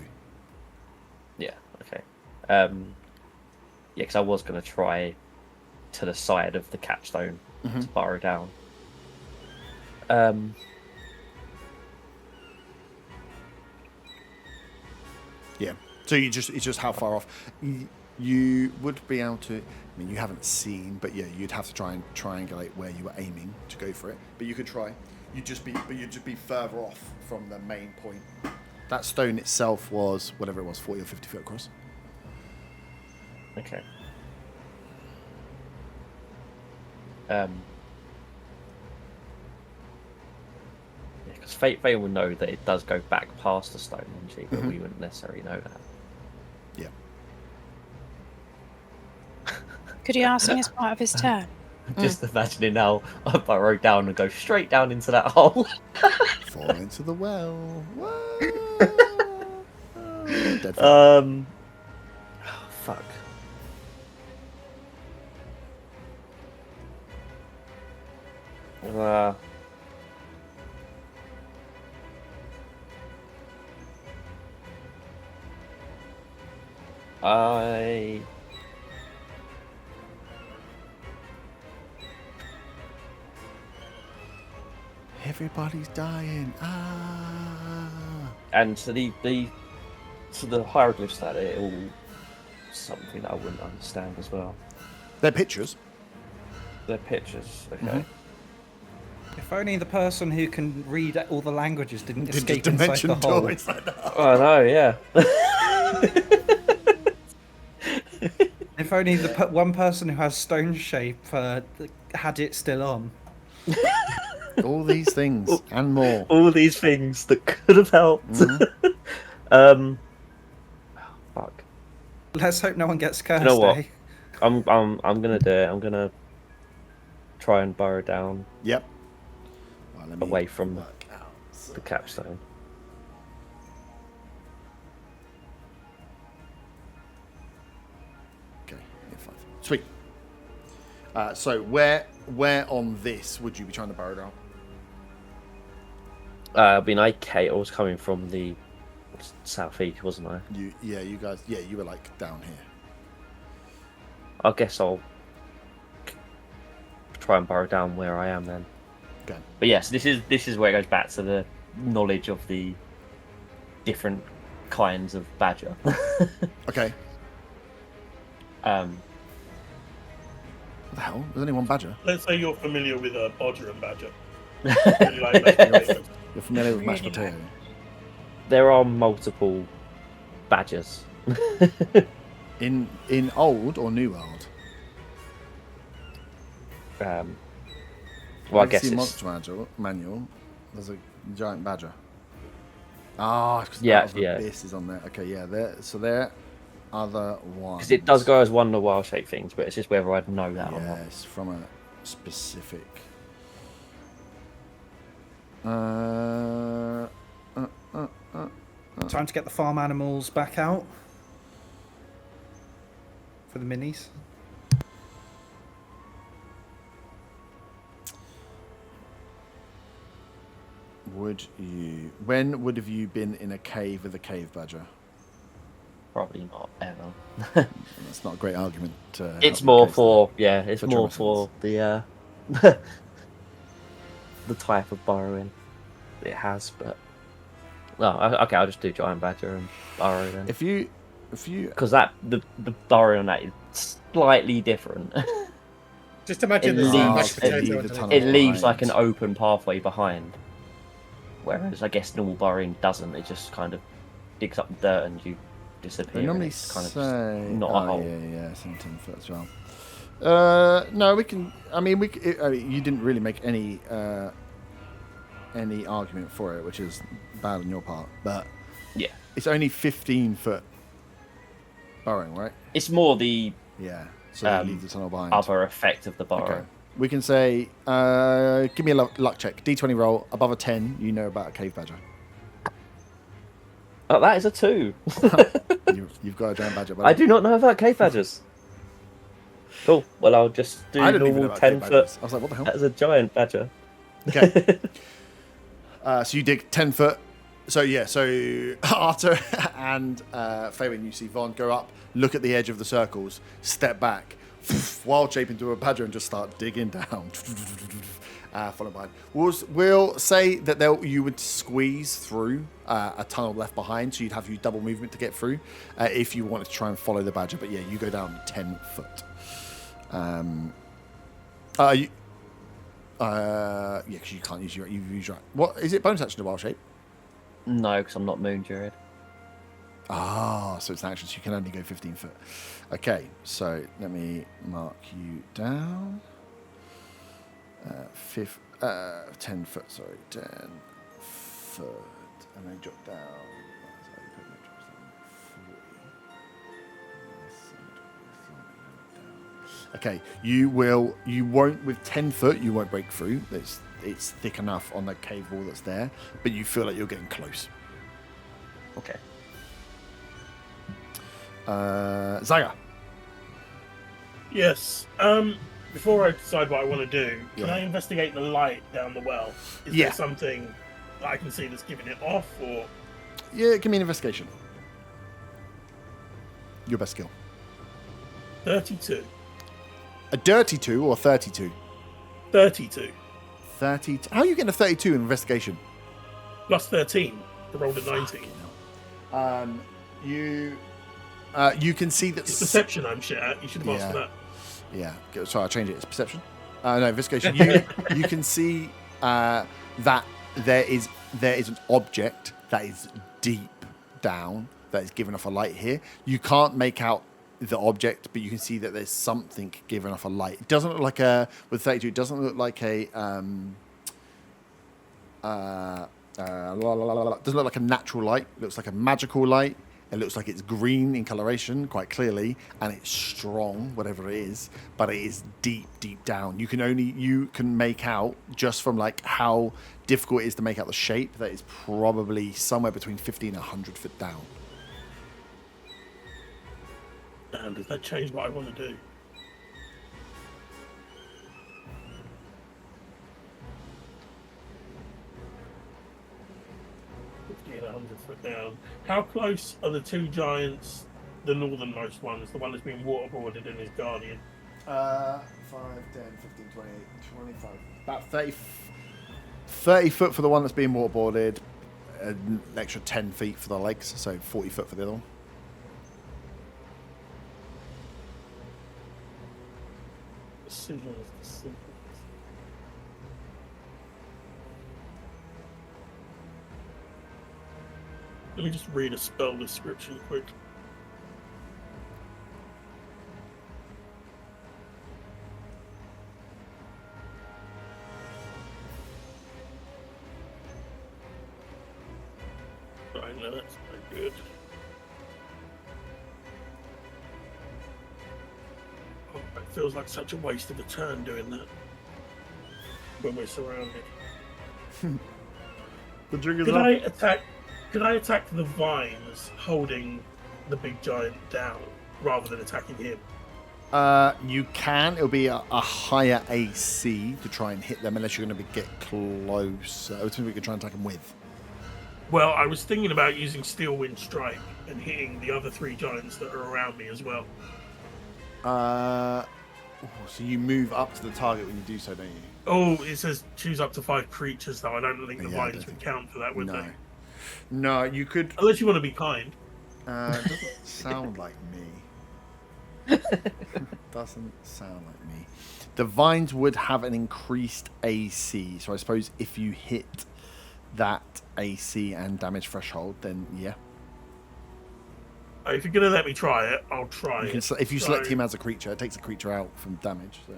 Yeah. Okay. Yeah, because I was going to try to the side of the capstone to burrow down. Yeah. So it's just how far off you would be able to. I mean, you haven't seen, but yeah, you'd have to try and triangulate where you were aiming to go for it. But you could try. You'd just be further off from the main point. That stone itself was whatever it was, 40 or 50 foot across. Okay. Because Faye will know that it does go back past the stone, wouldn't she? But we wouldn't necessarily know that. Yeah. Could you ask him as part of his turn? Just imagining now, I burrow down and go straight down into that hole. Fall into the well. Whoa. Dead fish. Oh, fuck. I Everybody's dying. and so the hieroglyphs that are all something that I wouldn't understand as well. They're pictures. They're pictures, okay. Mhm. If only the person who can read all the languages didn't Just escape inside dimension the hole. door inside the hole. Oh no, yeah. If only the one person who has stone shape had it still on. All these things and more. All these things that could have helped. Fuck. Let's hope no one gets cursed. You know what? Eh? I'm gonna do it. I'm gonna try and burrow down Yep. Well, let me away from work out. So- the capstone. Okay, yeah, 5. Sweet. So where on this would you be trying to burrow down? I mean, I was coming from the southeast, wasn't I? You guys, you were like down here. I guess I'll try and burrow down where I am then. Okay. But yes, this is where it goes back to the knowledge of the different kinds of badger. Okay. um, What the hell? There's only one badger. Let's say you're familiar with a bodger and badger. Really like mashed potatoes. You're familiar with mashed Really potato. there are multiple badgers. In old or new world? Well, I Legacy guess it's Monster manual. There's a giant badger. Ah, Yeah, the yeah. This is on there. Okay, yeah. There other ones. because it does go as one of the wild shape things, but it's just whether I'd know that or not. Yes, from a specific. Time to get the farm animals back out for the minis. When would have you been in a cave with a cave badger? Probably not ever. That's not a great argument. It's help more your case for it's For more trauma for the the type of burrowing it has. But okay, I'll just do giant badger and burrow then. there. If you Because the burrow on that is slightly different. Just imagine It there's leaves- mashed it potato leaves a underneath. tunnel. It leaves like an behind. open pathway behind, whereas I guess normal burrowing doesn't. It just kind of digs up the dirt and you disappear. They and normally it's kind of say, just not a hole. yeah, some 10 foot as well. No, we can. I mean, you didn't really make any argument for it, which is bad on your part. But Yeah, it's only 15 foot burrowing, right? it's more the Yeah. So you leave the tunnel behind. other effect of the burrow. Okay. We can say, give me a luck check. D20 roll. Above a 10, you know about a cave badger. Oh, that is a 2. You've got a giant badger. Buddy. I do not know about cave badgers. Cool. Well, I'll just do I didn't even know normal about cave 10 foot badgers. I was like, what the hell? as a giant badger. Okay. So you dig 10 foot. So yeah, so Arthur and Fabian, you see Vaughn go up, look at the edge of the circles, step back, wild shape into a badger and just start digging down. Followed by. We'll say that you would squeeze through a tunnel left behind, so you'd have you double movement to get through if you wanted to try and follow the badger. But yeah, you go down 10 foot. Yeah, because you can't use you use your. What is it? Bonus action to wild shape. No, because I'm not Moon Druid. Ah, so it's an action, so you can only go 15 foot. Okay, so let me mark you down. 10 foot, sorry, 10 foot, and then drop down. Okay, you won't, with 10 foot, you won't break through. It's thick enough on the cave wall that's there, but you feel like you're getting close. Okay. Zaga. Yes. Before I decide what I want to do, can I investigate the light down the well? Is there something that I can see that's giving it off, or? Yeah, give me an investigation. Your best skill. 32. A dirty 2 or 32? 32. 32. How are you getting a 32 in investigation? Plus 13. I rolled a 19. You can see that. It's perception I'm shit at. You should have asked for that. Yeah. Sorry, I'll change it. It's perception. No, investigation. You can see that there is an object that is deep down that is giving off a light here. You can't make out the object, but you can see that there's something giving off a light. It doesn't look like with 32. It doesn't look like a doesn't look like a natural light. It looks like a magical light. It looks like it's green in coloration, quite clearly, and it's strong, whatever it is. But it is deep, deep down. You can make out just from like how difficult it is to make out the shape that is probably somewhere between 50 and 100 foot down. And does that change what I want to do? Get 100 foot down. How close are the two giants? The northernmost one is the one that's been waterboarded and is guardian. 5, 10, 15, 20, 25. About 30 foot for the one that's being waterboarded. An extra 10 feet for the legs, so 40 foot for the other one. Decision is the simplest. Let me just read a spell description quick. Right, no, that's not good. Oh, it feels like such a waste of a turn doing that when we're surrounded. The drink is Could I attack the vines holding the big giant down rather than attacking him? You can. It'll be a higher AC to try and hit them unless you're going to get close. Which we could try and attack them with. Well, I was thinking about using Steel Wind Strike and hitting the other three giants that are around me as well. So you move up to the target when you do so, don't you? Oh, it says choose up to 5 creatures, though. I don't think the vines would count for that, would they? No, you could. Unless you want to be kind. Doesn't sound like me. Doesn't sound like me. The vines would have an increased AC, so I suppose if you hit that AC and damage threshold, then yeah. If you're going to let me try it, I'll try it. If you select him as a creature, it takes a creature out from damage. So.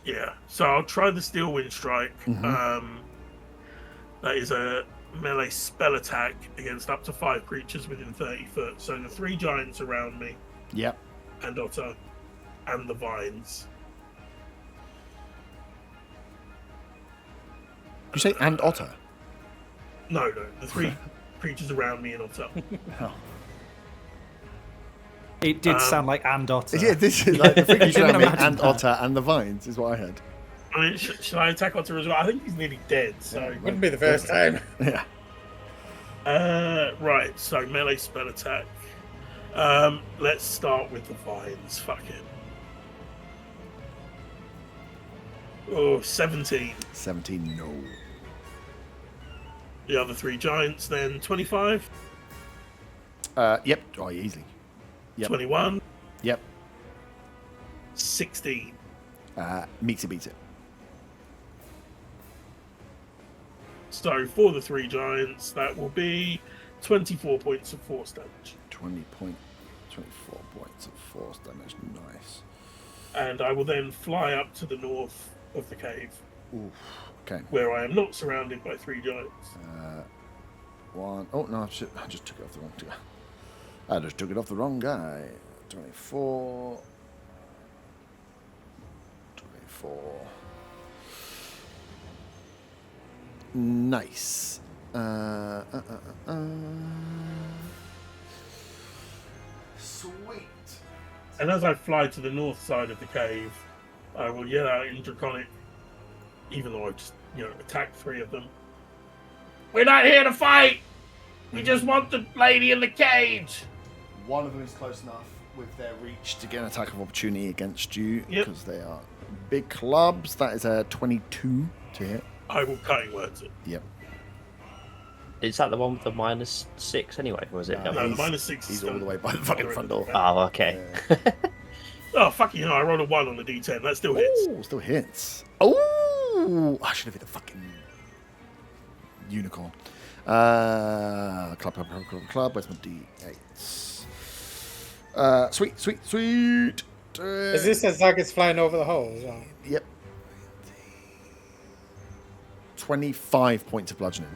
Yeah, so I'll try the Steel Wind Strike. Mm-hmm. That is a melee spell attack against up to 5 creatures within 30 foot. So the 3 giants around me. Yep. And Otto. And the vines. You say and otter? No, the 3 creatures around me and Otter. Oh. It did sound like and otter. Yeah, this is like the freaking couldn't around me imagine and that. otter and the vines is what I heard. I mean, should I attack Otter as well? I think he's nearly dead, so... Wouldn't be the first time. Yeah. Right, so melee spell attack. Let's start with the vines. Fuck it. Oh, 17. 17, no. The other 3 giants, then 25, Yep. Oh, easily. Yep. 21, Yep. 16. Meets it, beats it. So for the 3 giants, that will be 24 points of force damage. 24 points of force damage. Nice. And I will then fly up to the north of the cave, Oof. Okay. where I am not surrounded by 3 giants. One. Oh, no, I just took it off the wrong guy. I just took it off the wrong guy. 24. 24. Nice. Sweet. And as I fly to the north side of the cave, I will yell out in Draconic, even though I've just, attacked 3 of them. We're not here to fight! We just want the lady in the cage! One of them is close enough with their reach to get an attack of opportunity against you Yep. because they are big clubs. That is a 22 to hit. I will cutting words it. Yep. Is that the one with the -6 anyway, or is it? No, the He's- -6 is He's still all the way by the fucking front door. Oh, okay. Oh, fucking hell, I rolled a 1 on the d10. That still hits. Oh, still hits. Oh, I should have hit the fucking unicorn. Club. Where's my D8s? Sweet. Is this as Zag's flying over the hole as well? Yep. 25 points of bludgeoning.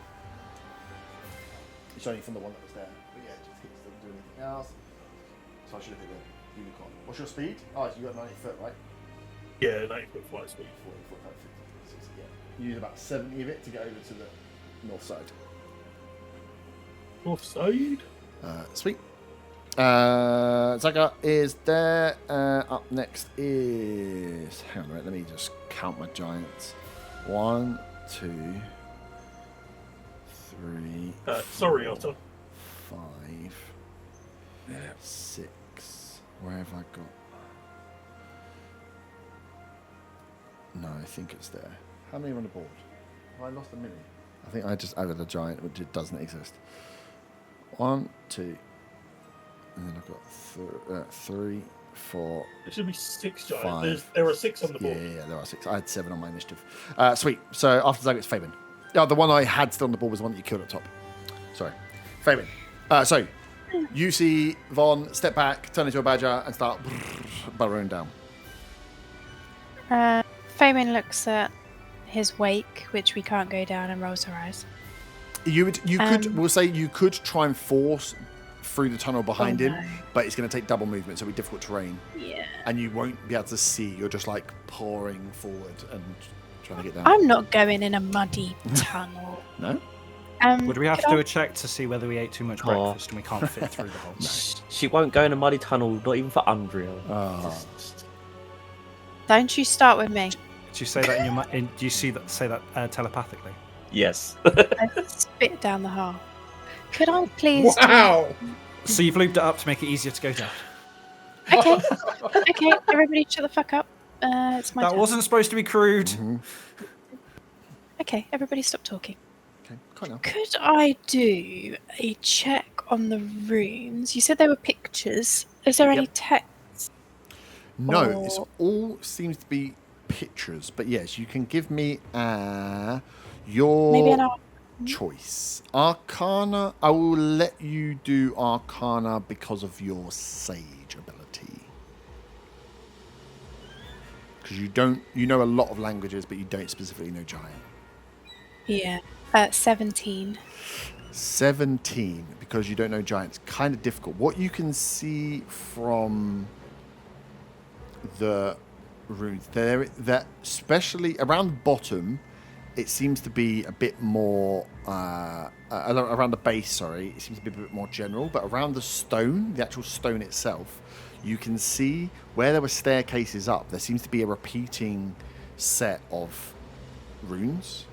It's only from the one that was there. But yeah, it just hits, doesn't do anything else. So I should have hit the unicorn. What's your speed? Oh, you got 90 foot, right? Yeah, 90-foot flight speed. 40, 45, 50, 60, yeah. You use about 70 of it to get over to the north side. North side? Sweet. Zaga is there. Up next is... Hang on a minute, let me just count my giants. 1, 2, 3, Sorry, 4, Otter. 5, 6. Where have I got? No, I think it's there. How many are on the board? Have I lost a mini? I think I just added a giant, which it doesn't exist. 1, 2, and then I've got 3, 4. There should be 6 5. giants. There are 6 on the board. Yeah, there are 6. I had 7 on my initiative. Sweet. So after Zag, it's Fabian. Oh, the one I had still on the board was the one that you killed at top. Sorry. Fabian. So you see Von step back, turn into a badger, and start burrowing down. Fabian looks at his wake, which we can't go down, and rolls her eyes. You could, we'll say you could try and force through the tunnel behind him, no. but it's going to take double movement, so it'll be difficult terrain. Yeah. And you won't be able to see. You're just like pouring forward and trying to get down. I'm not going in a muddy tunnel. No? Would we have could to do I- a check to see whether we ate too much Oh. breakfast and we can't fit through the hole? She won't go in a muddy tunnel, not even for Unreal. Oh. Don't you start with me. Do you say that in your do you say that telepathically? Yes. I spit down the hole. Could I please? Wow! So you've looped it up to make it easier to go down. Okay. Okay. Everybody, shut the fuck up. It's my That turn. wasn't supposed to be crude. Mm-hmm. Okay. Everybody, stop talking. Okay, quite now. Could I do a check on the runes? You said there were pictures. Is there any text? No, it's Or- all seems to be pictures, but yes, you can give me your Maybe an art. choice. Arcana. I will let you do Arcana because of your sage ability. Because you know a lot of languages, but you don't specifically know giant. Yeah. 17. 17, because you don't know giants, kind of difficult. What you can see from the runes, that especially around the bottom it seems to be a bit more around the base. Sorry, it seems to be a bit more general, but around the stone, the actual stone itself, you can see where there were staircases up. There seems to be a repeating set of runes,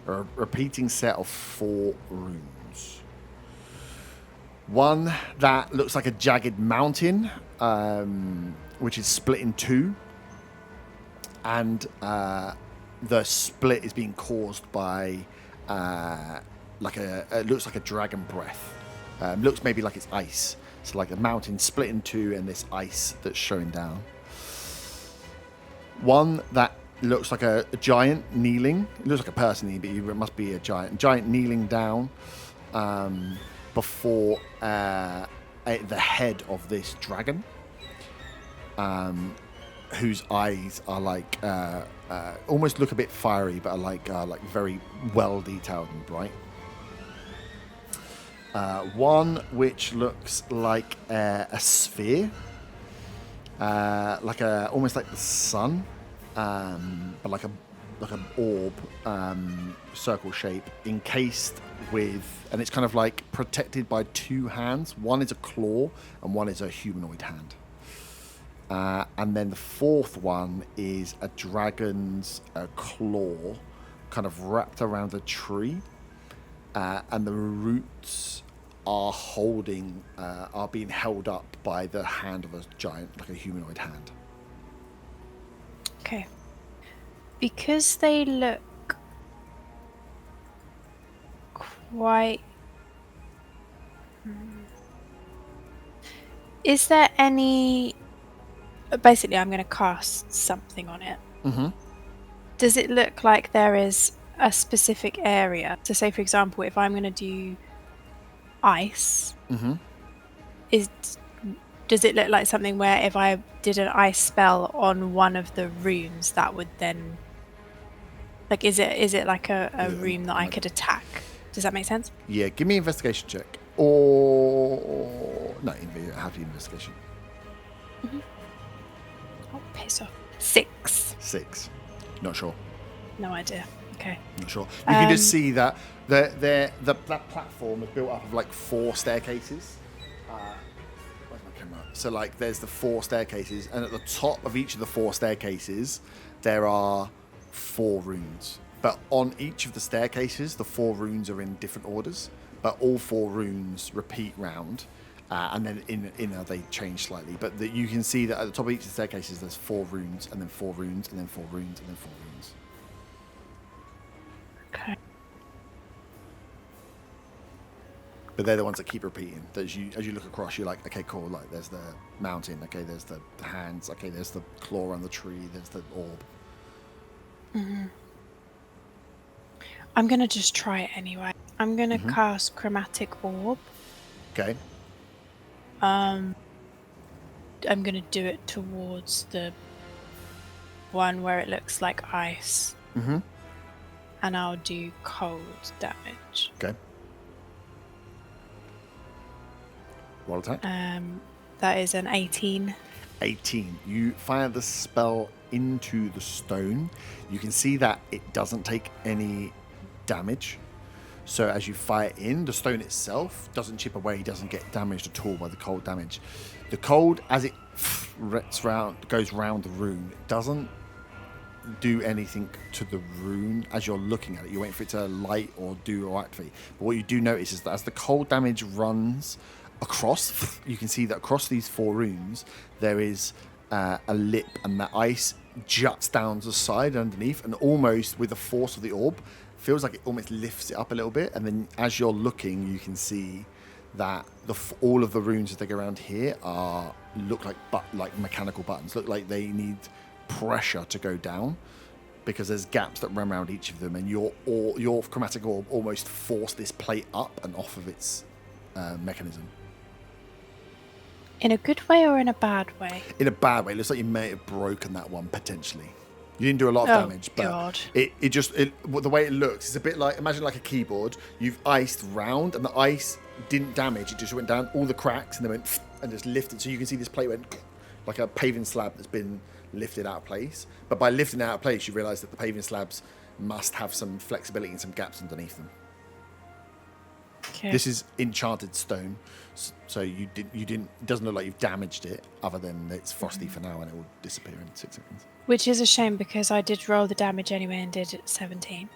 or a repeating set of 4 runes. One that looks like a jagged mountain, which is split in 2, and the split is being caused by it looks like a dragon breath. Looks maybe like it's ice. So like the mountain split in 2 and this ice that's showing down. One that looks like a giant kneeling. It looks like a person, but it must be a giant kneeling down before the head of this dragon, whose eyes are like almost look a bit fiery, but are like very well detailed and bright. One which looks like a sphere, almost like the sun, but like an orb, circle shape, encased with, and it's kind of like protected by 2 hands. One is a claw, and one is a humanoid hand. And then the 4th one is a dragon's claw, kind of wrapped around a tree, and the roots are being held up by the hand of a giant, like a humanoid hand. Okay. Because they look quite... Is there any... Basically, I'm going to cast something on it. Mm-hmm. Does it look like there is a specific area? So say, for example, if I'm going to do ice, Mm-hmm. does it look like something where if I did an ice spell on one of the runes, that would then... Like, is it like a rune that I could attack? Does that make sense? Yeah, give me an investigation check. Or... No, have the investigation. Mm-hmm. Oh, piss off. 6. 6. Not sure. No idea. Okay. Not sure. You can just see that that platform is built up of like 4 staircases. Where's my camera? So like there's the 4 staircases, and at the top of each of the 4 staircases there are 4 runes. But on each of the staircases, the 4 runes are in different orders, but all 4 runes repeat round. And then in they change slightly. But you can see that at the top of each of the staircases there's 4 runes, and then 4 runes, and then 4 runes, and then 4 runes. Okay. But they're the ones that keep repeating. That as you look across, you're like, okay, cool. Like there's the mountain. Okay, there's the hands. Okay, there's the claw on the tree. There's the orb. Mm-hmm. I'm gonna just try it anyway. I'm gonna cast Chromatic Orb. Okay. I'm gonna do it towards the one where it looks like ice. Mm-hmm. And I'll do cold damage. Okay. Roll attack. That is an 18. 18. You fire the spell into the stone. You can see that it doesn't take any damage. So as you fire in, the stone itself doesn't chip away, doesn't get damaged at all by the cold damage. The cold, as it goes round the rune, doesn't do anything to the rune as you're looking at it. You're waiting for it to light or do or activate. But what you do notice is that as the cold damage runs across, you can see that across these 4 runes, there is a lip, and the ice juts down to the side underneath, and almost with the force of the orb, feels like it almost lifts it up a little bit. And then as you're looking, you can see that all of the runes as they go around here look like mechanical buttons. Look like they need pressure to go down, because there's gaps that run around each of them, and your chromatic orb almost forced this plate up and off of its mechanism. In a good way or in a bad way? In a bad way. It looks like you may have broken that one potentially. You didn't do a lot of damage, but God. The way it looks, it's a bit like, imagine like a keyboard. You've iced round, and the ice didn't damage. It just went down all the cracks, and then went and just lifted. So you can see this plate went like a paving slab that's been lifted out of place. But by lifting it out of place, you realise that the paving slabs must have some flexibility and some gaps underneath them. Okay. This is enchanted stone, so you didn't. It doesn't look like you've damaged it, other than it's frosty for now, and it will disappear in 6 seconds. Which is a shame because I did roll the damage anyway and did 17.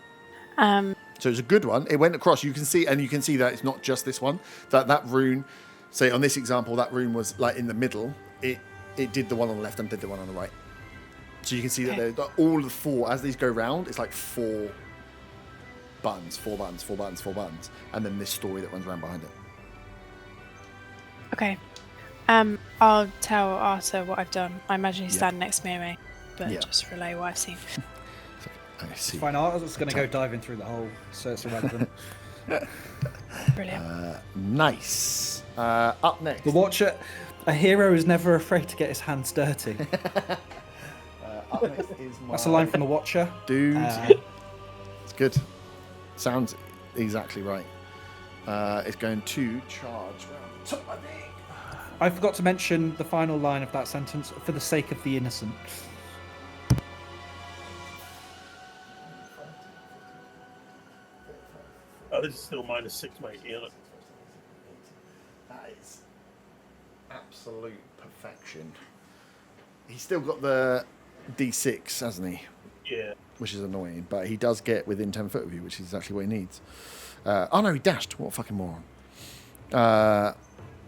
So it's a good one. It went across. You can see that it's not just this one. That rune, say on this example, that rune was like in the middle. It did the one on the left and did the one on the right. So you can see that they're all the 4 as these go round. It's like 4 buttons, 4 buttons, 4 buttons, 4 buttons, and then this story that runs around behind it. Okay. I'll tell Arthur what I've done. I imagine he's standing next to me anyway, but just relay what I've seen. I see. Fine, I was going to go diving through the hole, so it's irrelevant. Brilliant. Nice. Up next. The Watcher, a hero is never afraid to get his hands dirty. Up next is my... That's a line from The Watcher. Dude. It's good. Sounds exactly right. It's going to charge round top, I think. I forgot to mention the final line of that sentence, for the sake of the innocent. Oh, this is still -6, mate. Yeah. Look. That is absolute perfection. He's still got the D6, hasn't he? Yeah. Which is annoying, but he does get within 10 foot of you, which is exactly what he needs. Oh no, he dashed. What a fucking moron.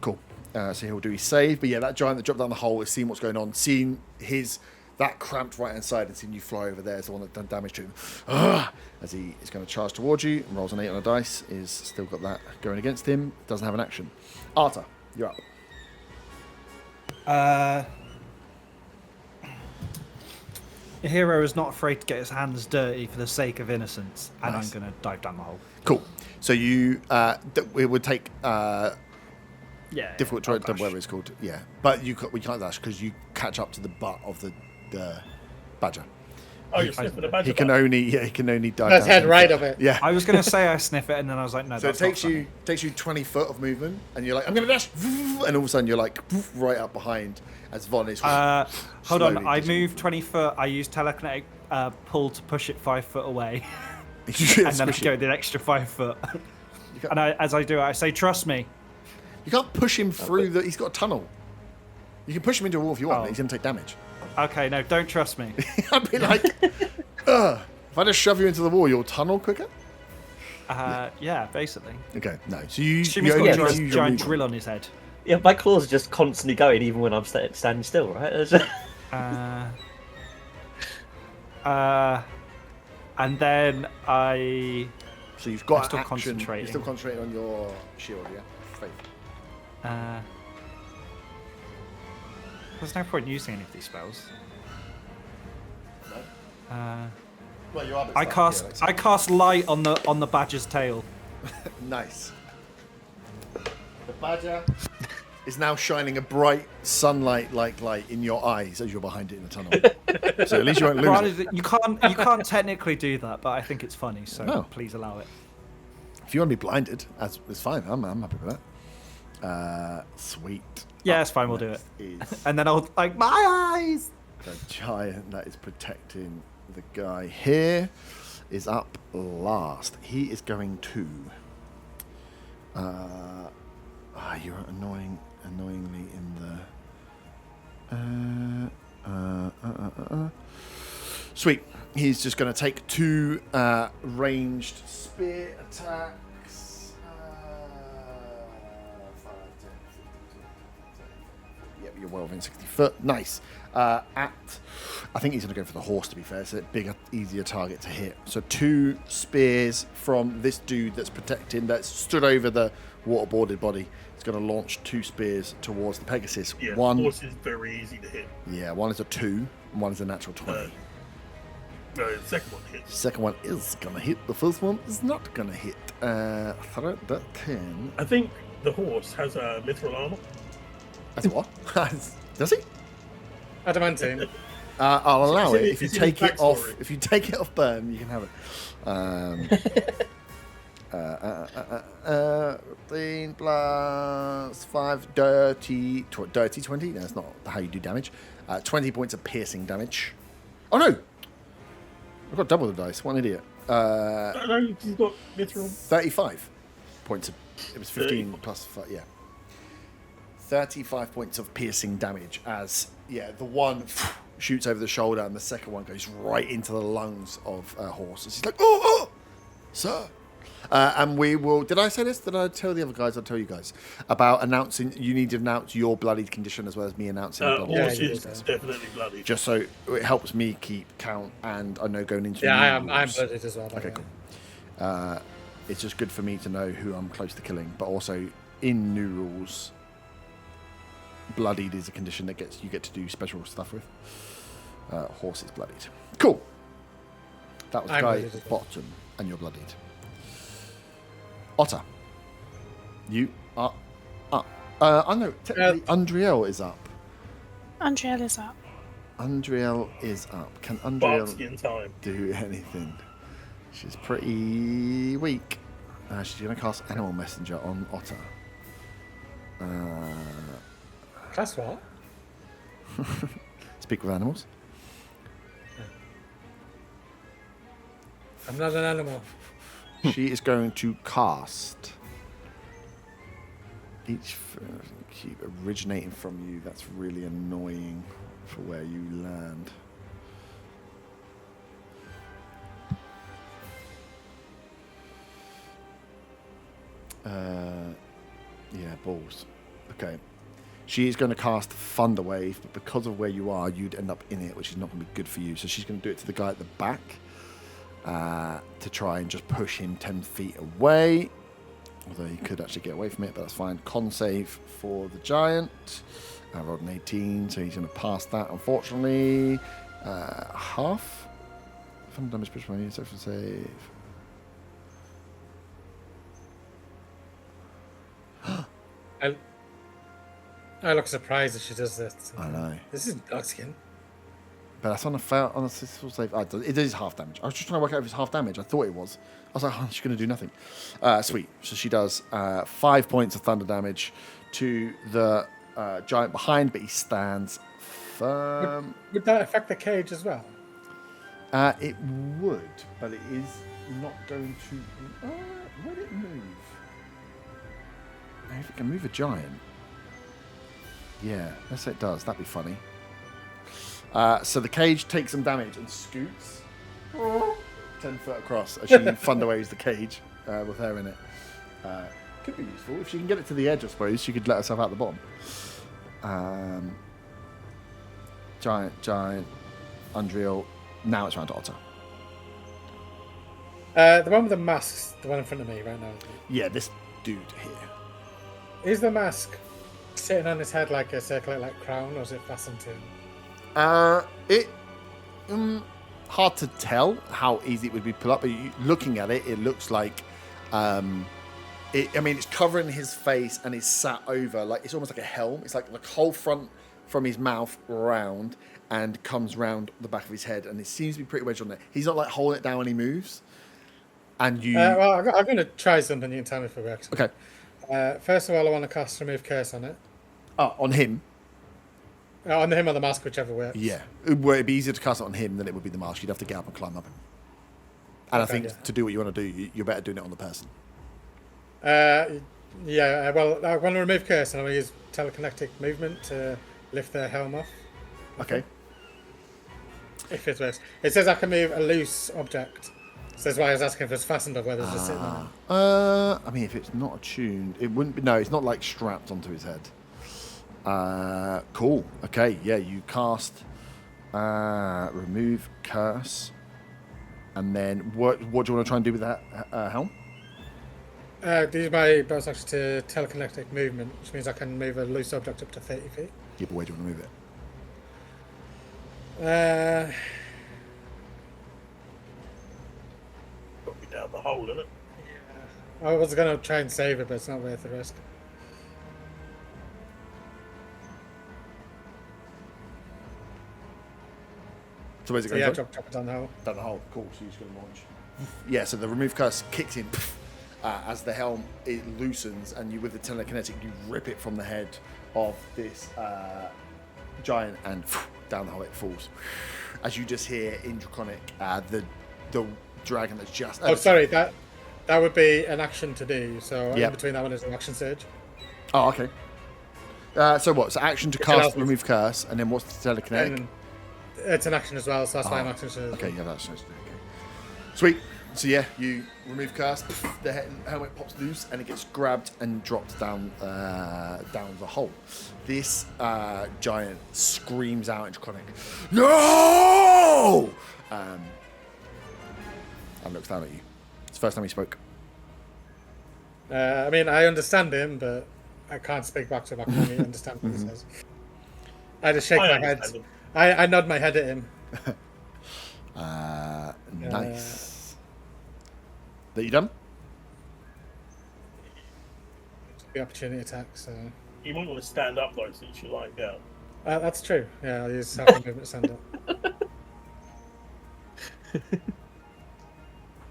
Cool. So he'll do his save. But yeah, that giant that dropped down the hole is seeing what's going on, seeing that cramped right hand side and seeing you fly over there is the one that done damage to him. As he is going to charge towards you and rolls an 8 on a dice, is still got that going against him. Doesn't have an action. Arta, you're up. A hero is not afraid to get his hands dirty for the sake of innocence, and Nice. I'm going to dive down the hole. Cool. So you, it would take difficult I'll to dash. whatever it's called. Yeah, but we can't dash because you catch up to the butt of the badger. Oh, you're sniffing the badger. He can only dive. That's down head 10 right foot. of it. Yeah. I was going to say I sniff it, and then I was like, no, So it that's not takes you 20 foot of movement, and you're like, I'm gonna dash, and all of a sudden you're like right up behind as Von is. funny. Hold on, slowly I dishing. moved 20 foot. I used telekinetic pull to push it 5 foot away, and and then I go the extra 5 foot. And as I do it, I say, trust me. You can't push him through the. He's got a tunnel. You can push him into a wall if you want. But he's gonna take damage. Okay, no, don't trust me. I'd be like, ugh. If I just shove you into the wall, you'll tunnel quicker. Yeah, basically. Okay, no. So you Assuming he's only got a use giant, your giant movement. drill on his head. Yeah, my claws are just constantly going, even when I'm standing still, right? And then I. So you've got I'm still action. concentrating. You're still concentrating on your shield, yeah. Faith. There's no point in using any of these spells. Well, you are. I cast light on the badger's tail. Nice. The badger is now shining a bright sunlight-like light in your eyes as you're behind it in the tunnel. So at least you won't lose it. Granted, you can't technically do that, but I think it's funny, so No. please allow it. If you want to be blinded, it's fine. I'm happy with that. Sweet. Yeah, it's fine. We'll do it. Is And then I'll like my eyes. the giant that is protecting the guy here is up last. He is going to. You're annoyingly in the. Sweet. He's just going to take 2 ranged spear attacks. 5, 10, 15, 20, 30. Yep, you're well within 60 foot. Nice. I think he's going to go for the horse, to be fair. It's a bigger, easier target to hit. So 2 spears from this dude that's protecting, that's stood over the waterboarded body. He's going to launch 2 spears towards the Pegasus. Yeah, One, horse is very easy to hit. yeah, one is a 2, and one is a natural 20. No, the second one hits. Second one is going to hit. The first one is not going to hit. Threat that 10. I think the horse has a mithril armor. That's what? Does he? Adamantine. I'll allow It's in it it- if you it's in his take it off. backstory. If you take it off burn, you can have it. 15 plus 5, dirty 20. That's not how you do damage. 20 points of piercing damage. Oh no! I've got double the dice. What an idiot. No, he's got literal. 35 points of... It was 15 30. plus 5, yeah. 35 points of piercing damage as, the one shoots over the shoulder and the second one goes right into the lungs of Horse. He's like, oh, sir. And we will... Did I say this? Did I tell the other guys? I'll tell you guys. About announcing... You need to announce your bloodied condition as well as me announcing bloodied Horse condition. is definitely bloody. Just so it helps me keep count, and I know going into Yeah, new I'm rules- blooded as well. by Okay, the way. cool. It's just good for me to know who I'm close to killing, but also in new rules, bloodied is a condition that you get to do special stuff with. Horse is bloodied. Cool. That was I'm Guy bloodied as well. Bottom, and you're bloodied. Otter, you are up. I know. Technically, Undriel is up. Andriel is up. Undriel is up. Can Bark Undriel skin time. do anything? She's pretty weak. She's going to cast Animal Messenger on Otter. Class what? Speak with animals. I'm not an animal. She is going to cast. Keep originating from you. That's really annoying for where you land. Balls. Okay. She is going to cast Thunder Wave, but because of where you are, you'd end up in it, which is not going to be good for you. So she's going to do it to the guy at the back to try and just push him 10 feet away. Although he could actually get away from it, but that's fine. Con save for the giant. I rolled an 18, so he's going to pass that, unfortunately. Half. Thunder damage, push my social save. I look surprised if she does this. I know. This is dark skin. But that's on a successful save. It is half damage. I was just trying to work out if it's half damage. I thought it was. I was like, oh, she's going to do nothing. Sweet. So she does 5 points of thunder damage to the giant behind, but he stands firm. Would that affect the cage as well? It would, but it is not going to... would it move? If it can move a giant. Yeah, let's say it does. That'd be funny. So the cage takes some damage and scoots 10 foot across as she thunder waves the cage with her in it. Could be useful. If she can get it to the edge, I suppose, she could let herself out the bottom. Giant, Undriel. Now it's round to Otter. The one with the mask's the one in front of me right now. Yeah, this dude here. Is the mask sitting on his head like a circular like crown, or is it fastened to him? Hard to tell how easy it would be pulled up, but looking at it, it looks like it's covering his face and it's sat over like it's almost like a helm. It's like the whole front from his mouth round and comes round the back of his head, and it seems to be pretty wedged on there. He's not like holding it down when he moves. And you Well, I'm going to try something. You can tell me if it works. okay? First of all, I want to cast Remove Curse on it. On him. On him or the mask, whichever works. Yeah, it'd be easier to cast it on him than it would be the mask. You'd have to get up and climb up him. And I think to do what you want to do, you're better doing it on the person. Well, I want to Remove Curse, and I want to use telekinetic movement to lift their helm off. Okay. If it works. It says I can move a loose object. So that's why I was asking if it's fastened or whether it's just sitting on it. I mean, if it's not attuned, it wouldn't be. No, it's not like strapped onto his head. Cool. Okay, yeah, you cast Remove Curse. And then what do you want to try and do with that helm? Use my bonus action to telekinetic movement, which means I can move a loose object up to 30 feet. Yeah, but where do you want to move it? Got me down the hole, isn't it? I was going to try and save it, but it's not worth the risk. So where's it So going? yeah, Sorry? drop it down the hole. Down the hole. Cool. So you're just going to launch. Yeah. So the Remove Curse kicks in as the helm it loosens, and you with the telekinetic you rip it from the head of this giant and down the hole. It falls. As you just hear in Draconic, the dragon that's just. Oh, sorry. That would be an action to do. So Yep. in between that one is an action surge. Oh, okay. So what? So action to Which cast allows me remove curse, and then what's the telekinetic? And it's an action as well, so that's why I'm action surge. Okay, yeah, that's nice. Okay. Sweet. So yeah, you remove curse, the helmet pops loose, and it gets grabbed and dropped down the hole. This giant screams out in Draconic, "No!" And looks down at you. It's the first time he spoke. I mean, I understand him, but I can't speak back to him. I can only understand what he says. I just shake my head. understand him. I nod my head at him. Nice. That you done? The opportunity attack, so. You might want to stand up though, since you're lying down. That's true. Yeah, I'll use half movement to stand up.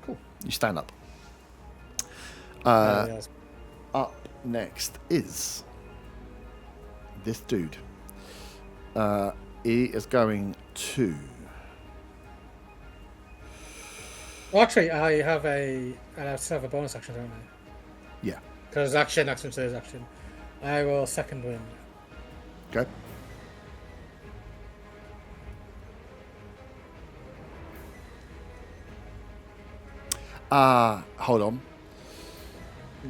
Cool. You stand up. Yes. Up next is this dude. He is going to. Well, actually, I still have a bonus action, don't I? Yeah. Because action says action. I will second wind. Okay. Hold on.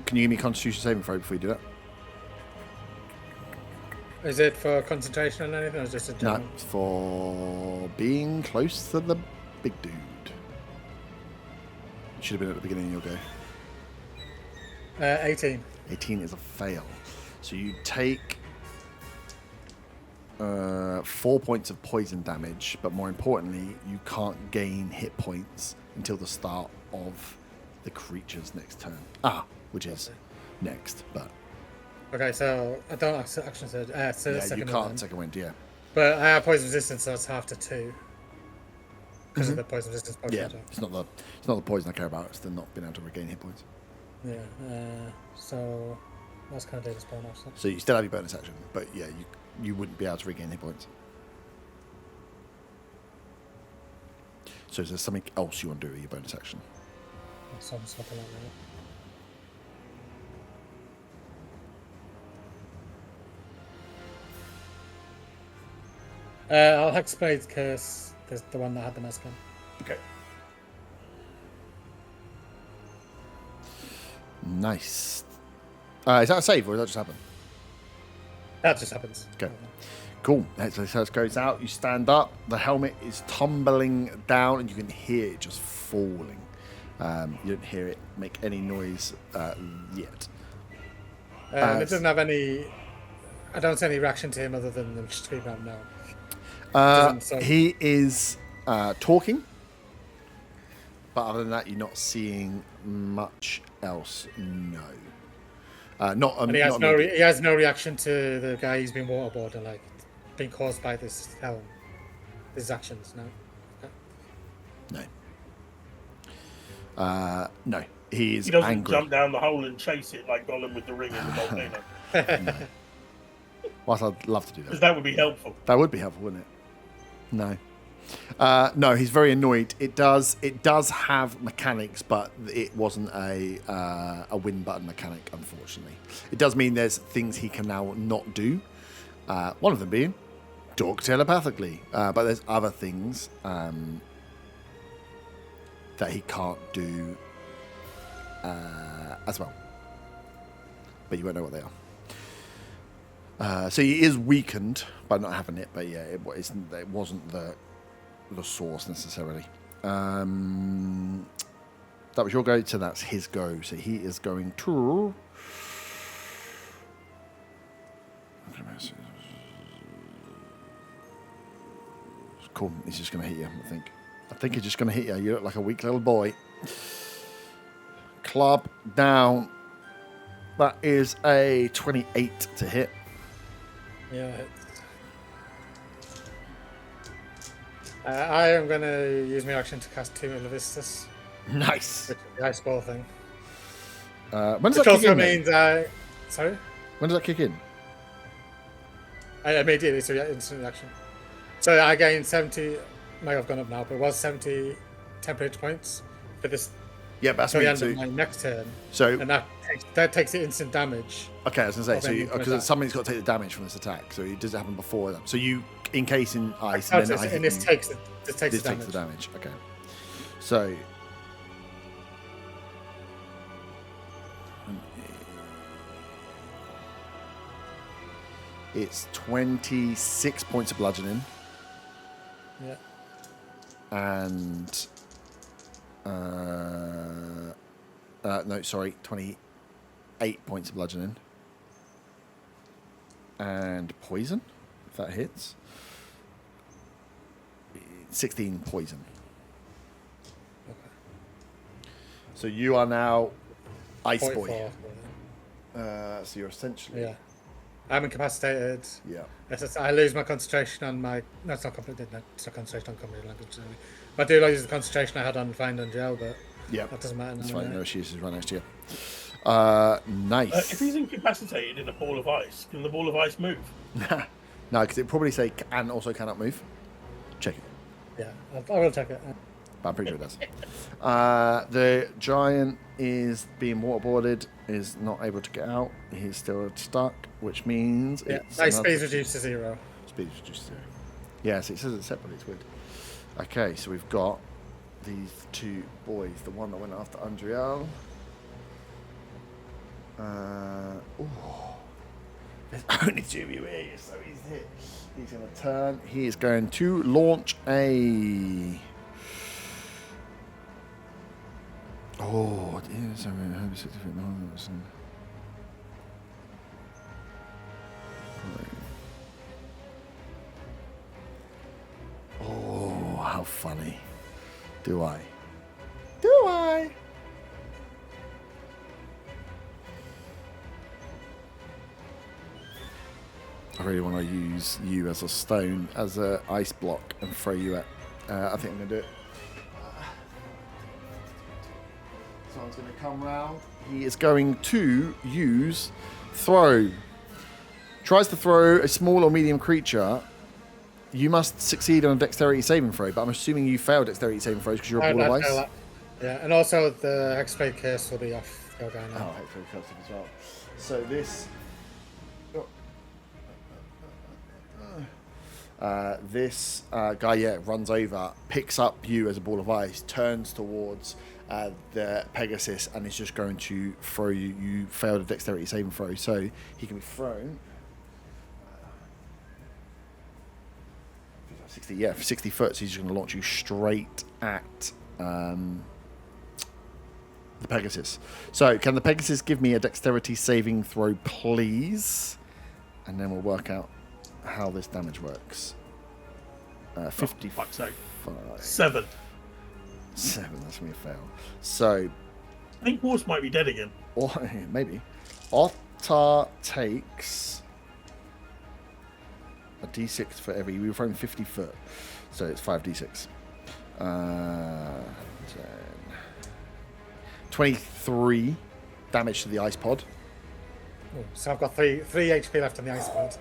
Can you give me a Constitution saving throw before you do that? Is it for concentration on anything, or is it just a No, general? it's for being close to the big dude. Should have been at the beginning of your go. 18. 18 is a fail. So you take 4 points of poison damage, but more importantly, you can't gain hit points until the start of the creature's next turn. Which is next, but Okay, so I don't action surge. So yeah, second you wind can't then. second wind, yeah. But I have poison resistance, so it's half to 2. Because of the poison resistance potion. Yeah, it's not the poison I care about, it's the not being able to regain hit points. Yeah, so that's kind of David's bonus. So you still have your bonus action, but yeah, you wouldn't be able to regain hit points. So is there something else you want to do with your bonus action? Something like that. I'll Hexblade's Curse, the one that had the mask on. Okay. Nice. Is that a save or does that just happen? That just happens. Okay. Cool. So it goes out. You stand up. The helmet is tumbling down, and you can hear it just falling. You don't hear it make any noise yet. It doesn't have any. I don't see any reaction to him other than them screaming out no. He is talking, but other than that, you're not seeing much else. No. And he has he has no reaction to the guy who's been waterboarded, like being caused by this helm. His actions, no. Okay. No. No. He is He doesn't angry. jump down the hole and chase it like Gollum with the ring in the volcano. Whilst I'd love to do Because that. that would be helpful. That would be helpful, wouldn't it? No. No, he's very annoyed. It does have mechanics, but it wasn't a win button mechanic, unfortunately. It does mean there's things he can now not do. One of them being talk telepathically, but there's other things that he can't do as well. But you won't know what they are. So he is weakened by not having it, but yeah, it wasn't the source necessarily. That was your go, so that's his go. So he is going to. Cool. He's just going to hit you. I think he's just going to hit you. You look like a weak little boy. Club down. That is a 28 to hit. Yeah. I am going to use my action to cast Tomb of Levistus, Nice. which is the ice ball thing. When does Which that kick also in? Then? means sorry? When does that kick in? I immediately, so yeah, instant reaction. So I gained 70. May have gone up now, but it was 70 temporary hit points for this Yeah, but that's till the me end of too. my next turn, So and that takes the instant damage. okay, I was gonna say, Of so any attack. because somebody's got to take the damage from this attack, so it does it happen before that? So you encase in ice, Oh, and then I and hit this you. takes the This damage. takes the damage. Okay, so it's 26 points of bludgeoning Yeah. and no, sorry, 28 points of bludgeoning and poison, if that hits. 16 poison. So you are now Ice Boy. 44. So you're essentially Yeah. I'm incapacitated. yeah. I lose my concentration on my. No, it's not concentration on comedy language. Sorry. But I do lose the concentration I had on Find and Gel, but Yeah, that doesn't matter. that's now, fine. no. No issues. Is right next to you. Nice. If he's incapacitated in a ball of ice, can the ball of ice move? No, because it probably say and also cannot move. Check it. Yeah, I will check it. But I'm pretty sure it does. The giant is being waterboarded, is not able to get out. He's still stuck, which means Yeah, it's my another- speed's reduced to 0. Speed is just 0. Yes, it says it separately. It's weird. Okay, so we've got these two boys. The one that went after Andriel. There's only 2 of you here, so he's hit. He's going to turn. He is going to launch a. Oh, it is. Oh, how funny. Do I? Do I? I really want to use you as a stone, as a ice block, and throw you at. I think I'm going to do it. Someone's going to come round. He is going to use throw. Tries to throw a small or medium creature. You must succeed on a dexterity saving throw, but I'm assuming you failed dexterity saving throws because you're a ball of ice. Yeah, and also the Hexblade curse will be off. Go down now. Oh, Hexblade curse as well. So this. This guy, runs over, picks up you as a ball of ice, turns towards the Pegasus, and is just going to throw you. You failed a dexterity saving throw, so he can be thrown. 60 foot, so he's just going to launch you straight at the Pegasus. So, can the Pegasus give me a dexterity saving throw, please? And then we'll work out how this damage works. 55. Fuck's sake. 7. 7, that's going to be a fail. So, I think Horse might be dead again. or maybe. Otter takes a d6 for every. We were throwing 50 foot, so it's 5d6. 10, 23 damage to the ice pod. Oh, so I've got 3 HP left on the ice pod.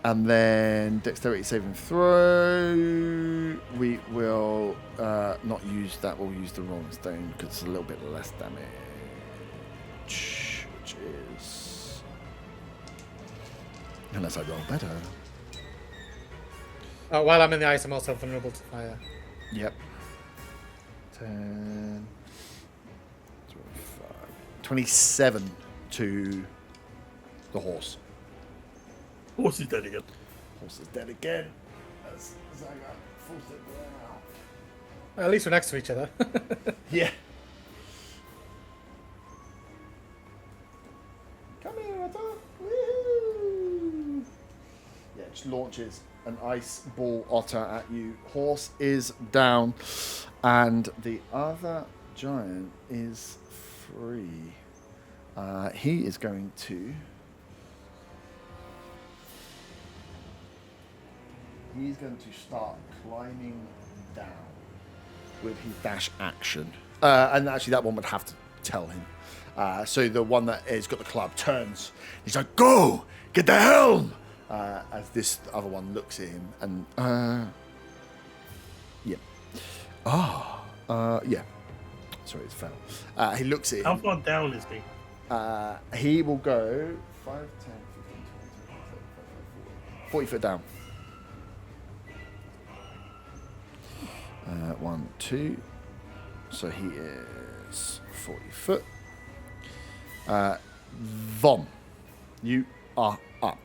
And then dexterity saving throw. We will not use that. We'll use the Rolling Stone because it's a little bit less damage. Which is. Unless I roll better. Oh, while I'm in the ice, I'm also vulnerable to fire. Yep. 10. 25, 27 to the horse. Horse is dead again. Horse is dead again. As I got full step around. Well, at least we're next to each other. Yeah. Come here, Otter. Woo! Yeah, just launches an ice ball otter at you. Horse is down, and the other giant is free. He is going to. He's going to start climbing down with his dash action. And actually, that one would have to tell him. So the one that has got the club turns. He's like, "Go! Get the helm!" As this other one looks at him and Yeah. Sorry, it's fell. He looks at How him. far down is he? He will go 5, 10, 15, 20, 40 foot down. 1, 2. So he is 40 foot. Von, you are up.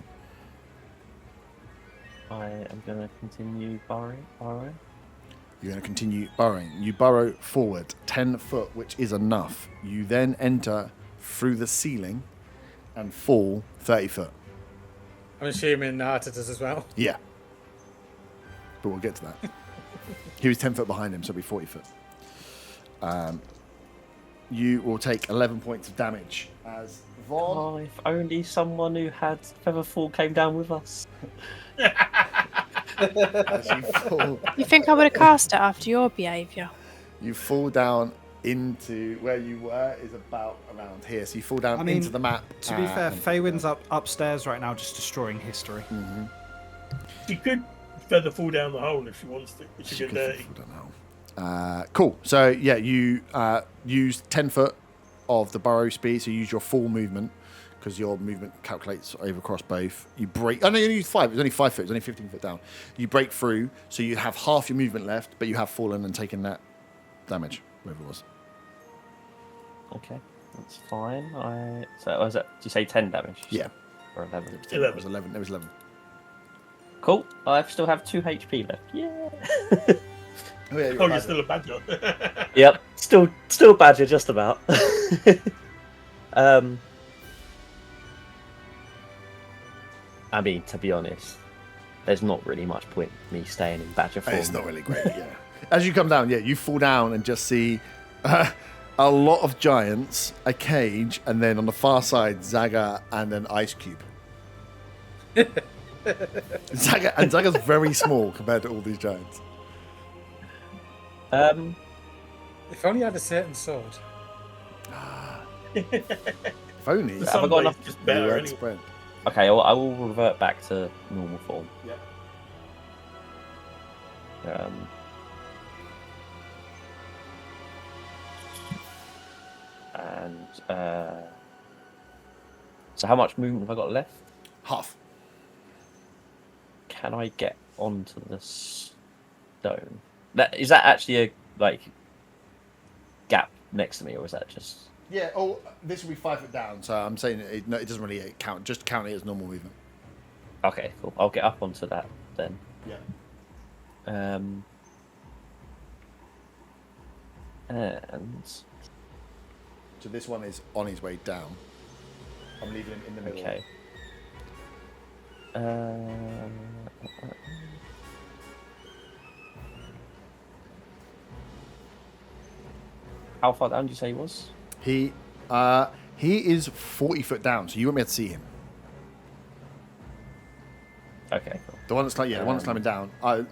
I am going to continue burrowing. You're going to continue burrowing. You burrow forward 10 foot, which is enough. You then enter through the ceiling and fall 30 foot. I'm assuming Arta does as well. Yeah. But we'll get to that. He was 10 foot behind him, so it'll be 40 foot. You will take 11 points of damage as Von. Oh, if only someone who had Featherfall came down with us. As you fall, You think I would have cast it after your behaviour? you fall down into where you were is about around here. So you fall down into the map. To be fair, and- Feywin's upstairs right now, just destroying history. She could feather fall down the hole if she wants to. If she She get could dirty. fall down the hole. Cool. So yeah, you use 10 foot of the burrow speed. So you use your full movement because your movement calculates over across both. You break. Oh no, you only use 5. It's only 5 foot. It's only 15 foot down. You break through, so you have half your movement left, but you have fallen and taken that damage, whatever it was. Okay, that's fine. So was it? Did you say 10 damage? Yeah. Or 11? It was 11. It was 11. Cool. I still have 2 HP left. Yeah. Oh, yeah, Oh, you're still a badger. Yep. Still badger, just about. I mean, to be honest, there's not really much point in me staying in badger form. It's not really great. Yeah. As you come down, you fall down and just see a lot of giants, a cage, and then on the far side, Zaga and an ice cube. Zaga's very small compared to all these giants. If only I had a certain sword. If only. The Have I got sunblade's enough- just better You weren't anyway. spread. Okay, I will revert back to normal form. Yep. So how much movement have I got left? Half. Can I get onto the stone? Is that actually a gap next to me, or is that just? Yeah. Oh, this will be 5 foot down. So I'm saying it doesn't really count. Just count it as normal movement. Okay, cool. I'll get up onto that then. Yeah. And So this one is on his way down. I'm leaving him in the middle. okay. How far down did you say he was? He is 40 foot down, so you won't be able to see him. Okay, cool. The one that's the one that's climbing down. Do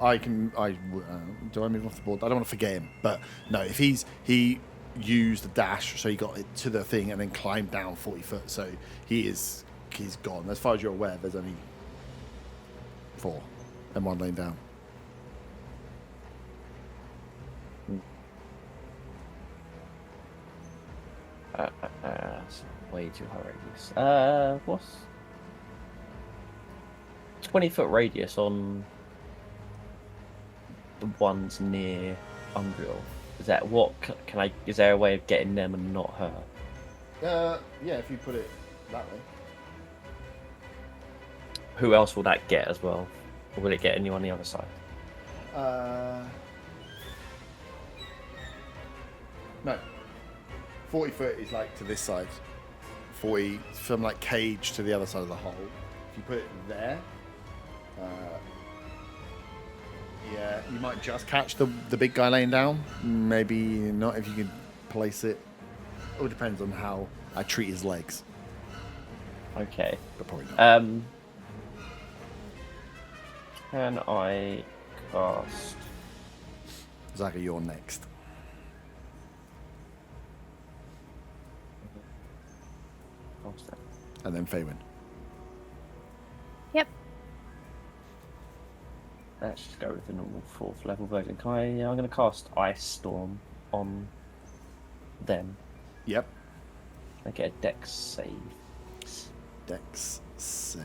I move off the board? I don't want to forget him, but no. If he used the dash, so he got it to the thing and then climbed down 40 foot, so he's gone. As far as you're aware, there's only 4 and 1 laying down. It's way too high radius. What's 20-foot radius on the ones near Umbriel? Is that what can I? Is there a way of getting them and not her? Yeah, if you put it that way. Who else will that get as well? Or will it get anyone on the other side? No. 40 foot is like to this side. 40 from like cage to the other side of the hole. If you put it there, yeah, you might just catch the big guy laying down. Maybe not if you can place it. It all depends on how I treat his legs, Okay. but probably not. Can I cast? Zaga, you're next. What's that? And then Faywin. Yep. let's just go with the normal 4th level version. I'm going to cast Ice Storm on them. Yep. I get a Dex save. Dex save.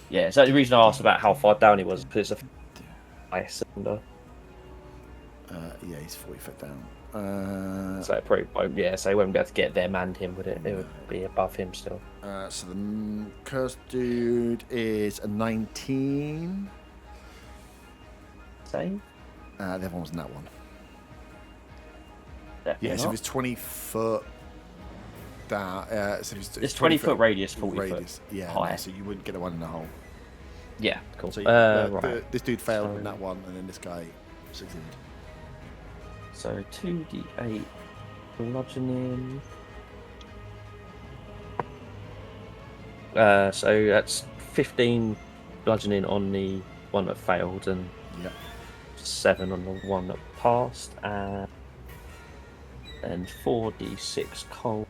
Yeah, so the reason I asked about how far down he was because it's a ice cylinder. Yeah, he's 40 foot down. So it probably, yeah, so he won't be able to get them and him, would it? It would be above him still. So the cursed dude is a 19. Save? The other one was in that one. Definitely Yeah, so not. if it's 20 foot down, so if It's 20 foot radius, 40 radius. foot Yeah, high. no, so you wouldn't get a one in the hole. Yeah, cool. So Right. this dude failed So- in that one, and then this guy succeeded. So 2d8 bludgeoning. So that's 15 bludgeoning on the one that failed and Yep. 7 on the one that passed, and 4d6 cold.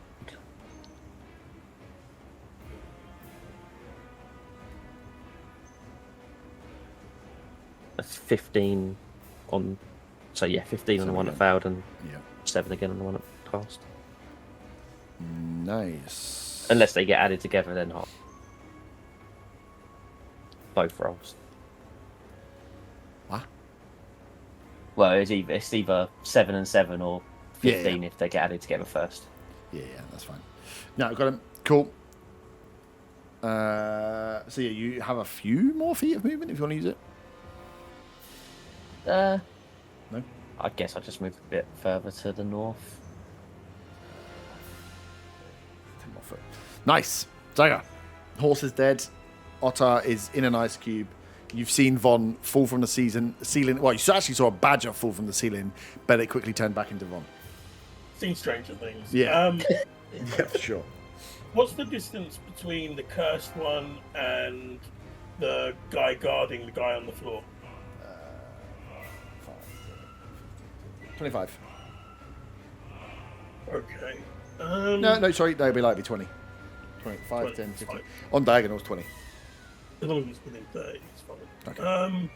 That's 15 on. So yeah, 15 on the one that failed and Yeah. 7 again on the one that passed. Nice. Unless they get added together, then not. Both rolls. What? Well, it's either 7 and 7 or 15 Yeah. if they get added together first. Yeah, that's fine. No, got him. Cool. So yeah, you have a few more feet of movement if you want to use it. No? I guess I'll just move a bit further to the north. 10 more foot. Nice. Dagger. Horse is dead. Otter is in an ice cube. You've seen Von fall from the ceiling. Well, you actually saw a badger fall from the ceiling, but it quickly turned back into Von. Seen stranger things. Yeah. Yeah, for sure. What's the distance between the cursed one and the guy guarding the guy on the floor? 25. Okay. No, sorry. That'd be likely 20. 25, 10, 15. Fine. On diagonals, 20. As long as it's within 30, it's fine. Okay. I'm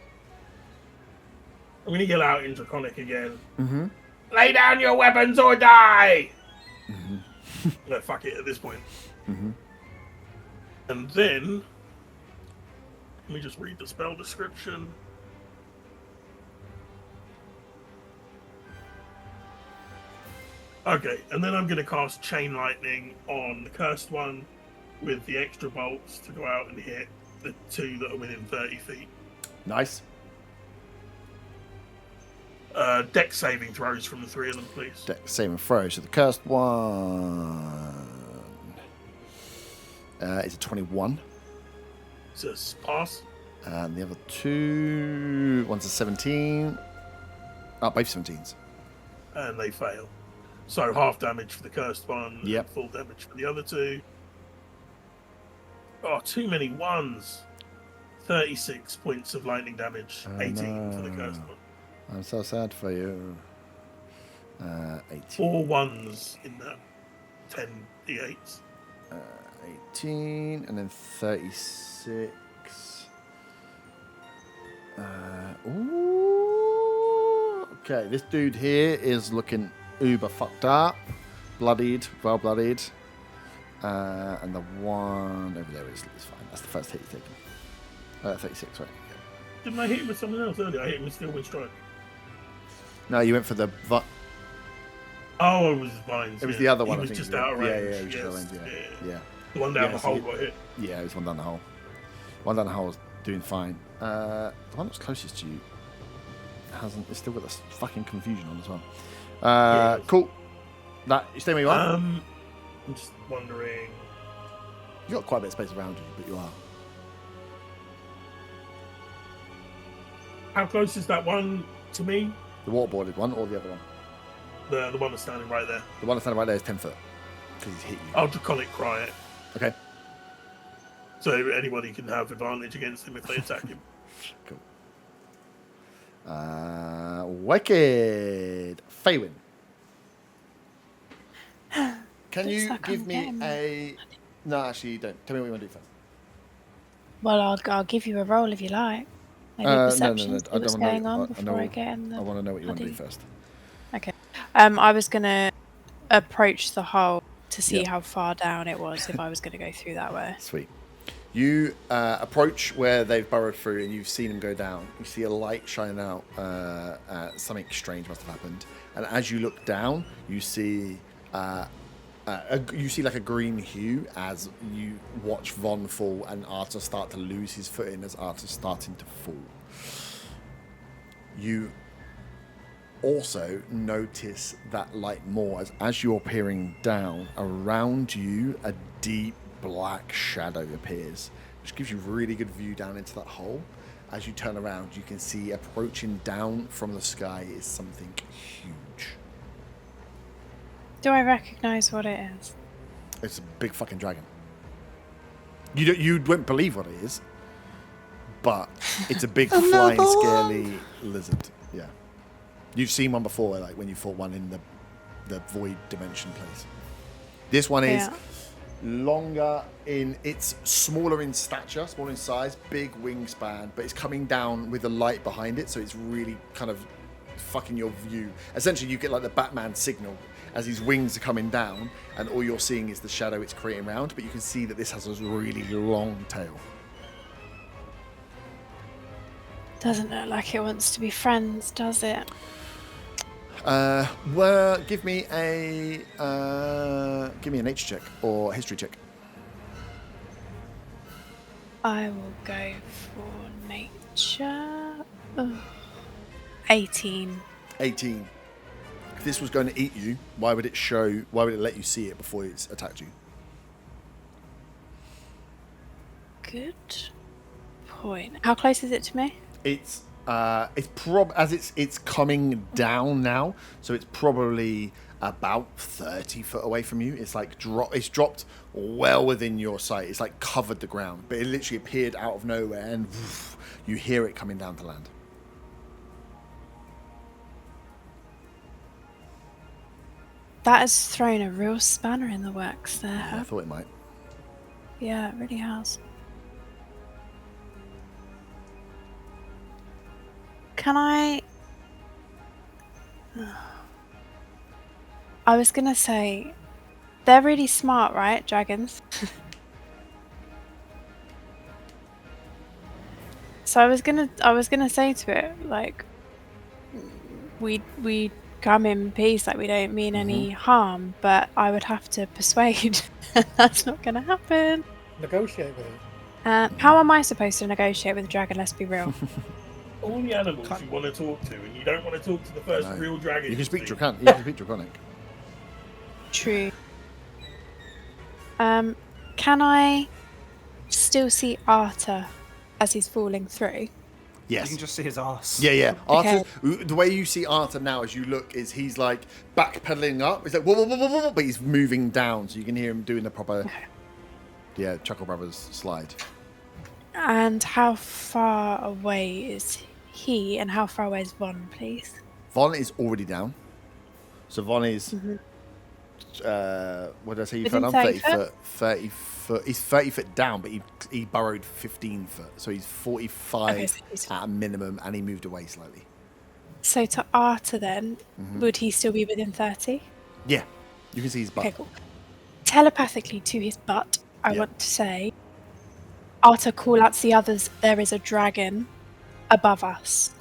going to yell out in Draconic again. Mm-hmm. Lay down your weapons or die! No, fuck it at this point. Mm-hmm. And then, let me just read the spell description. Okay, and then I'm going to cast Chain Lightning on the cursed one with the extra bolts to go out and hit the 2 that are within 30 feet. Nice. Dex saving throws from the 3 of them, please. Save and throw. So the cursed one is a 21. Says pass. And the other 2, one's a 17. Oh, both 17s. And they fail. So half damage for the cursed one, Yep. and full damage for the other 2. Oh, too many ones. 36 points of lightning damage, 18 for the cursed one. I'm so sad for you. 18. 4 ones in that 10 d8s. 18 and then 36. Ooh. Okay, this dude here is looking uber fucked up, bloodied, well bloodied. And the one over there is fine. That's the first hit he's taken. 36, right? Yeah. Didn't I hit him with something else earlier? I hit him with Steel Wind Strike. No, you went for the. Oh, it was Vines. It was the other one. He I was think just you out of did. range. Yeah, he was just out of range. Yeah. The one down Yeah, the so hole he- got hit. Yeah, it was one down the hole. One down the hole is doing fine. The one that's closest to you hasn't. It's still got this fucking confusion on as well. Yeah. Cool. That you stay where you are. I'm just wondering. You got quite a bit of space around you, but you are. How close is that one to me? The waterboarded one or the other one? The one that's standing right there. The one that's standing right there is 10 foot because he's hit you. I'll Draconic Cry it. Okay. So anybody can have advantage against him if they attack him. Cool. Wicked. Faywin. Can Looks you like give I'm me getting a... No, actually you don't. Tell me what you want to do first. Well, I'll give you a roll if you like. Maybe No. perception. I What's don't going know. on before I get in I the. want to know what you want to do bloody- first. Okay. I was gonna approach the hole to see Yep. how far down it was if I was gonna go through that way. Sweet. You approach where they've burrowed through, and you've seen them go down. You see a light shining out. Something strange must have happened. And as you look down, you see like a green hue as you watch Von fall and Arthur start to lose his footing as Arthur's starting to fall. You also notice that light more as you're peering down. Around you, a deep black shadow appears, which gives you really good view down into that hole. As you turn around, you can see approaching down from the sky is something huge. Do I recognise what it is? It's a big fucking dragon. You won't believe what it is, but it's a big flying scaly lizard. Yeah, you've seen one before, like when you fought one in the void dimension place. This one is longer it's smaller in stature, smaller in size, big wingspan, but it's coming down with the light behind it, so it's really kind of fucking your view. Essentially, you get like the Batman signal as his wings are coming down, and all you're seeing is the shadow it's creating around, but you can see that this has a really long tail. Doesn't look like it wants to be friends, does it? Well, give me a nature check or history check. I will go for nature. Ugh. 18. 18. If this was going to eat you, why would it let you see it before it's attacked you? Good point. How close is it to me? It's coming down now, so it's probably about 30 foot away from you. It's like it's dropped well within your sight. It's like covered the ground, but it literally appeared out of nowhere, and woof, you hear it coming down to land. That has thrown a real spanner in the works there. I thought it might. Yeah, it really has. Can I was gonna say, they're really smart, right, dragons? So I was gonna say to it, like, we come in peace, like we don't mean any harm, but I would have to persuade. That's not gonna happen. Negotiate with it. How am I supposed to negotiate with a dragon? Let's be real. All the animals you want to talk to, and you don't want to talk to the first real dragon. You can speak see. Draconic. You can speak Draconic. True. Can I still see Arthur as he's falling through? Yes. You can just see his ass. Yeah. Okay. Arthur, the way you see Arthur now as you look is he's like backpedaling up. It's like whoa, but he's moving down, so you can hear him doing the proper, Chuckle Brothers slide. And how far away is he, and how far away is Von, please? Von is already down. So Von is, what did I say you fell Within down? 30 30 foot. 30 foot. He's 30 foot down, but he burrowed 15 foot. So he's 45 Okay, so he's- at a minimum, and he moved away slightly. So to Arthur then, would he still be within 30? Yeah, you can see his butt. Okay, cool. Telepathically to his butt, I Yeah. want to say, Arthur, call out to the others, there is a dragon above us.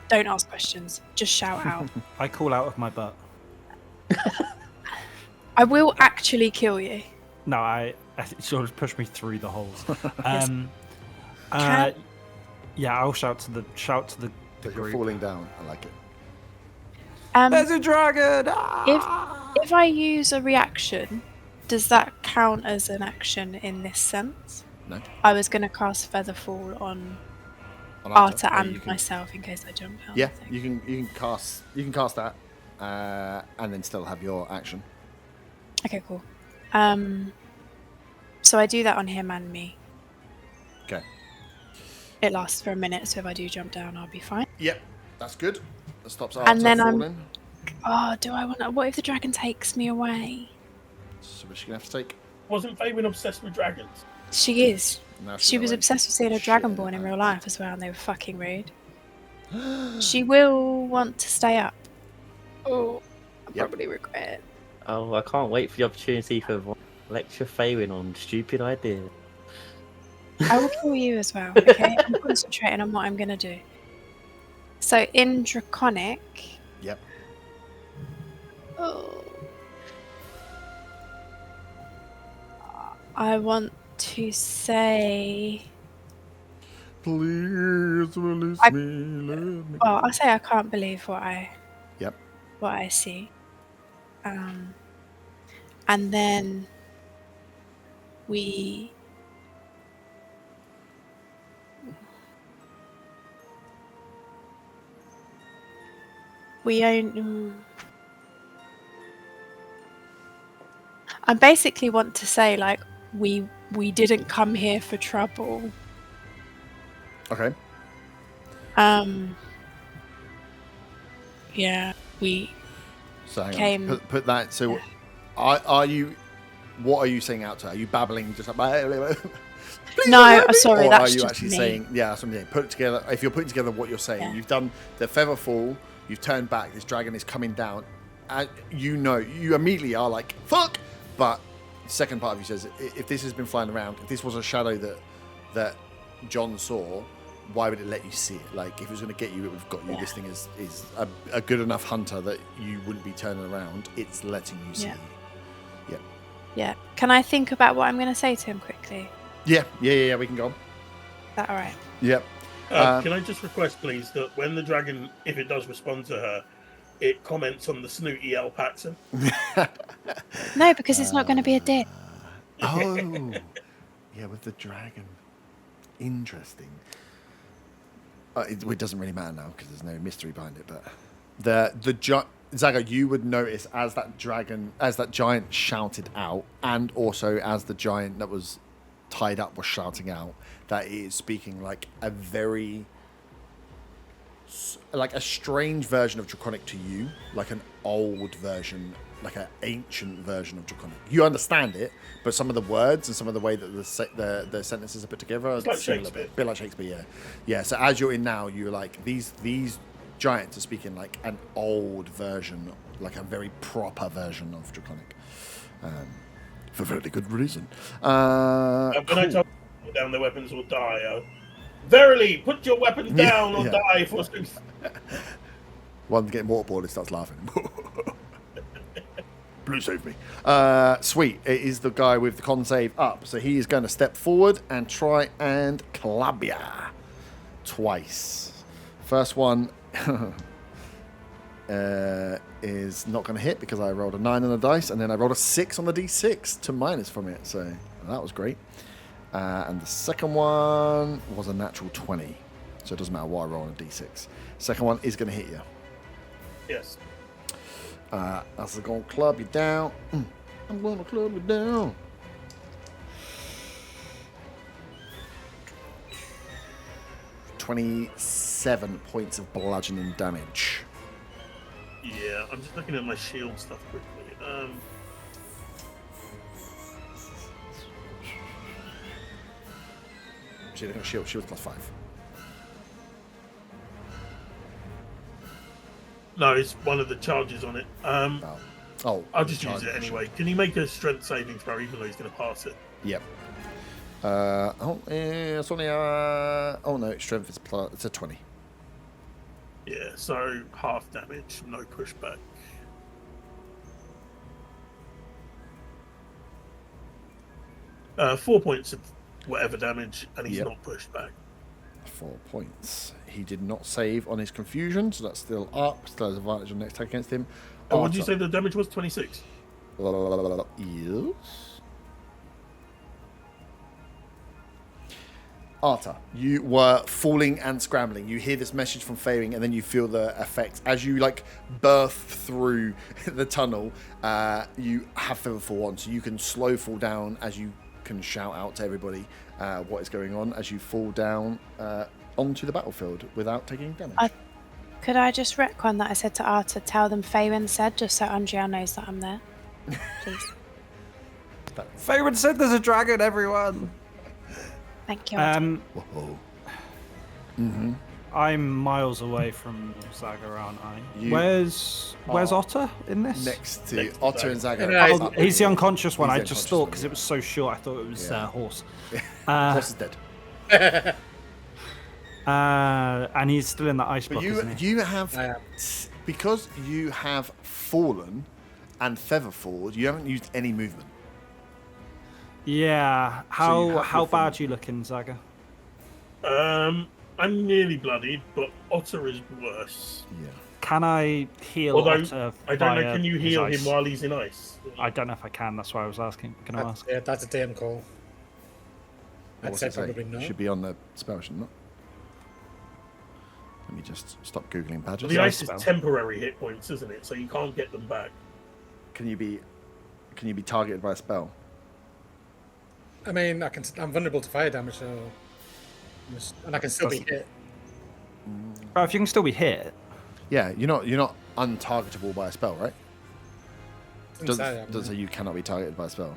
Don't ask questions, just shout out. I call out of my butt. I will actually kill you. No, I sort of pushed me through the holes. Can- Yeah, I'll shout to the But you're group. falling down. I like it. There's a dragon! Ah! If I use a reaction, does that count as an action in this sense? No. I was going to cast Featherfall on On Arthur Oh, and you can- myself in case I jump out. Yeah, I think. you can cast that, and then still have your action. Okay, cool. So I do that on him and me. Okay. It lasts for a minute, so if I do jump down, I'll be fine. Yep, that's good. That stops Arthur then I'm- falling. Oh, do I want to... What if the dragon takes me away? So what's she gonna have to take? Wasn't Fabian obsessed with dragons? She is. Now She was like, obsessed with seeing a shit dragonborn in her real pants. life as well, and they were fucking rude. She will want to stay up. Oh, I'll Yep. probably regret it. Oh, I can't wait for the opportunity for lecture Faywin on stupid ideas. I will kill you as well, okay? I'm concentrating on what I'm going to do. So, in Draconic... Yep. Oh, I want to say... Please release I- me, let me. Well, I'll say I can't believe what I Yep. see. And then we... We own... I basically want to say, like, we didn't come here for trouble. Okay. Yeah, we So hang came... on. Put that. So, yeah. are you? What are you saying out to her? Are you babbling just like? Please No, let me? sorry, or that's are you just actually me. saying? Yeah, that's what I'm saying. Put it together. If you're putting together what you're saying, Yeah. you've done the feather fall. You've turned back. This dragon is coming down. And you know, you immediately are like fuck. But the second part of you says, if this has been flying around, if this was a shadow that John saw, why would it let you see it? Like, if it was going to get you, it would have got you. Yeah. This thing is a good enough hunter that you wouldn't be turning around. It's letting you see. Yeah. Yeah. Yeah. Can I think about what I'm going to say to him quickly? Yeah. We can go on. Is that all right? Yep. Can I just request, please, that when the dragon, if it does respond to her, it comments on the snooty alpaca? No, because it's not going to be a dick. Oh. Yeah, with the dragon. Interesting. It doesn't really matter now because there's no mystery behind it. But Zaga, you would notice as that giant shouted out, and also as the giant that was tied up was shouting out, that it is speaking like a very, like a strange version of Draconic to you, like an old version, like an ancient version of Draconic. You understand it, but some of the words and some of the way that the sentences are put together are like similar, Shakespeare. bit like Shakespeare. Yeah. So as you're in now, you're like these giants are speaking like an old version, like a very proper version of Draconic, for very good reason. When I Cool. told them to put down their weapons or die, verily, put your weapons down or Yeah. die for truth. One's getting waterboarded, starts laughing. Blue saved me. Sweet. It is the guy with the con save up. So he is going to step forward and try and club ya twice. First one is not going to hit because I rolled a 9 on the dice, and then I rolled a 6 on the d6 to minus from it. So that was great. And the second one was a natural 20. So it doesn't matter what I roll on a d6. Second one is going to hit you. Yes. That's going to club you down. I'm going to club you down. $27 points of bludgeoning damage. Yeah, I'm just looking at my shield stuff quickly. So you're going to shield plus 5. No, it's one of the charges on it. Oh, I'll just use charge. it anyway. Can he make a strength saving throw even though he's going to pass it? Yep. It's only oh no, strength is plus. It's a 20. Yeah, so half damage, no pushback. Four points of whatever damage, and he's Yep. not pushed back. 4 points. He did not save on his confusion, so that's still up. Still has advantage on next attack against him. What did you say the damage was? 26? Yes. Arta, you were falling and scrambling. You hear this message from Fairing, and then you feel the effects as you like birth through the tunnel. You have feather fall on, so you can slow fall down as you can shout out to everybody what is going on as you fall down onto the battlefield without taking damage. Could I just retcon that I said to Arta, tell them Faywin said, just so Andrea knows that I'm there? Please. Favorite said there's a dragon, everyone. Thank you. Whoa. Mm-hmm. I'm miles away from Zaga, aren't I? You Where's Otter in this? Next to Next to Otter and Zaga. Yeah, Oh, he's the unconscious one. He's I the just unconscious thought one, because yeah. it was so short, I thought it was Yeah. horse. Horse is dead. And he's still in that ice But block, isn't he? you have, I am. because you have fallen and feather fallen, you haven't used any movement. Yeah. you How have how your thing. bad you looking, Zaga? I'm nearly bloodied, but Otter is worse. Yeah. Can I heal Although Otter? I don't know, via can you his heal ice? him while he's in ice? I don't know if I can. That's why I was asking. Can I ask? Yeah, that's a DM call. I'd What's say it say? probably no. It should be on the spell, shouldn't it? Let me just stop googling badges. The ice is spell. temporary hit points, isn't it? So you can't get them back. Can you be targeted by a spell? I mean, I'm vulnerable to fire damage, so and I can still be hit. Well, if you can still be hit, Yeah, you're not untargetable by a spell, right? Didn't say I'm Doesn't say you cannot be targeted by a spell.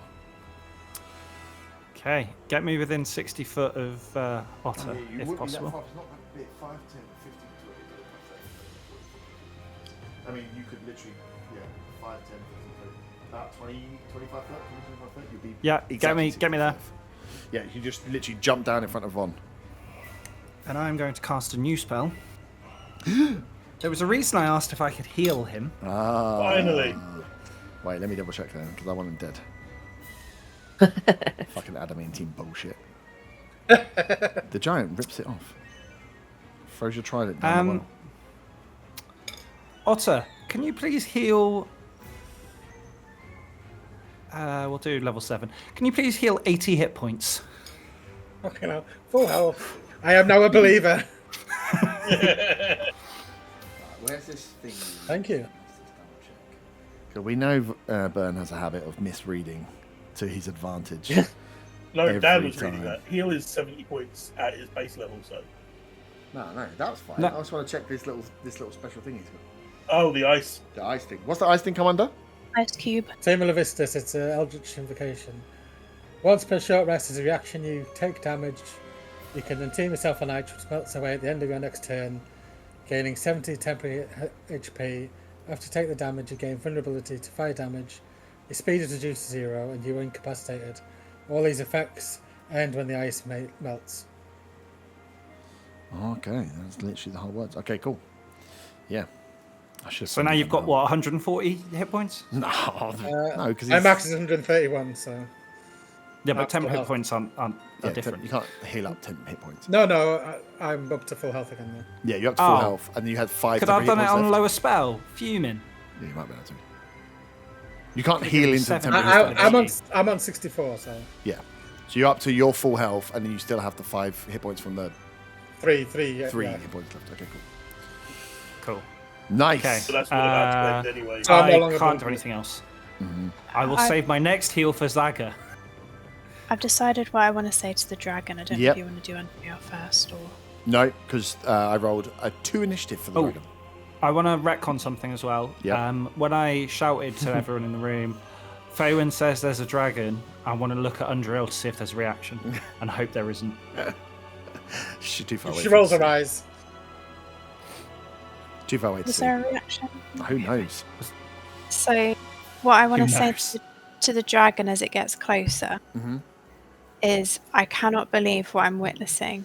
okay. Get me within 60 foot of Otter, if possible. I mean, you could literally, 5, 10, 15, about 20, 25 foot, 25 foot, you'd be Yeah, exactly get me there. 65. Yeah, you just literally jump down in front of Von. And I'm going to cast a new spell. There was a reason I asked if I could heal him. Ah. Finally. Wait, let me double check then, because I want him dead. Fucking adamantine bullshit. The giant rips it off. Throws your trident down the well. Otter, can you please heal? We'll do level 7. Can you please heal 80 hit points? Okay, now full health. I am now a believer. Where's this thing? Thank you. Because we know Byrne has a habit of misreading to his advantage. No, Dan Every was reading time. that. Heal is 70 points at his base level, so. No, that was fine. No. I just want to check this little special thing he's got. Oh, the ice. The ice thing. What's the ice thing come under? Ice cube. Tamer Levistus, it's an Eldritch Invocation. Once per short rest as a reaction, you take damage. You can then team yourself on ice, which melts away at the end of your next turn, gaining 70 temporary HP. After you take the damage, you gain vulnerability to fire damage. Your speed is reduced to 0, and you are incapacitated. All these effects end when the ice melts. Okay, that's literally the whole words. Okay, cool. Yeah. I should. So now you've got what, 140 hit points? No, no, because My max is 131, so. Yeah, but That's 10 full hit health. points are different. You can't heal up 10 hit points. No, I'm up to full health again now. Yeah, you're up to full Oh. health, and you had 5 Could I have temporary done hit it on points left. lower spell? Fuming. Yeah, you might be able to. You can't Could've heal given into the 7. temporary hit points. I'm on 64, so Yeah. So you're up to your full health, and then you still have the 5 hit points from the three. 3 Yeah. hit points left. Okay, cool. Cool. Nice. Okay. So that's what about to end anyway. So I'm no I longer can't do vulnerable. anything else. Mm-hmm. I will save my next heal for Zaga. I've decided what I want to say to the dragon. I don't know Yep. if you want to do Andrea first or. No, because I rolled a 2 initiative for the Oh. dragon. I want to retcon something as well. Yep. When I shouted to everyone in the room, Faywin says there's a dragon. I want to look at Undriel to see if there's a reaction, and hope there isn't. She's too far away. She from rolls us. her eyes. Too far away to Was see. there a reaction? Who knows? So, what I want Who to say knows? to the dragon as it gets closer Mhm. is I cannot believe what I'm witnessing.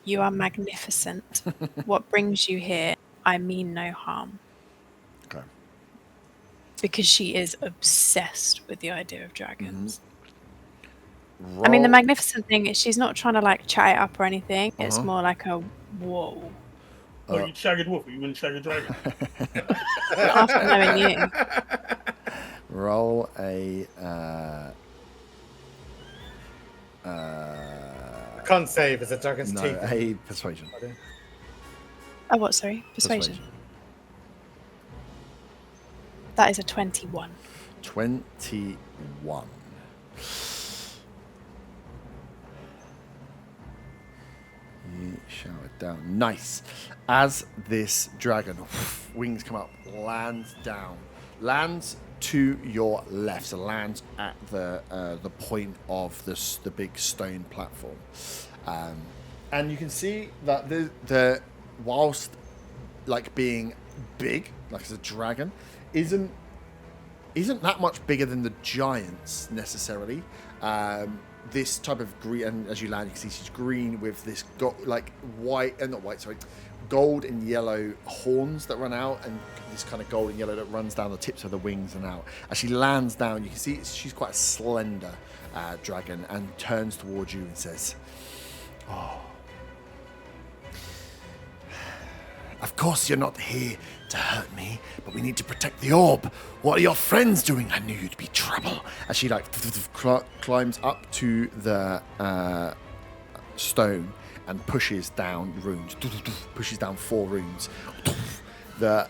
You are magnificent. What brings you here? I mean no harm. Okay. Because she is obsessed with the idea of dragons. I mean, the Roll- magnificent thing is she's not trying to like chat it up or anything. It's more like a whoa. Well, you shagged wolf, you wouldn't shag a dragon. After knowing you, Roll a. Con save as a dragon's No, teeth. a persuasion. oh, what? Sorry, persuasion. That is a 21. 21. You shout it down. Nice. As this dragon, wings come up, lands down, lands to your left, so lands at the point of the big stone platform. And you can see that the whilst like being big, like as a dragon, isn't that much bigger than the giants necessarily. This type of green, and as you land, you can see she's green with this gold and yellow horns that run out, and this kind of gold and yellow that runs down the tips of the wings and out. As she lands down, you can see she's quite a slender dragon, and turns towards you and says, "Oh, of course you're not here to hurt me, but we need to protect the orb. What are your friends doing? I knew you'd be trouble." As she climbs up to the stone and pushes down runes, pushes down 4 runes. The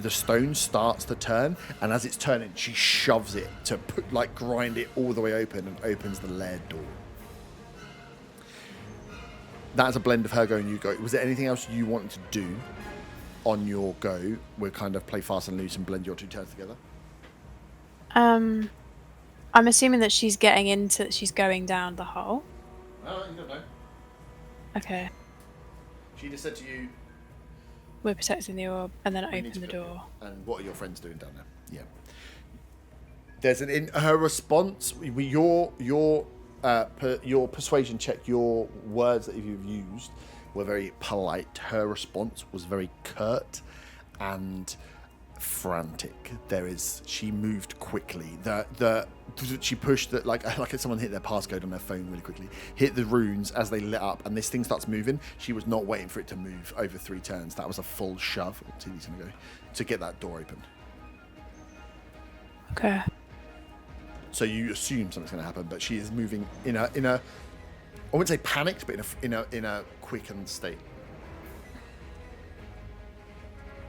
stone starts to turn, and as it's turning, she shoves it to grind it all the way open, and opens the lair door. That's a blend of her go and you go. Was there anything else you wanted to do on your go? We'll kind of play fast and loose and blend your 2 turns together. I'm assuming that she's going down the hole. Oh, you don't know. Okay. She just said to you, We're protecting the orb, and then "We need open to the put door. And what are your friends doing down there? Yeah. There's in her response. Your persuasion check, your words that you've used were very polite. Her response was very curt and frantic. She moved quickly. She pushed that like someone hit their passcode on their phone really quickly, hit the runes as they lit up, and this thing starts moving. She was not waiting for it to move over 3 turns. That was a full shove to get that door open. Okay. So you assume something's going to happen, but she is moving in a I wouldn't say panicked, but in a quickened state.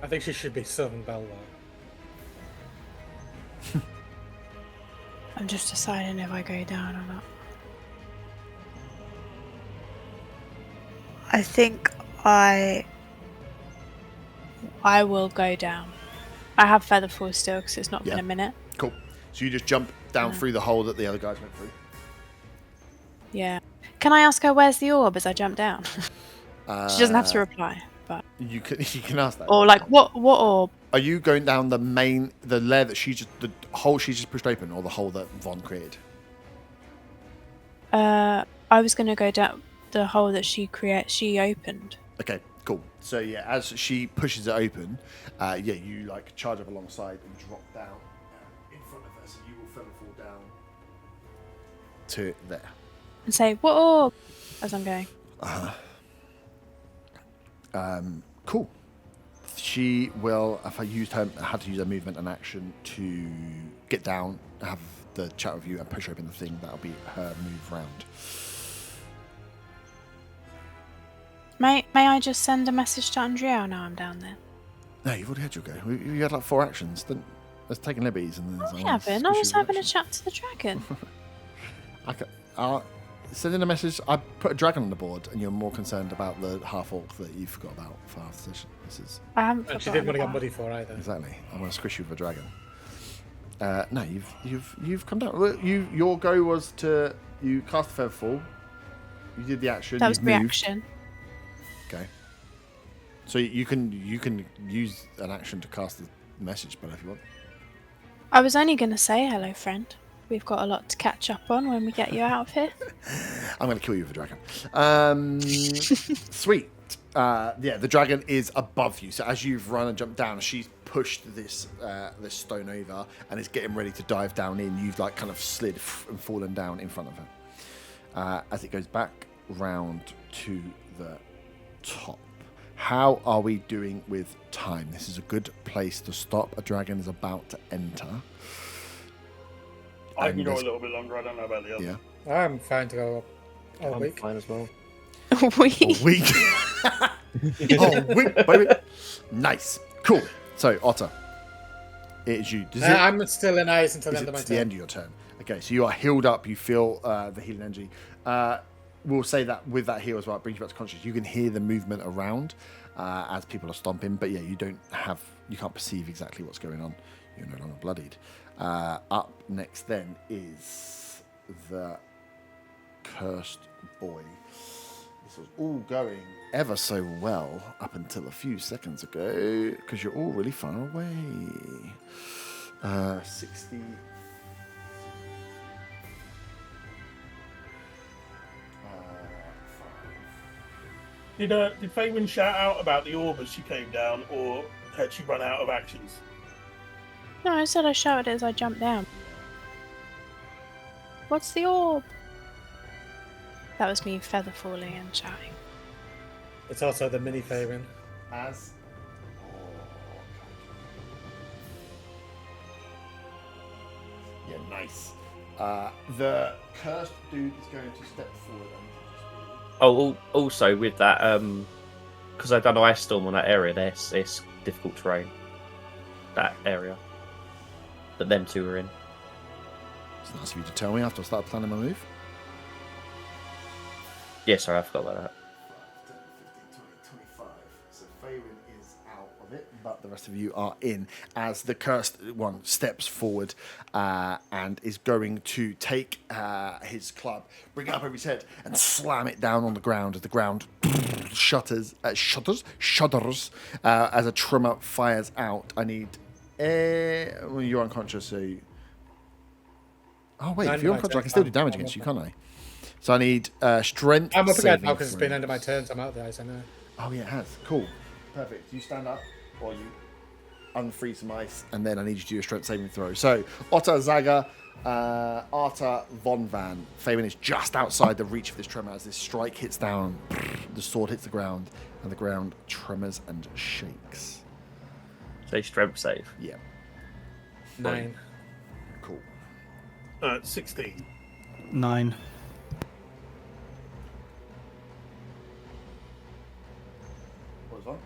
I think she should be Southern Belle though. I'm just deciding if I go down or not. I think I will go down. I have Featherfall still because it's not been a minute. Cool. So you just jump down through the hole that the other guys went through. Yeah. Can I ask her where's the orb as I jump down? She doesn't have to reply, but You can ask that. or like what orb? Are you going down the lair that the hole she just pushed open, or the hole that Von created? I was gonna go down the hole that she opened. Okay, cool. So yeah, as she pushes it open, you charge up alongside and drop down in front of her, so you will fall down to there. And say, what orb? As I'm going. Cool. She will, if I had to use her movement and action to get down, have the chat with you and push open the thing, that'll be her move round. May I just send a message to Andrea now I'm down there? No, you've already had your go. You had 4 actions. Let's take liberties and then. I haven't. I was having a chat to the dragon. Send in a message. I put a dragon on the board, and you're more concerned about the half orc that you forgot about for half the session. I haven't. And she didn't want to get muddy for either. Exactly. I'm going to squish you with a dragon. No, you've come down. Look, your go was you cast Featherfall. You did the action. That was moved. reaction. Okay. So you can use an action to cast the message, but if you want. I was only going to say hello, friend. We've got a lot to catch up on when we get you out of here. I'm going to kill you with a dragon. Sweet. The dragon is above you. So as you've run and jumped down, she's pushed this stone over and is getting ready to dive down in. You've kind of slid and fallen down in front of her. As it goes back round to the top. How are we doing with time? This is a good place to stop. A dragon is about to enter. I can go a little bit longer. I don't know about the others. Yeah. I'm fine to go all I'm week. fine as well. A week. Week, baby. Nice. Cool. So, Otter, it is you. I'm still in ice until the end of my It's turn. the end of your turn. Okay, so you are healed up. You feel the healing energy. We'll say that with that heal as well, it brings you back to consciousness. You can hear the movement around as people are stomping, but yeah, you can't perceive exactly what's going on. You're no longer bloodied. Up next then is the cursed boy. This was all going ever so well up until a few seconds ago, because you're all really far away. 60. Did Faywin shout out about the orb as she came down, or had she run out of actions? No, I said I shouted it as I jumped down. What's the orb? That was me feather falling and shouting. It's also the mini Faerun. As. Yeah, nice. The cursed dude is going to step forward. Oh, also with that, because I've done ice storm on that area, it's difficult terrain. That area that them two are in. It's nice of you to tell me after I start planning my move. Yeah, sorry, I forgot about that. 10, 15, 20, 25. So Faerun is out of it, but the rest of you are in as the cursed one steps forward and is going to take his club, bring it up over his head, and slam it down on the ground as the ground shudders as a tremor fires out. I need. Well, you're unconscious, so. Oh wait, if you're unconscious, I can still do damage against you, can't I? So I need strength. I'm up again now saving because it's been throws. under my turn, so I'm out there, so no. Oh yeah, it has. Cool. Perfect. You stand up, or you unfreeze some ice, and then I need you to do a strength saving throw. So Otter, Zaga, Arta, Von Van. Fabian is just outside the reach of this tremor as this strike hits down. The sword hits the ground, and the ground tremors and shakes. Say strength save. Yeah. 9. Cool. 16. 9. What was that?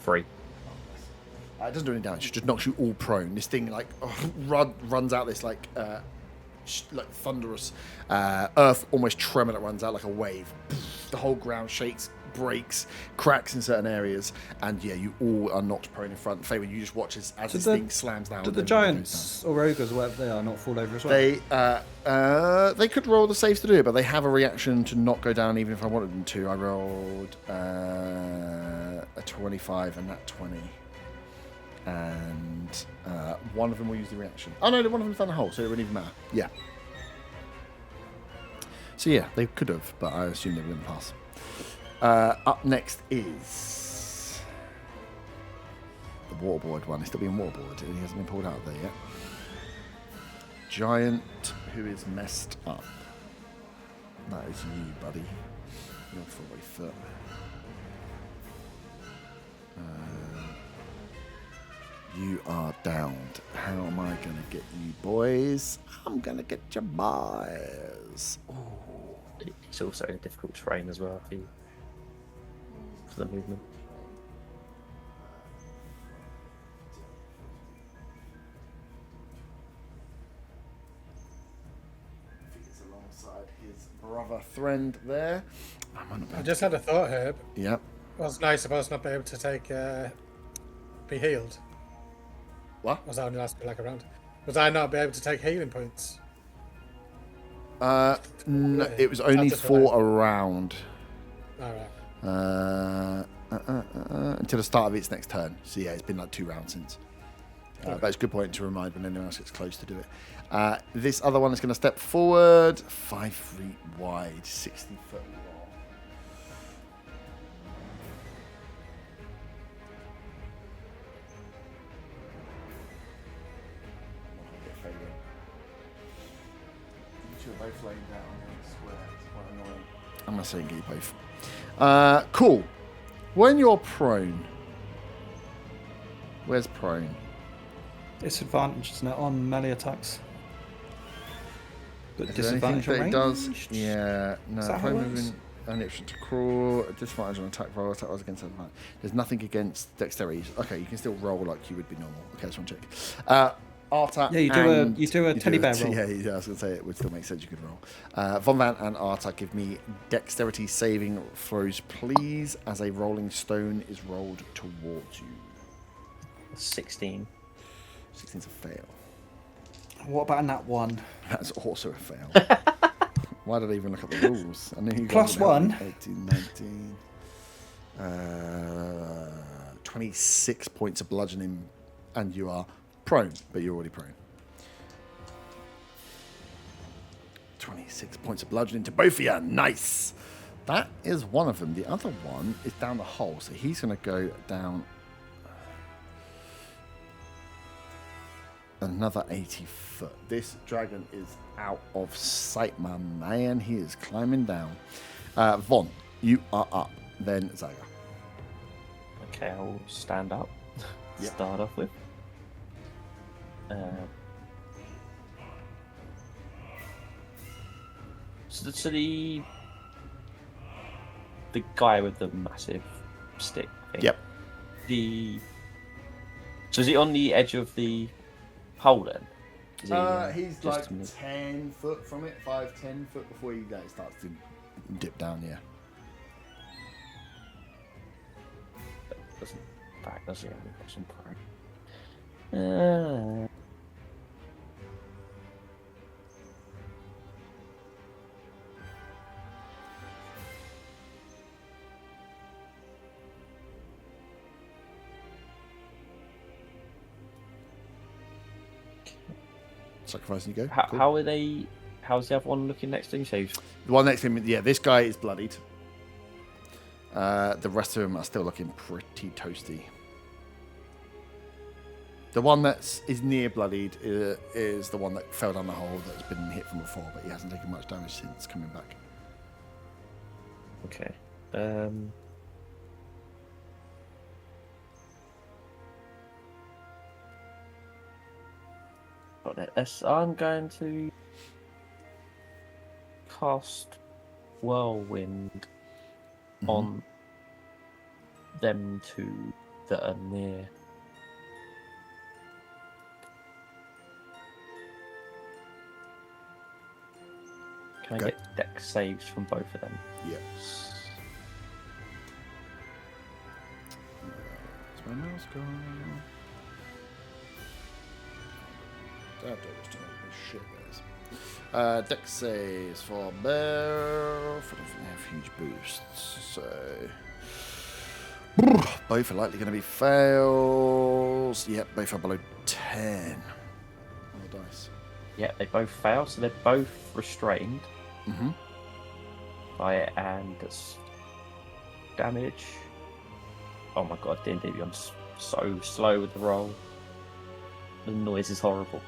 3. It doesn't do any damage. It just knocks you all prone. This thing runs out this like thunderous earth almost tremor that runs out like a wave. The whole ground shakes, breaks, cracks in certain areas, and yeah, you all are knocked prone in front. Faywin, you just watch as this thing slams down. Do the giants or ogres or whatever they are not fall over as well? They could roll the saves to do it, but they have a reaction to not go down even if I wanted them to. I rolled a 25 and that 20. And one of them will use the reaction. Oh no, one of them's done a hole, so it wouldn't even matter. Yeah. So yeah, they could have, but I assume they wouldn't pass. Up next is the waterboard one. He's still being waterboarded, and he hasn't been pulled out of there yet. Giant who is messed up. That is you, buddy. You're 40 foot. You are downed. How am I going to get you boys? I'm going to get your boys. Ooh. It's also a difficult terrain as well for the movement. I think it's alongside his brother Thrend there. I just had a thought, Herb. Yep. It was nice if I was not be able to take be healed. What? Was I only last like a round? Was I not be able to take healing points? No, it was only for a round. Alright. Until the start of its next turn. So yeah, it's been like 2 rounds since. But it's a good point to remind when anyone else gets close to do it. This other one is going to step forward, 5 feet wide, 60 foot long. Both laying down in the square. It's quite annoying. I'm not saying get you both. Cool. When you're prone, where's prone? It's advantage, isn't it, on melee attacks? But Is there anything disadvantage on that it does? ranged? Yeah, no. Is that how Prone it works? movement, only option to crawl, disadvantage on attack roll, attack rolls against advantage. There's nothing against dexterity. Okay, you can still roll like you would be normal. Okay, just want to check. Arta Yeah, you do a teddy bear roll. Yeah, I was going to say it would still make sense you could roll. Von Van and Arta, give me dexterity saving throws, please, as a rolling stone is rolled towards you. 16. 16's a fail. What about in that one? That's also a fail. Why did I even look at the rules? I knew you Plus guys would help me. 1. 18, 19. 26 points of bludgeoning, and you are prone, but you're already prone. 26 points of bludgeoning to both of you. Nice. That is one of them. The other one is down the hole, so he's going to go down another 80 foot. This dragon is out of sight, my man. He is climbing down. Von, you are up. Then Zaga. Okay, I'll stand up. Yep. Start off with. So the guy with the massive stick thing. Yep. So is he on the edge of the hole then? Is he, He's just like 10 foot from it, 5-10 foot before he starts to dip down, yeah. Doesn't back, does he? I've got some pride. Sacrificing you go. Cool. How are they? How's the other one looking next to him? So The one next to him, yeah, this guy is bloodied. The rest of them are still looking pretty toasty. The one that is near bloodied is the one that fell down the hole that's been hit from before, but he hasn't taken much damage since coming back. okay. Got it. I'm going to cast Whirlwind on them two that are near. Can I Okay. get dex saves from both of them? Yeah. Where's my mouse gone? That door was telling me shit, guys. Dex saves for both. I don't think they have huge boosts, so both are likely going to be fails. Yep, both are below 10 on the dice. Yeah, they both fail, so they're both restrained Mm-hmm. by it, and it's damage. Oh my god, D&D, I'm so slow with the roll. The noise is horrible.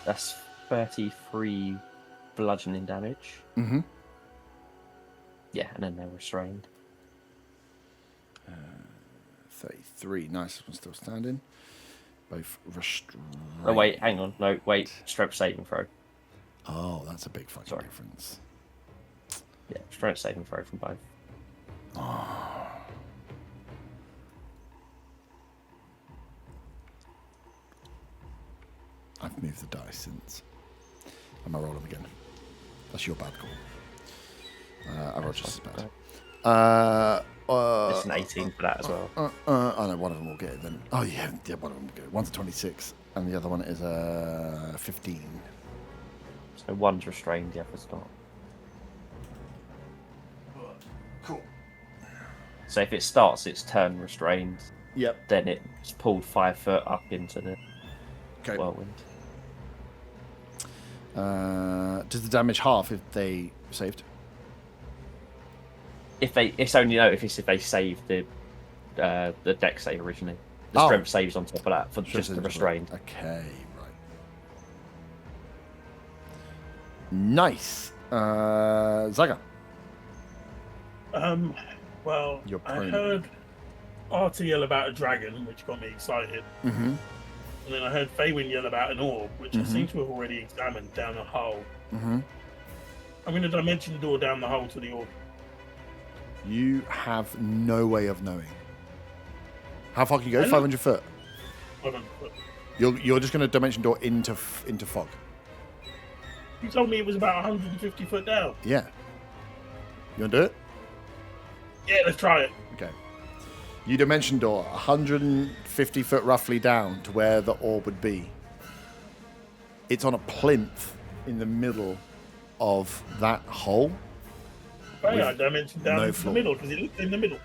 That's 33 bludgeoning damage. Mm-hmm. Yeah, and then they're restrained. 33. Nice. This one's still standing. Both restrained. Oh wait, hang on. No, wait. Strength saving throw. Oh, that's a big fucking Sorry. difference. Yeah, strength saving throw from both. I've moved the dice since. I'm gonna roll them again. That's your bad call. I rolled just as bad. It's an 18 for that as well. Oh no, one of them will get it then. Oh yeah, one of them will get it. One's a 26, and the other one is a 15. So one's restrained, the other's not. Cool. So if it starts its turn restrained, Yep. then it's pulled 5 foot up into the Okay. whirlwind. Does the damage half if they saved? It's only notice if they save the deck save originally. The Oh. strength saves on top of that for just the restrained. Okay, right. Nice. Zaga. Well, You're I prone. heard Artie yell about a dragon, which got me excited. Mm-hmm. And then I heard Faywin yell about an orb, which I seem to have already examined down a hole. Mm-hmm. I'm going to dimension door down the hole to the orb. You have no way of knowing. How far can you go? I look- 500 foot. Hold on. You're just going to dimension door into fog. You told me it was about 150 foot down. Yeah. You want to do it? Yeah, let's try it. Okay. You dimension door 150 foot roughly down to where the orb would be. It's on a plinth in the middle of that hole. Oh, yeah, I with dimensioned down no into floor. the middle because it looked in the middle.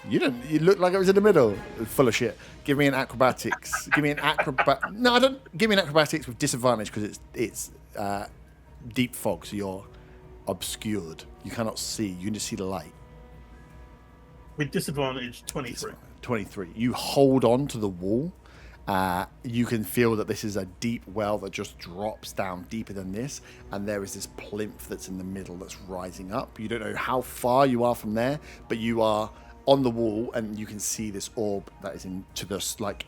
You didn't. You looked like it was in the middle. Full of shit. Give me an acrobatics. Give me an acrobat. No, I don't. Give me an acrobatics with disadvantage because it's deep fog, so you're obscured. You cannot see. You can just see the light. With disadvantage, 23. 23. You hold on to the wall. You can feel that this is a deep well that just drops down deeper than this, and there is this plinth that's in the middle that's rising up. You don't know how far you are from there, but you are on the wall, and you can see this orb that is into this like.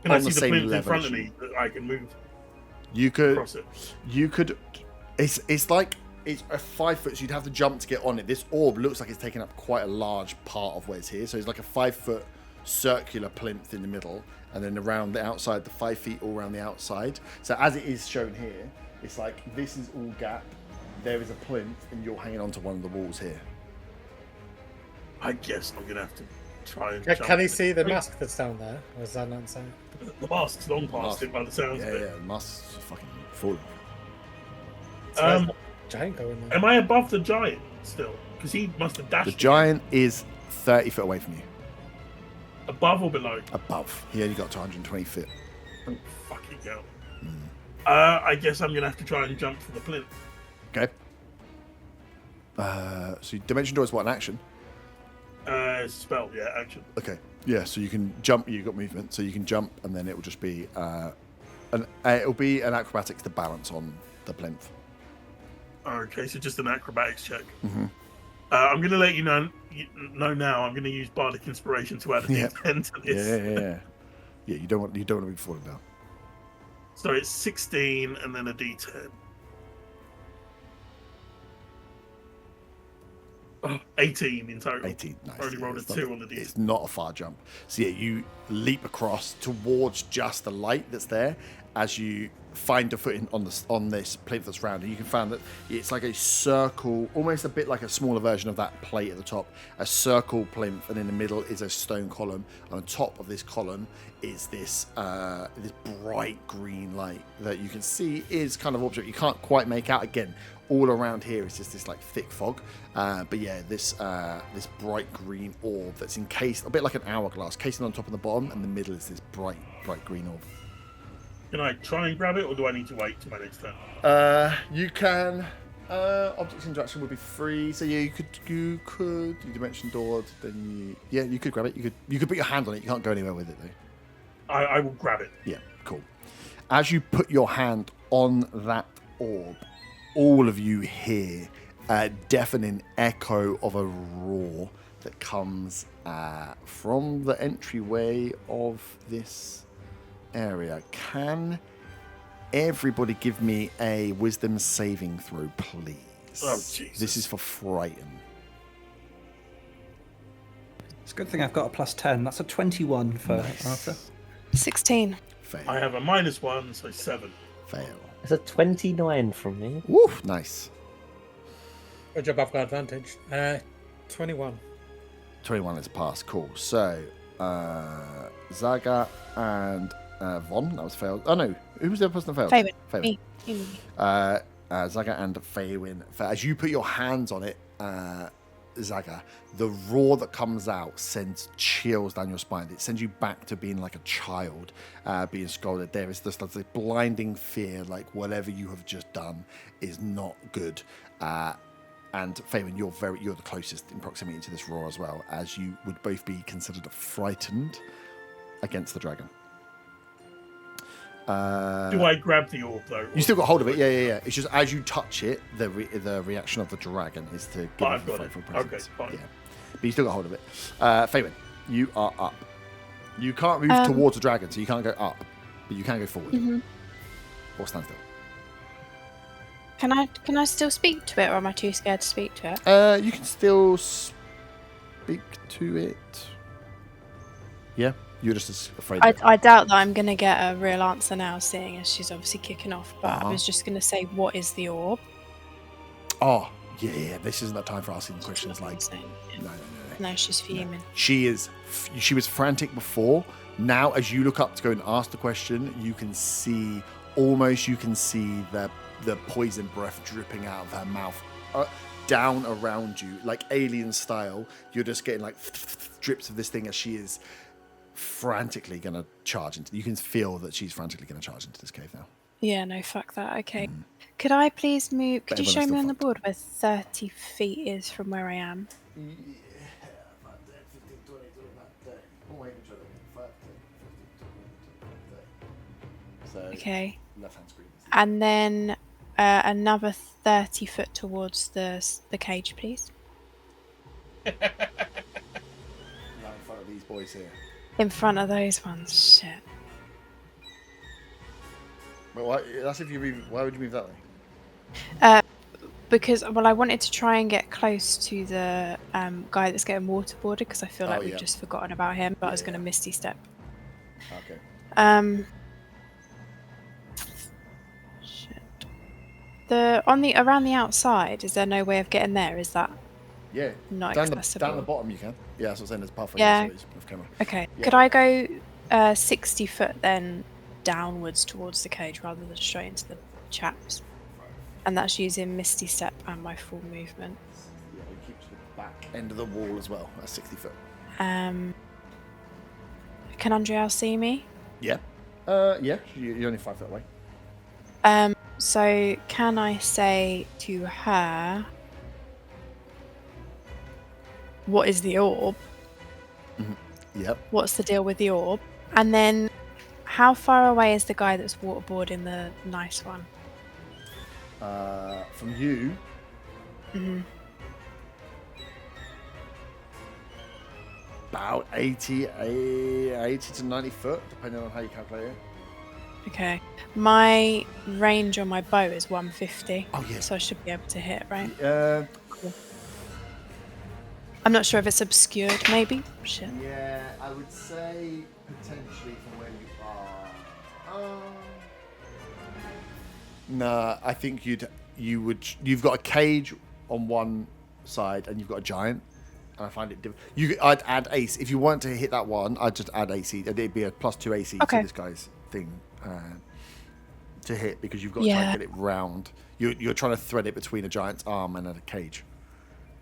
Can I on see the the same plinth in level front as of you. me that I can move You could. across it? You could. It's like it's a 5 foot, so you'd have to jump to get on it. This orb looks like it's taking up quite a large part of where it's here. So it's like a 5 foot circular plinth in the middle, and then around the outside, the 5 feet all around the outside. So as it is shown here, it's like this is all gap. There is a plinth, and you're hanging onto one of the walls here. I guess I'm gonna have to try and. Can he see the mask that's down there? Or is that not so? The mask's long past Mask. it by the sounds Yeah, of it. yeah, must fucking fall. Giant going there. Am I above the giant still? Because he must have dashed. The giant is 30 foot away from you. Above or below? Above. He only got to 120 feet. Oh, fucking hell. I guess I'm gonna have to try and jump for the plinth. Okay. So dimension door is what, an action? Spell, yeah, action. Okay. Yeah, so you can jump. You've got movement, so you can jump, and then it will just be it'll be an acrobatics to balance on the plinth. Okay, so just an acrobatics check. I'm going to let you know now. I'm going to use bardic inspiration to add a Yeah. D10 to this. Yeah. Yeah, you don't want to be falling down. So it's 16 and then a D10. 18 in total. 18. Nice. I only rolled a It's not- 2 on the D10. It's not a far jump. So yeah, you leap across towards just the light that's there as you find a footing on this plinth that's round. And you can find that it's like a circle, almost a bit like a smaller version of that plate at the top. A circle plinth, and in the middle is a stone column. On top of this column is this this bright green light that you can see is kind of object you can't quite make out. Again, all around here is just this like thick fog, but yeah, this bright green orb that's encased a bit like an hourglass, casing on top and the bottom, and the middle is this bright green orb. Can I try and grab it, or do I need to wait till my next turn? You can. Object interaction would be free, so yeah, you dimension door. Then you could grab it. You could put your hand on it. You can't go anywhere with it though. I will grab it. Yeah, cool. As you put your hand on that orb, all of you hear a deafening echo of a roar that comes from the entryway of this area. Can everybody give me a wisdom saving throw, please? Oh, Jesus. This is for frighten. It's a good thing I've got a +10. That's a 21 for Arthur. 16. Fail. I have a -1, so 7. Fail. It's a 29 from me. Woof, nice. Good job, I've got advantage. 21. 21 is a pass. Cool. So, Zaga and Von, that was failed. Oh no, who was the other person that failed? Favorite. Me. Me. Zaga and Faywin. As you put your hands on it, Zaga, the roar that comes out sends chills down your spine. It sends you back to being like a child, being scolded. There is this blinding fear, like whatever you have just done is not good. And Faywin, you're the closest in proximity to this roar as well, as you would both be considered frightened against the dragon. Do I grab the orb though? You still got hold of it, yeah. It's just as you touch it, the reaction of the dragon is to give I've it got frightful it. presence. Okay, fine. Yeah, but you still got hold of it. Faywin, you are up. You can't move towards the dragon, so you can't go up, but you can go forward or stand still. Can I still speak to it, or am I too scared to speak to it? You can still speak to it. Yeah, you're just as afraid. of it. I doubt that I'm going to get a real answer now, seeing as she's obviously kicking off. But I was just going to say, what is the orb? Oh, yeah. This isn't the time for asking questions like. Insane. No. No, she's fuming. She was frantic before. Now, as you look up to go and ask the question, you can see the poison breath dripping out of her mouth, down around you, like alien style. You're just getting like drips of this thing as she is frantically going to charge into. You can feel that she's frantically going to charge into this cave now. Yeah, no, fuck that. Okay. Could I please move? Could you show me on the board where 30 feet is from where I am? Okay. Left-hand screen. And then another 30 foot towards the cage, please. Right in front of these boys here. In front of those ones. Shit. But why? That's if you move. Why would you move that way? Because, well, I wanted to try and get close to the guy that's getting waterboarded because I feel like we've just forgotten about him, but I was going to Misty Step. Okay. Shit. Around the outside, is there no way of getting there? Is that Yeah. not down accessible? down the bottom you can. Yeah, that's what I'm saying. There's a pathway. Yeah. Off camera. Okay. Yeah. Could I go 60 foot then downwards towards the cage rather than straight into the chaps? And that's using Misty Step and my full movement. Yeah, we keep to the back end of the wall as well. That's 60 foot. Can Andriel see me? Yeah. Yeah. You're only 5 foot away. So can I say to her, what is the orb? Yep. What's the deal with the orb? And then how far away is the guy that's waterboarding the nice one? From you. About 80 to 90 foot, depending on how you calculate it. Okay. My range on my bow is 150. Oh, yeah. So I should be able to hit, right? Cool. I'm not sure if it's obscured, maybe. Shit. Yeah, I would say potentially from where you are. Nah, I think you've got a cage on one side and you've got a giant. And I find it difficult. I'd add AC. If you want to hit that one, I'd just add AC. It'd be a +2 AC to this guy's thing to hit because you've got to try and get it round. You're trying to thread it between a giant's arm and a cage.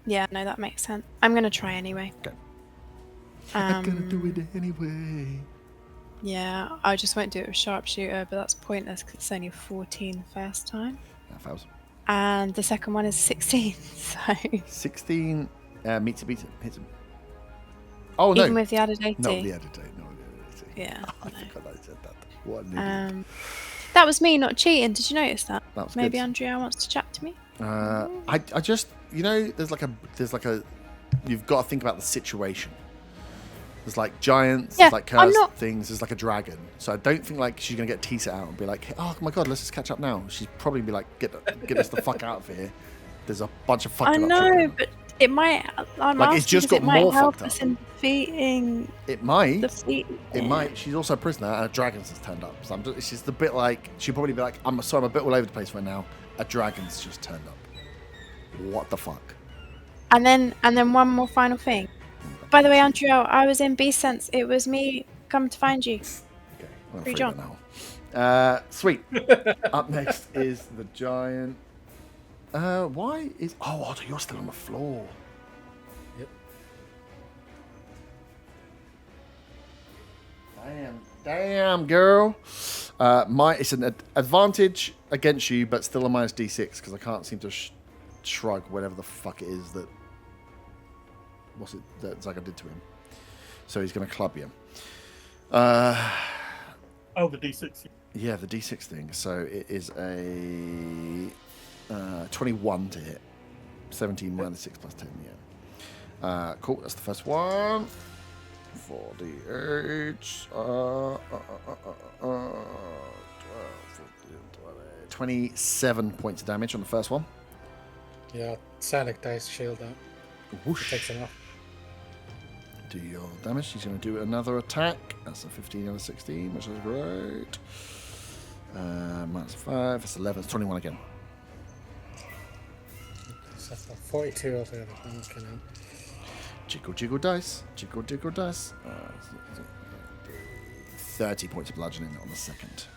Yeah, no, that makes sense. I'm going to try anyway. Okay. I'm going to do it anyway. Yeah, I just won't do it with sharpshooter, but that's pointless because it's only a 14 first time. That fails. And the second one is 16, so... 16 meets a beat, hits him. Oh, no. Even with the added 80? No, the added 80. Yeah. I forgot I said that. What an idiot. That was me not cheating. Did you notice that? That was Maybe good. Andrea wants to chat to me? I just, there's like a, you've got to think about the situation. There's like giants, Yeah, there's like cursed things, there's like a dragon. So I don't think like she's going to get Tisa out and be like, oh my god, let's just catch up now. She's probably be like, get us the fuck out of here. There's a bunch of fucking I know, but it might. I'm Like, it's asking just because got it more might help fucked us up. in defeating. It might. It might. She's also a prisoner, and a dragon's just turned up. So it's just a bit like she'll probably be like, I'm a bit all over the place right now. A dragon's just turned up. What the fuck? And then one more final thing. By the way, Andrea, I was in Beast Sense. It was me. Come to find you. Okay, I'm Free free John. now. Sweet. Up next is the giant. Why is? Oh, Otto, you're still on the floor. Yep. Damn, girl. It's an advantage against you, but still a -D6 because I can't seem to shrug whatever the fuck it is that Zaga did to him. So he's going to club you. Oh, the D6. Yeah, the D6 thing. So it is a 21 to hit. 17 minus 6 plus 10, yeah. Cool, that's the first one. 4d8. 27 points of damage on the first one. Yeah, Sonic dice shield that. Whoosh. Takes him off. Do your damage. He's going to do another attack. That's a 15 and a 16, which is great. Minus 5. That's 11. It's 21 again. So that's 42 altogether. Okay, now. Jiggle dice. Jiggle dice. 30 points of bludgeoning on the second.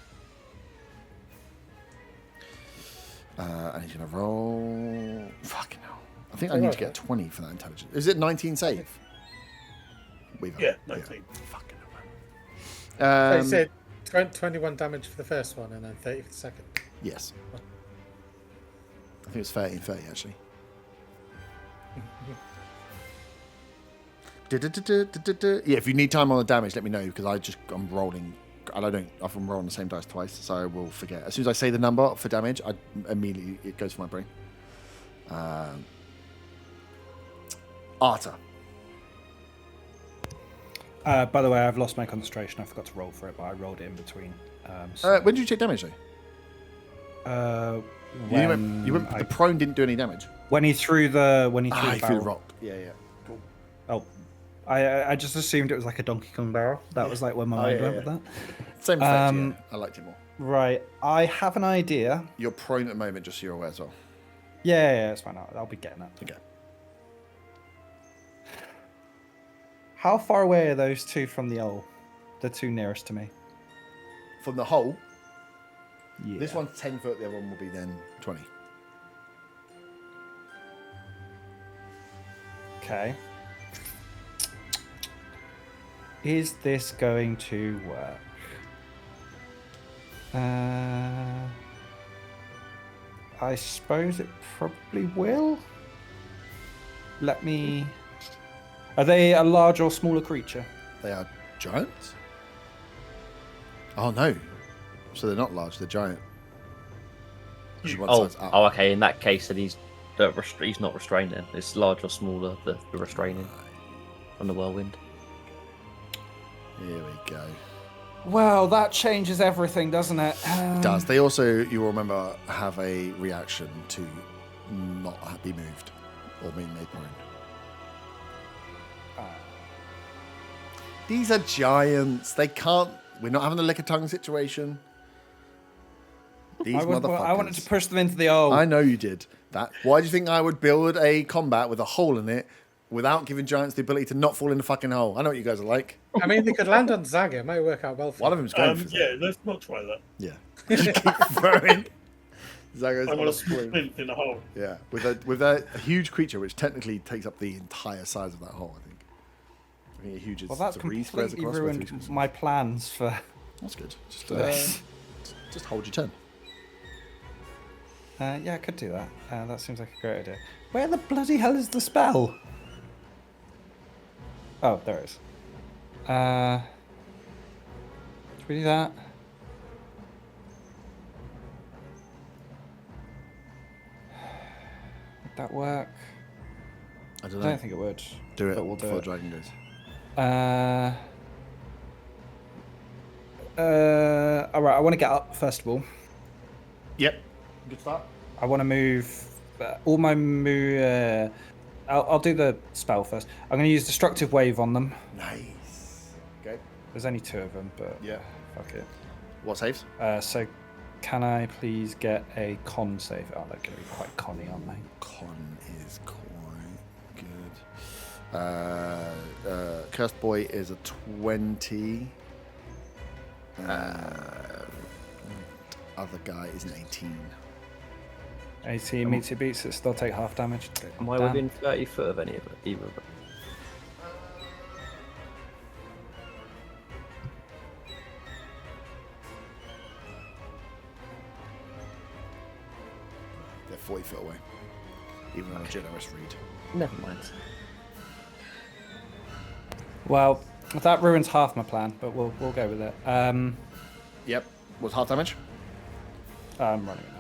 And he's going to roll... Fucking hell. I think I need to get 20 for that intelligence. Is it 19 save? Yeah, 19. Fucking hell. So you said 21 damage for the first one and then 30 for the second? Yes. I think it was 30 and 30, actually. Yeah, if you need time on the damage, let me know, because I'm rolling... I'm rolling the same dice twice, so I will forget. As soon as I say the number for damage, it goes for my brain. Arta. By the way, I've lost my concentration. I forgot to roll for it, but I rolled it in between. When did you take damage, though? The prone didn't do any damage. When he threw the he threw the barrel. rock. Yeah. Cool. Oh, I just assumed it was like a Donkey Kong barrel. That was like where my mind went with that. Same effect, yeah. I liked it more. Right, I have an idea. You're prone at the moment, just so you're aware as well. Yeah, it's fine. I'll be getting that. Okay. How far away are those two from the two nearest to me? From the hole? Yeah. This one's 10 foot, the other one will be then 20. Okay. Is this going to work? I suppose it probably will. Let me... Are they a large or smaller creature? They are giants? Oh, no. So they're not large, they're giant. Okay. In that case, then he's not restrained then. It's large or smaller, the restraining from the whirlwind. Here we go. Well, that changes everything, doesn't it? It does. They also, you will remember, have a reaction to not be moved or being made prone. These are giants. They can't... We're not having a lick of tongue situation. These motherfuckers. I wanted to push them into the hole. I know you did that. Why do you think I would build a combat with a hole in it without giving giants the ability to not fall in the fucking hole? I know what you guys are like. I mean, they could land on Zaga. It might work out well for One of them's going for Yeah, let's not try that. Yeah. Just keep throwing. Zaga's I'm on going a to sprint. sprint in the hole. Yeah, with a huge creature which technically takes up the entire size of that hole, I think. I think a huge is Well, that's 3 squares completely across. ruined my plans for... That's good. Just hold your turn. Yeah, I could do that. That seems like a great idea. Where the bloody hell is the spell? Oh, there it is. Should we do that? Would that work? I don't I know. don't think it would. Do it but we'll do before it. the dragon goes. All right, I want to get up first of all. Yep. Good start. I want to move all my move. I'll do the spell first. I'm going to use Destructive Wave on them. Nice. Okay. There's only 2 of them, but Yeah. fuck it. What saves? So, can I please get a con save? Oh, they're going to be quite conny, aren't they? Con is quite good. Cursed Boy is a 20. Other guy is an 18. 18 meets it beats it. Still take half damage. Am I Damn. within 30 foot of any of it? Either of them? They're 40 foot away. Even on a generous read. Never mind. Well, that ruins half my plan, but we'll go with it. Yep. What's half damage? I'm running it now.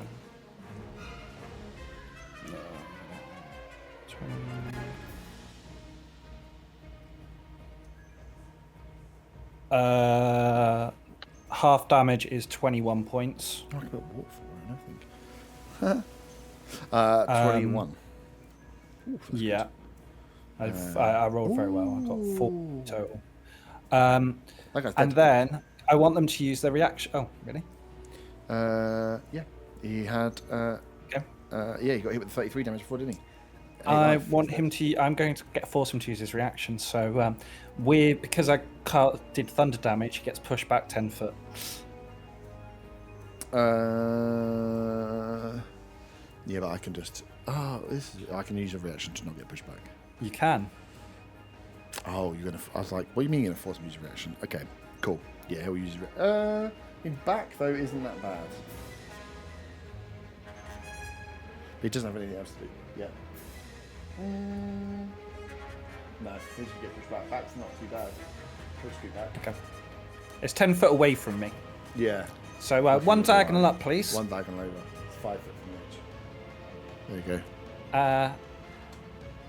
20. Half damage is 21 points. I could put water for it, I think. 21. Yeah. I rolled very well. I got 4 total. And then I want them to use their reaction. Oh, really? Yeah. He had. Okay. Yeah, he got hit with 33 damage before, didn't he? I life, want isn't him it? to. I'm going to force him to use his reaction. So because I did thunder damage, he gets pushed back 10 foot. Yeah, but I can just. I can use a reaction to not get pushed back. You can. Oh, you're gonna. I was like, what do you mean you're gonna force him to use a reaction? Okay, cool. Yeah, he'll use. In back though isn't that bad. But he doesn't have anything else to do. Yeah. No, he should get pushed back. Back's not too bad. He'll just be back. Okay. It's 10 foot away from me. Yeah. So one diagonal up, please. One diagonal over. It's 5 foot from the edge. There you go.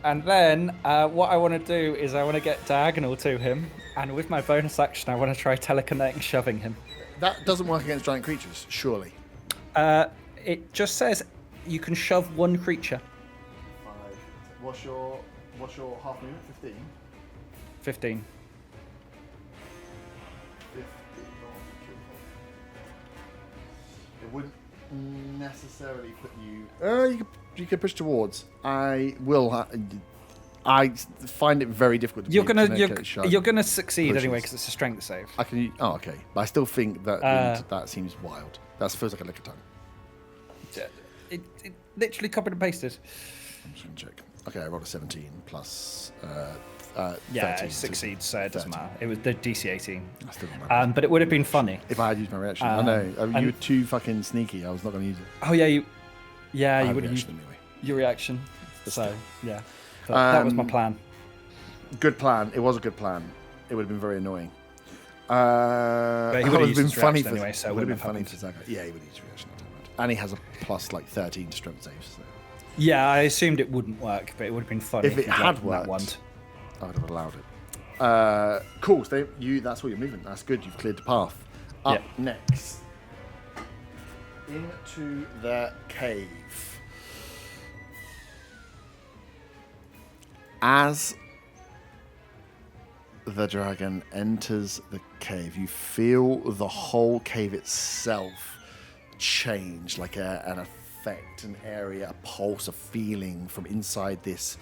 And then what I want to do is I want to get diagonal to him, and with my bonus action, I want to try telekinetic shoving him. That doesn't work against giant creatures, surely. It just says you can shove one creature. 5. What's your half movement? 15. 15. 15. It wouldn't necessarily put you. You could push towards. I will. I find it very difficult. To You're shove gonna succeed pushes. anyway because it's a strength save. I can. Oh, okay. But I still think that that seems wild. That feels like a lick of time. It literally copied and pasted. I'm just gonna check. Okay, I rolled a 17 plus. Yeah, 13, it succeeds, so it doesn't 13. matter. It was the DC 18. I still don't matter. But it would have been funny. If I had used my reaction, I know. I mean, you were too fucking sneaky. I was not going to use it. Oh yeah, you I would have used reaction anyway. your reaction. So yeah, but that was my plan. Good plan. It was a good plan. It would have been very annoying. But he it would have been used his funny reaction for anyway, so it it would have wouldn't been funny have for Zaka. Yeah, he would use reaction. I don't mind. And he has a plus like 13 to strength saves. So. Yeah, I assumed it wouldn't work, but it would have been funny If it you'd had that worked, one. I would have allowed it. Cool. So that's what you're moving. That's good. You've cleared the path. Up next, into the cave. As the dragon enters the cave, you feel the whole cave itself change, like an effect, an area, a pulse, a feeling from inside this.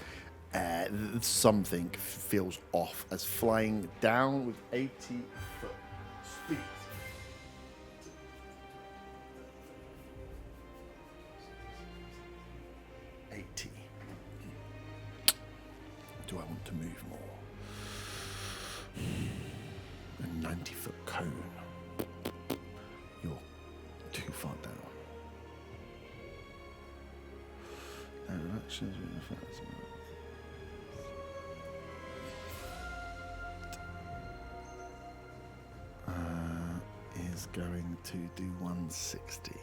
Something feels off as flying down with 80-foot speed. Do I want to move more? A 90-foot cone. You're too far down. Is going to do 160.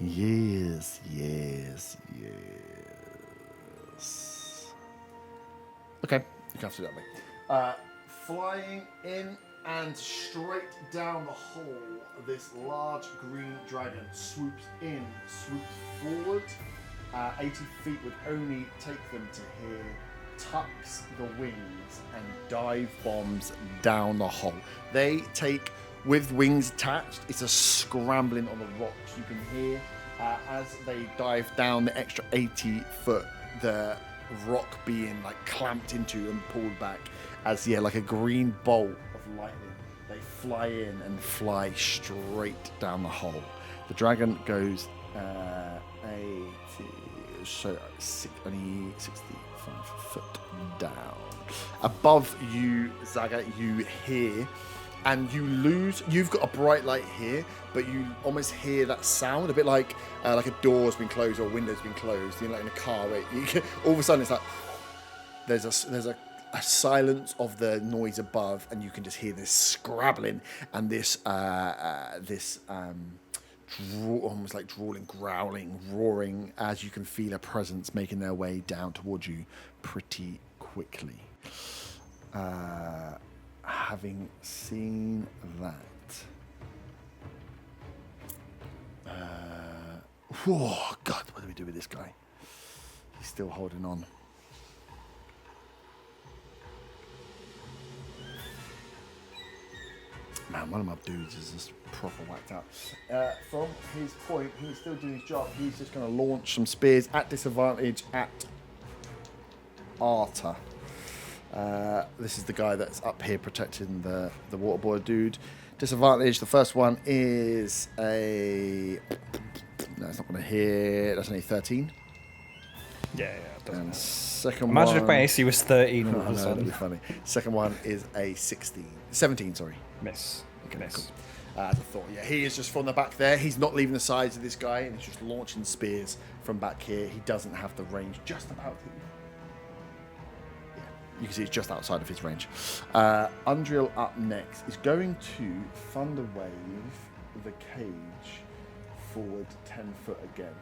Yes. Okay, you can have to do that way. Flying in and straight down the hole, this large green dragon swoops in, swoops forward. 80 feet would only take them to here, tucks the wings and dive bombs down the hole. They take, with wings attached, it's a scrambling on the rocks. You can hear as they dive down the extra 80 foot, the rock being like clamped into and pulled back as like a green bolt of lightning. They fly in and fly straight down the hole. The dragon goes 80, so only 65 foot down. Above you, Zaga, you hear, and you lose. You've got a bright light here, but you almost hear that sound, a bit like a door's been closed or a window's been closed. You know, like in a car, right? All of a sudden, it's like there's a silence of the noise above, and you can just hear this scrabbling and this almost like drawling, growling, roaring, as you can feel a presence making their way down towards you pretty quickly. Having seen that, oh God, what do we do with this guy? He's still holding on. Man, one of my dudes is just proper whacked out. From his point, he's still doing his job. He's just going to launch some spears at disadvantage at Arta. This is the guy that's up here protecting the waterboard dude. Disadvantage, the first one is a... No, it's not going to hit. That's only 13. Yeah, it doesn't And matter. second Imagine one... if my AC was 13 all Oh, of no, a that'd be sudden. funny. Second one is a 17, sorry. Miss. Okay, Miss. cool. As I thought, yeah, he is just from the back there. He's not leaving the sides of this guy, and he's just launching spears from back here. He doesn't have the range just about to. Yeah, you can see it's just outside of his range. Undriel up next is going to thunder wave the cage forward 10 foot again.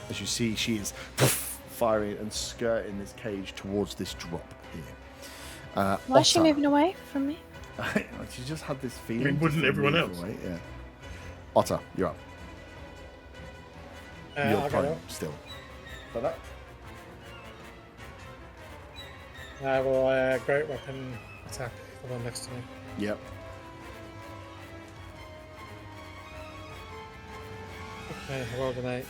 As you see, she is firing and skirting this cage towards this drop here. Why is she Otter. moving away from me? She just had this feeling. I mean, wouldn't to everyone move else? away, yeah. Otter, you're up. You're I'll go prone up. still. But that? I will great weapon attack the one next to me. Yep. Okay, I rolled an 8.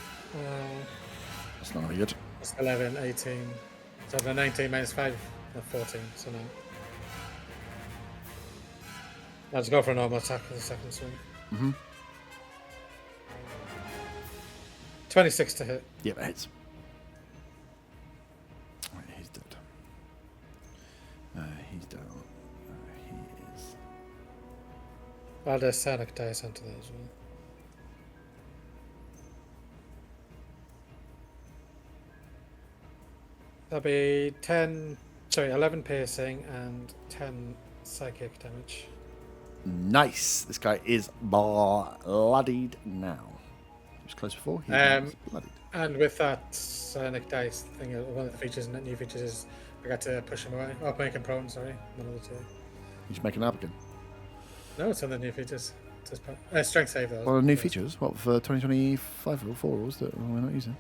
That's not very good. That's 11, 18. So the 19 minus 5, 14. So no. I'll just go for a normal attack for the second swing. Mm-hmm. 26 to hit. Yep, it hits. Right, he's dead. He's down. He is. Well, there's Sonic dice onto that as well. That'll be 11 piercing and 10 psychic damage. Nice. This guy is bloodied now. He was close before. He is bloodied. And with that Sonic dice thing, one of the features, new features is I got to push him away. Or make him prone, sorry. One of the two. He's making it up again. No, it's on the new features. It says strength save though. What are new features? What, for 2025 or 4 rules that we're not using?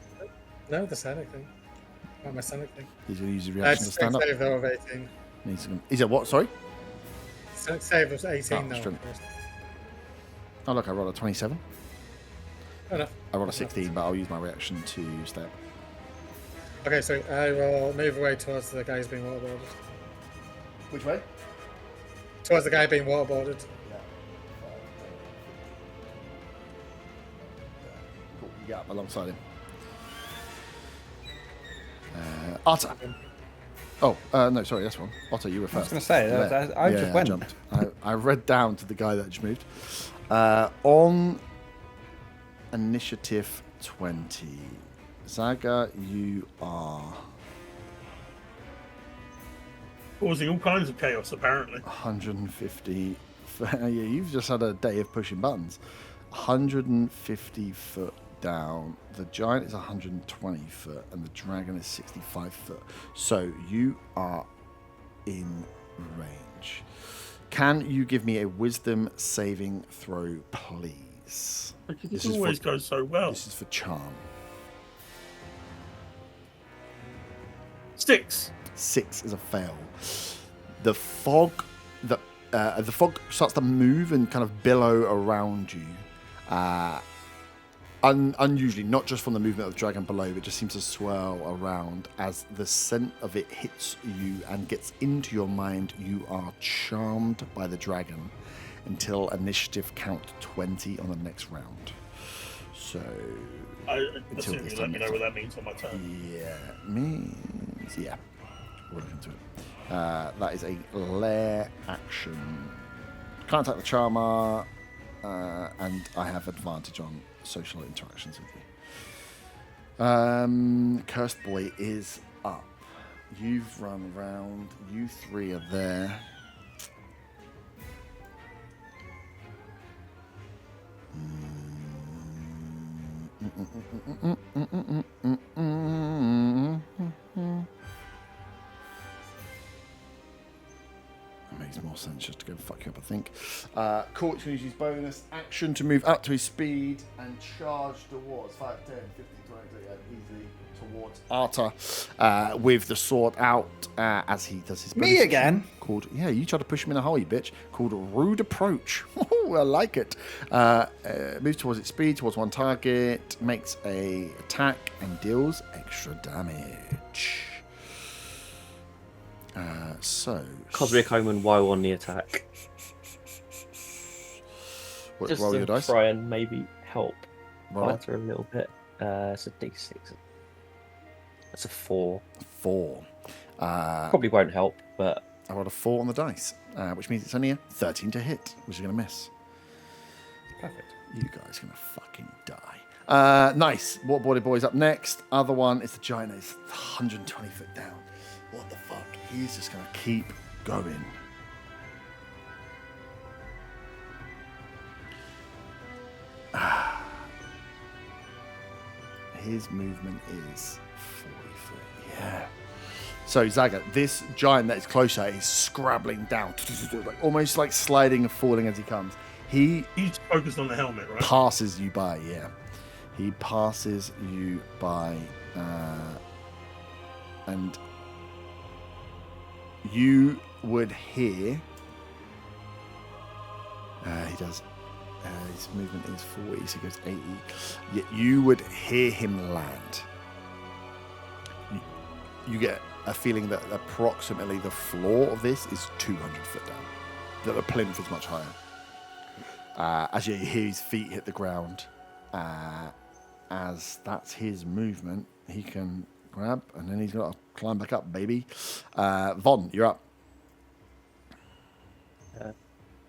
No, the Sonic thing. Oh, my Sonic thing. He's going to use his reaction to stand strength up. save though of 18. He's a what? Sorry? Strength save of 18 Oh, now. strength. Oh, look, I rolled a 27. Oh, no. I rolled a 16, but I'll use my reaction to step. Okay, so I will move away towards the guy who's being waterboarded. Which way? Towards the guy being waterboarded. Cool. You get up alongside him. Otter. Oh, no, sorry, that's wrong. Otter, you were I was first. going to say, There. I just went. jumped. I read down to the guy that just moved. On initiative 20, Zaga, you are Causing all kinds of chaos, apparently. 150. Yeah, you've just had a day of pushing buttons. 150 foot down. The giant is 120 foot, and the dragon is 65 foot. So you are in range. Can you give me a wisdom saving throw, please? This always goes so well. This is for charm. 6. 6 is a fail. The fog starts to move and kind of billow around you. Unusually, not just from the movement of the dragon below, but just seems to swirl around as the scent of it hits you and gets into your mind. You are charmed by the dragon until initiative count 20 on the next round. So, I Until assume this you let time me next know what that means on my turn. yeah, means yeah. We'll look into it. That is a lair action. Can't attack the charmer, and I have advantage on social interactions with you. Cursed Boy is up. You've run round. You three are there. Amazing. makes more sense just to go fuck you up, I think. Cool, it's going to use bonus action to move up to his speed and charge towards 5, 10, 15, 20, easily towards Arta with the sword out as he does his bonus Me action again? Called, yeah, you tried to push him in the hole, you bitch. Called Rude Approach. I like it. Moves towards its speed, towards one target, makes a attack and deals extra damage. Cosmic Omen while on the attack. What, Just roll to your dice. try and maybe help Roll it. Arthur a little bit. It's a D6. That's a 4. 4. Probably won't help, but I rolled a 4 on the dice, which means it's only a 13 to hit, which is going to miss. Perfect. You guys are going to fucking die. Nice. Waterboarded boy's up next. Other one is the giant that is 120 foot down. What the fuck? He's just going to keep going. His movement is 40 foot. Yeah. So, Zaga, this giant that is closer is scrabbling down, almost like sliding and falling as he comes. He's focused on the helmet, right? Passes you by, yeah. He passes you by, and you would hear. He does. His movement is 40, so he goes 80. Yet you would hear him land. You get a feeling that approximately the floor of this is 200 foot down. That the plinth is much higher. As you hear his feet hit the ground, as that's his movement, he can grab and then he's got to climb back up, baby. Von, you're up.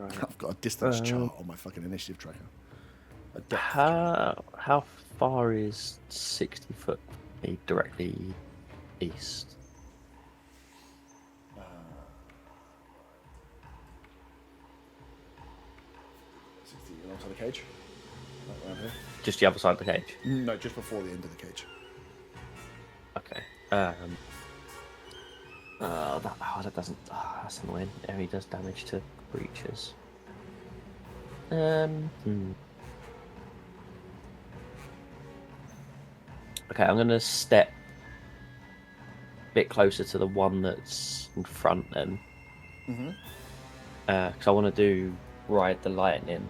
right. I've got a distance chart on my fucking initiative tracker. A depth How far is 60 foot directly east? 60 alongside the cage. Right around here. Just the other side of the cage. No, just before the end of the cage. Okay. That doesn't. That's annoying. He does damage to creatures. Okay, I'm gonna step a bit closer to the one that's in front then. Because I want to do ride the lightning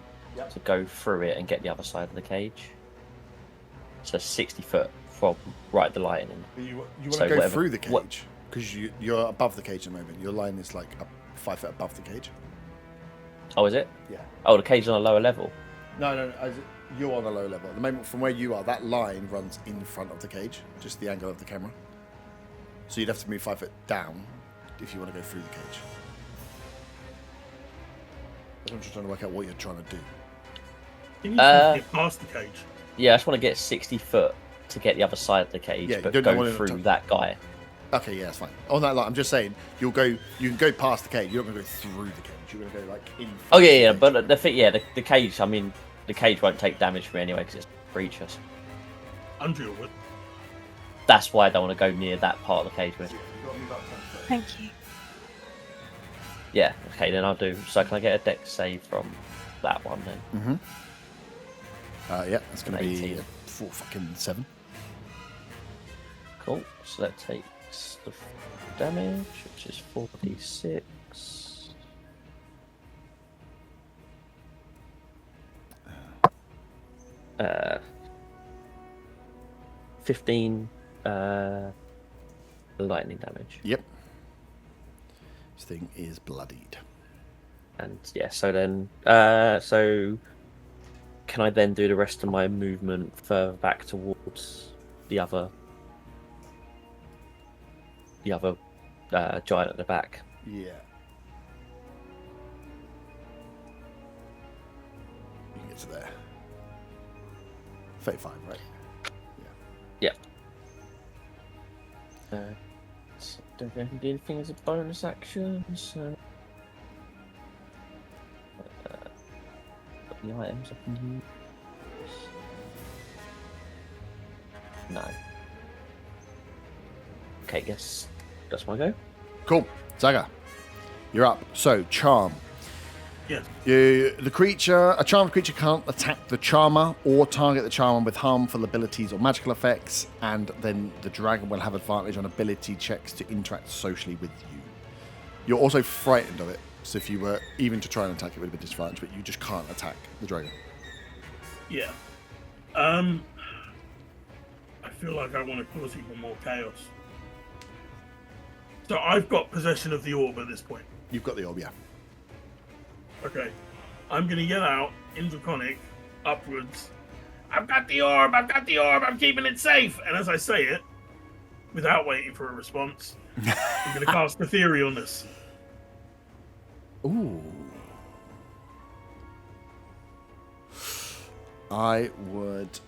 to go through it and get the other side of the cage. So 60 foot from ride the lightning. You want to go through the cage? Because you're above the cage at the moment. Your line is like 5 foot above the cage. Oh, is it? Yeah. Oh, the cage is on a lower level. No. You're on a low level. At the moment, from where you are, that line runs in front of the cage, just the angle of the camera. So you'd have to move 5 foot down if you want to go through the cage. I'm just trying to work out what you're trying to do. You need to get past the cage. Yeah, I just want to get 60 foot to get the other side of the cage, Yeah, but you don't go want to through that guy. Okay, yeah, that's fine. On that line, I'm just saying, you can go past the cage. You're not going to go through the cage. You're going to go like in. Oh yeah, but the cage. I mean, the cage won't take damage from me anyway because it's creatures. Andrea would. That's why I don't want to go near that part of the cage with. Thank you. Yeah. Okay, then I'll do. So can I get a dex save from that one then? Yeah, that's going to be 18. 4 fucking 7. Cool. So that takes the damage, which is 4d6. 15 lightning damage. Yep. This thing is bloodied. And yeah, so then, so can I then do the rest of my movement further back towards the other giant at the back? Yeah. You can get to there. 35, right? Yeah. So don't know if I can do anything as a bonus action, so put the items I can use. No. Okay, guess that's my go. Cool. Saga, You're up. So, charm. Yes. A charmed creature can't attack the charmer or target the charmer with harmful abilities or magical effects, and then the dragon will have advantage on ability checks to interact socially with you. You're also frightened of it, so if you were even to try and attack it, would have been disadvantage, but you just can't attack the dragon. Yeah. I feel like I want to cause even more chaos. So I've got possession of the orb at this point. You've got the orb, yeah. Okay. I'm going to yell out in Draconic, upwards, I've got the orb, I'm keeping it safe. And as I say it, without waiting for a response, I'm going to cast Etherealness. Ooh. I would...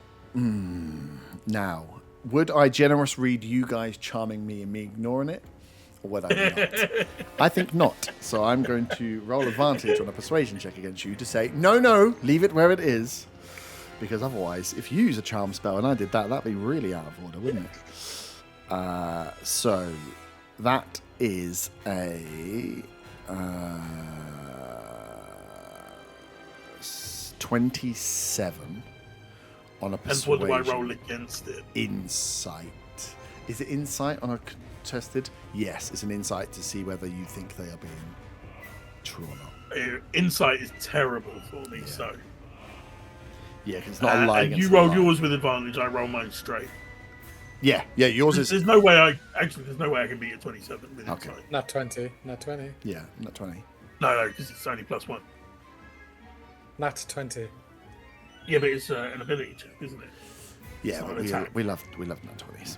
Now, would I generous read you guys charming me and me ignoring it? Or would I not? I think not. So I'm going to roll advantage on a persuasion check against you to say, no, leave it where it is. Because otherwise, if you use a charm spell and I did that, that'd be really out of order, wouldn't it? So that is a 27 on a persuasion. And what do I roll against it? Insight. Is it insight on a contested? Yes, it's an insight to see whether you think they are being true or not. Insight is terrible for me, so. Yeah, because it's not a lie and against you a roll lie. yours with advantage, I roll mine straight. Yeah, yours is... There's no way I can beat a 27 with Okay. insight. Not 20. Not 20. Yeah, not 20. No, because it's only +1. Not 20. Yeah, but it's an ability check, isn't it? Yeah, not but an attack. we love nat 20s.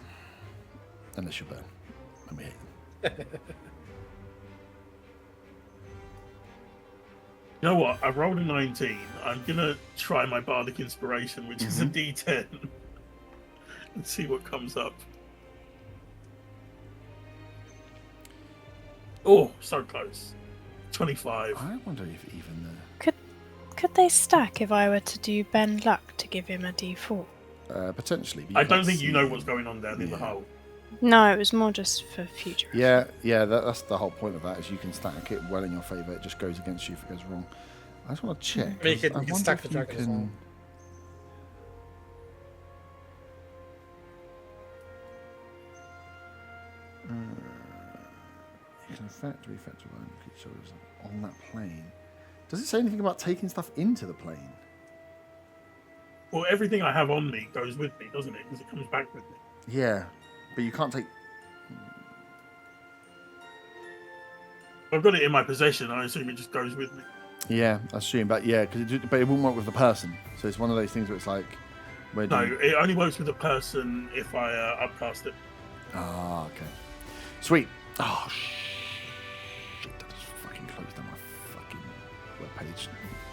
Unless you burn. And we hate them. You know what? I've rolled a 19. I'm gonna try my Bardic Inspiration, which is a D10, and see what comes up. Oh, so close. 25. I wonder if even the... Could they stack if I were to do bend luck to give him a D4? Potentially. but I can't don't think you see- know what's going on down in the Yeah. hole. No, it was more just for future. Yeah, that's the whole point of that, is you can stack it well in your favour. It just goes against you if it goes wrong. I just want to check. But you 'cause can- I you can wonder stack if the you dragon as well. You can affect or effect your own creatures on that plane. Does it say anything about taking stuff into the plane? Well, everything I have on me goes with me, doesn't it? Because it comes back with me. Yeah, but you can't take... I've got it in my possession. I assume it just goes with me. Yeah, I assume, but yeah, but it wouldn't work with the person. So it's one of those things where it's like... Where do No, you... it only works with a person if I upcast it. Ah, okay. Sweet. Oh, shit. I just fucking closed down my fucking webpage.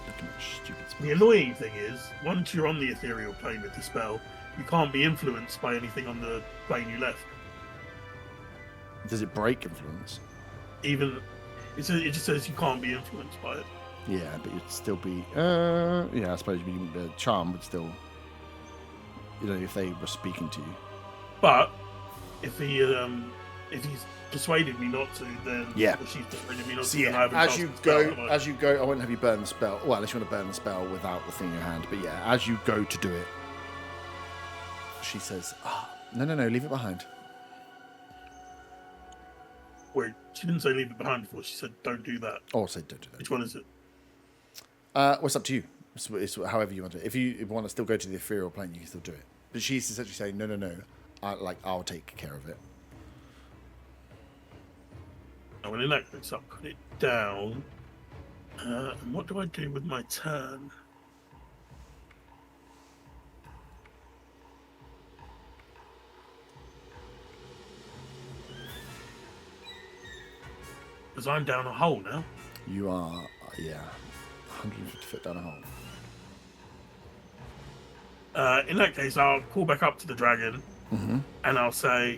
Looking at stupid The spells. annoying thing is, once you're on the ethereal plane with the spell, you can't be influenced by anything on the plane you left. Does it break influence? Even it just says you can't be influenced by it. Yeah, but you'd still be... yeah, I suppose the charm would still... You know, if they were speaking to you. But if he's persuaded me not to, then Yeah. if she's persuaded me not So to, then I yeah, haven't cast the spell, as you go, I won't have you burn the spell. Well, unless you want to burn the spell without the thing in your hand. But yeah, as you go to do it, she says, no, leave it behind. Wait, she didn't say leave it behind before. She said don't do that. Or say don't do that. Which one is it? Well, it's up to you. It's however you want to. If you want to still go to the ethereal plane, you can still do it. But she's essentially saying, no. I'll take care of it. Oh, well, in that case, I'll put it down. And what do I do with my turn? Because I'm down a hole now. You are, 150 foot down a hole. In that case, I'll call back up to the dragon, and I'll say,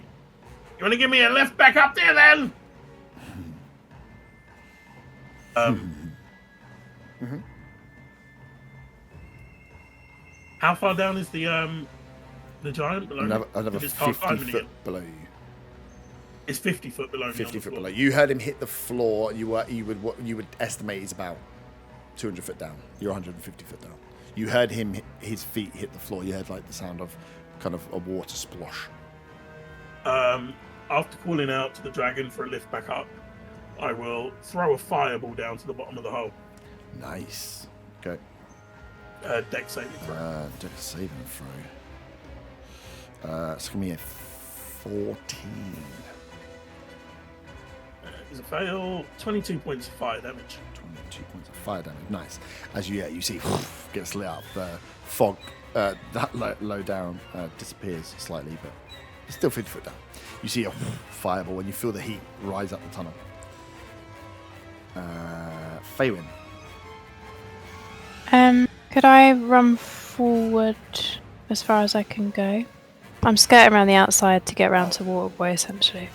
"You want to give me a lift back up there, then?" How far down is the giant below? Another If it's half 50 climbing foot again. below you. It's 50 foot below me. 50 on the foot floor. below. You heard him hit the floor. You would estimate he's about 200 foot down. You're 150 foot down. You heard his feet hit the floor. You heard like the sound of kind of a water splosh. After calling out to the dragon for a lift back up, I will throw a fireball down to the bottom of the hole. Nice. Okay. Dex saving throw. Dex saving throw. It's gonna be a 14. Is a fail. 22 points of fire damage. 22 points of fire damage. Nice. As you see, gets lit up. The fog that low down disappears slightly, but it's still 50 foot down. You see a fireball and you feel the heat rise up the tunnel. Faywin. Could I run forward as far as I can go? I'm skirting around the outside to get around to Waterboy, essentially.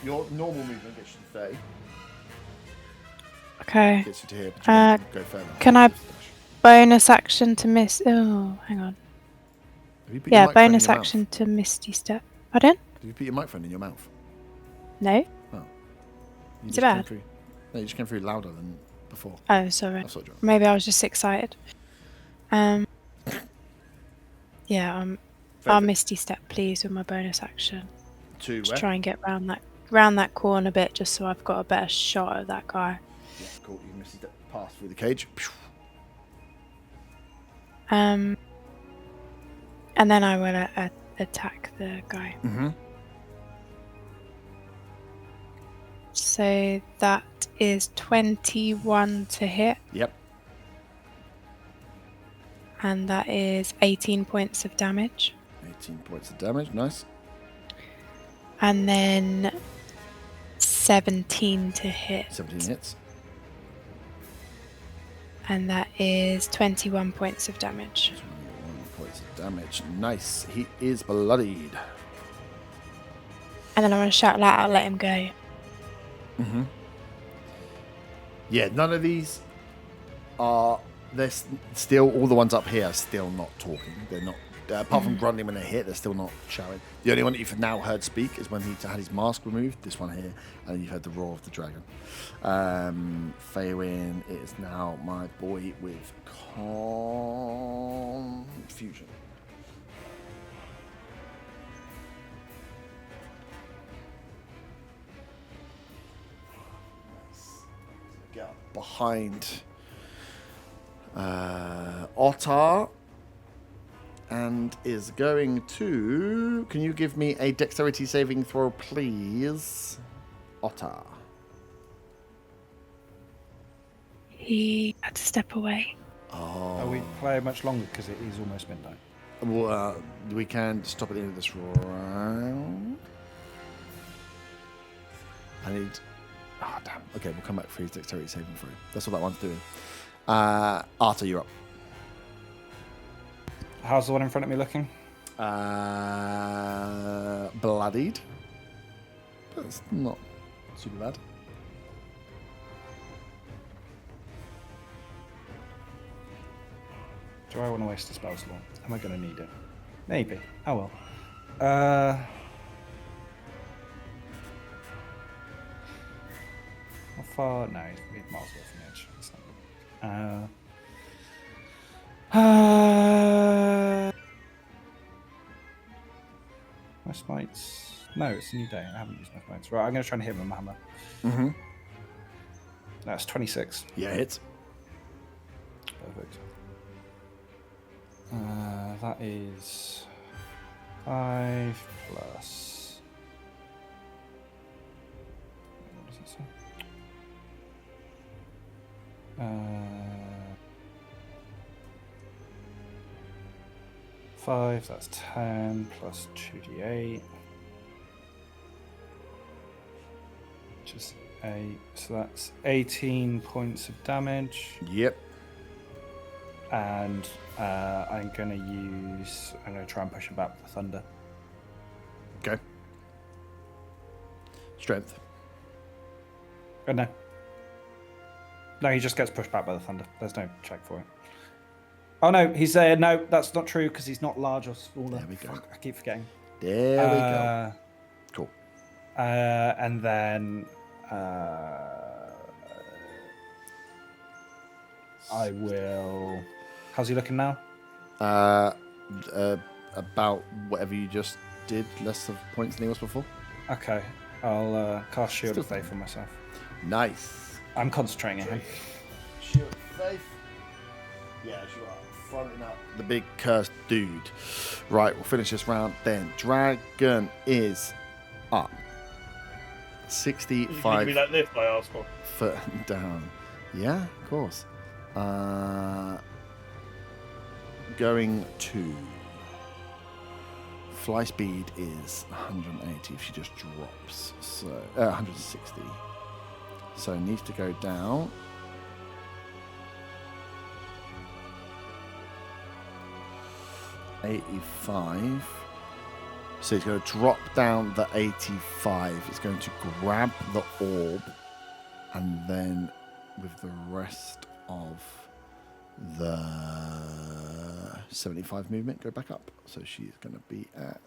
Your normal movement gets you to 30. Okay. Gets you to here, but you want to go further. Can I bonus action to miss? Oh, hang on. Have you put your Yeah, microphone in bonus your mouth? action to Misty Step. Pardon? Did you put your microphone in your mouth? No? You Is just it came bad? through- No, you just came through louder than before. Oh, sorry. That's what Maybe I was just excited. Yeah, I'll Misty Step, please, with my bonus action. To Just where? try and get round that corner bit, just so I've got a better shot at that guy. Yeah, cool. You missed it. Pass through the cage. And then I will attack the guy. Mm-hmm. So that is 21 to hit, Yep. and that is 18 points of damage. 18 points of damage. Nice. And then 17 to hit, 17 hits. and that is 21 points of damage. 21 points of damage. Nice. He is bloodied. And then I'm going to shout that out, let him go. Mm-hmm. Yeah, none of these are. They're still. All the ones up here are still not talking. They're not. Apart from grunting when they hit, they're still not shouting. The only one that you've now heard speak is when he had his mask removed. This one here, and you've heard the roar of the dragon. Faywin, it is now my boy with confusion. Get up behind Otar. And is going to... Can you give me a dexterity saving throw, please? Otter. He had to step away. Are we playing much longer because it is almost midnight? Well, we can stop at the end of this round. I need... Oh, damn. Okay, we'll come back for his dexterity saving throw. That's what that one's doing. Arthur, you're up. How's the one in front of me looking? Bloodied. That's not super bad. Do I want to waste a spell slot? Am I going to need it? Maybe. Oh well. How far? No, he's miles away from the edge. It's not my smites. No, it's a new day. I haven't used my smites. Right, I'm going to try and hit him with my hammer. Mm-hmm. That's 26. Yeah, hits. Perfect. That is 5 plus. What does it say? 5, that's 10 plus 2d8. Which is 8. So that's 18 points of damage. Yep. And I'm going to try and push him back with the thunder. Okay. Strength. Oh, no. No, he just gets pushed back by the thunder. There's no check for it. Oh, no, he's there. No, that's not true because he's not large or smaller. There we go. Fuck, I keep forgetting. There we go. Cool. And then I will. How's he looking now? About whatever you just did, less of points than he was before. Okay, I'll cast Shield of Faith on myself. Nice. I'm concentrating on him. Shield of Faith. Yeah, you are fronting up the big cursed dude. Right, we'll finish this round then. Dragon is up. Can you 65 give me that lift I asked for? foot down. Yeah, of course. Going to fly speed is 180 if she just drops. So 160. So it needs to go down. $85. So it's going to drop down the 85. It's going to grab the orb, and then with the rest of the 75 movement, go back up. So she's going to be at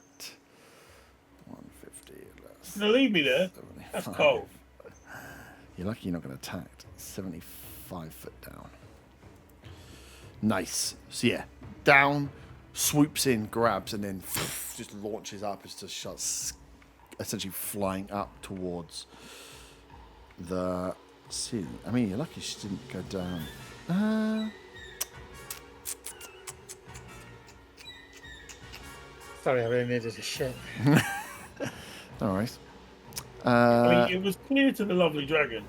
150. Less You're going to leave me there? 75. That's cold. You're lucky you're not going to attack. 75 foot down. Nice. So yeah, down, swoops in, grabs, and then just launches up as to shuts, essentially flying up towards the ceiling. I mean, you're lucky she didn't go down. Sorry, I really needed a shit. All right. I mean, it was clear to the lovely dragon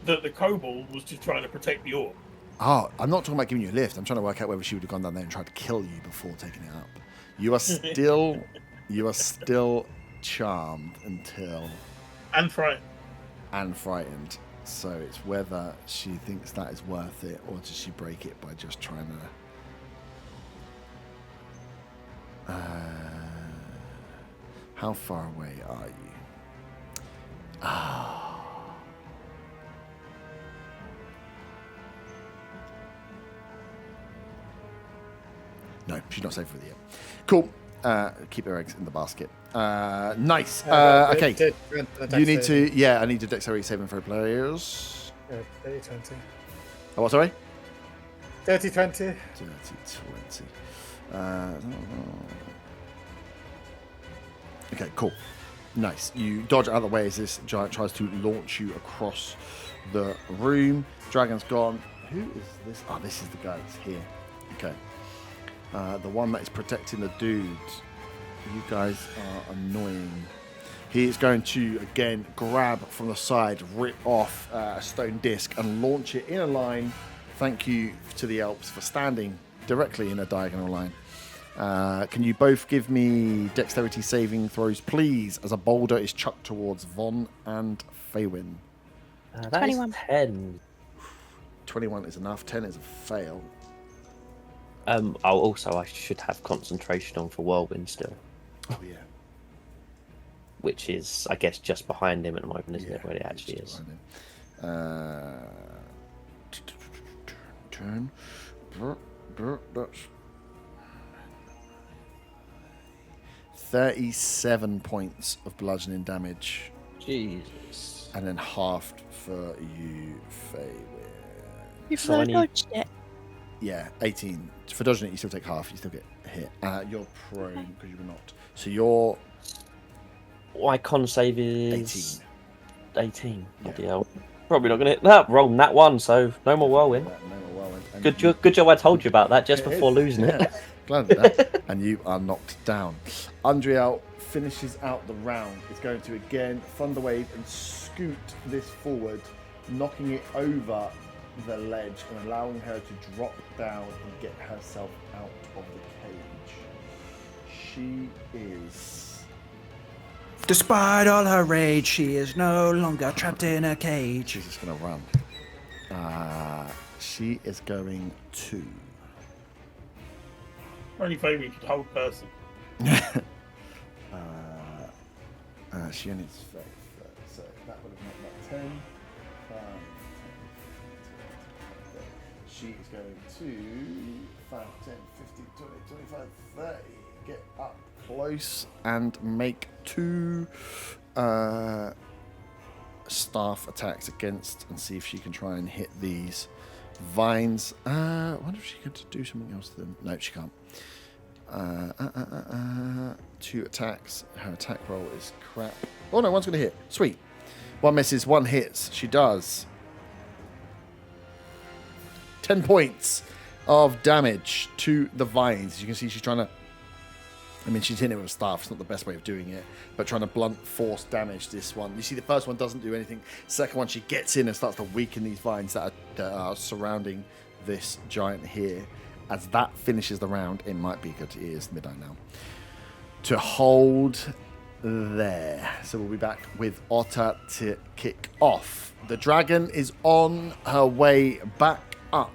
that the kobold was just trying to protect the orb. Oh, I'm not talking about giving you a lift. I'm trying to work out whether she would have gone down there and tried to kill you before taking it up. You are still charmed until And frightened. and frightened. So it's whether she thinks that is worth it, or does she break it by just trying to. How far away are you? No, she's not safe with you. Cool. Keep her eggs in the basket. Nice. Okay. You need to. Yeah, I need a dexterity saving throw players. 30-20. Oh, what? Sorry. 30-20. 30-20. Okay, cool. Nice. You dodge out of the way as this giant tries to launch you across the room. Dragon's gone. Who is this? Oh, this is the guy that's here. Okay. The one that is protecting the dude. You guys are annoying. He is going to, again, grab from the side, rip off a stone disc and launch it in a line. Thank you to the Alps for standing directly in a diagonal line. Can you both give me dexterity saving throws, please, as a boulder is chucked towards Von and Faywin? That 21. is 10. 21 is enough. 10 is a fail. I should have concentration on for Whirlwind still, Oh, yeah. which is, I guess, just behind him at the moment, isn't Yeah, it, where it it's actually just is? behind him. Turn. That's 37 points of bludgeoning damage, Jesus. and then halved for you, Faywin. You've So I need- dodged it. Yeah, 18. For dodging it, you still take half. You still get hit. You're prone because you were not. So you're My con save is 18. Yeah. Bloody hell. Probably not going to hit that. Rolling that one, so no more Whirlwind. Good job I told you about that just It before is, losing it. yeah. Glad of that. And you are knocked down. Undriel finishes out the round. Is going to again Thunderwave and scoot this forward, knocking it over the ledge and allowing her to drop down and get herself out of the cage. She is. Despite all her rage, she is no longer trapped in a cage. She's just going to run. She is going to. Only favour you could hold person. She only needs 30, so that would have made that 10. She is going to 5, 10, 15, 20, 25, 30. get up close and make 2 staff attacks against, and see if she can try and hit these vines. I wonder if she could do something else to them. No, she can't. 2 attacks. Her attack roll is crap. Oh no, one's going to hit. Sweet. 1 misses, 1 hits. She does 10 points of damage to the vines. As you can see, she's trying to... I mean, she's hitting it with a staff. It's not the best way of doing it, but trying to blunt force damage this one. You see, the first one doesn't do anything. Second one, she gets in and starts to weaken these vines that are surrounding this giant here. As that finishes the round, it might be good. It is midnight now. To hold there. So we'll be back with Otter to kick off. The dragon is on her way back up.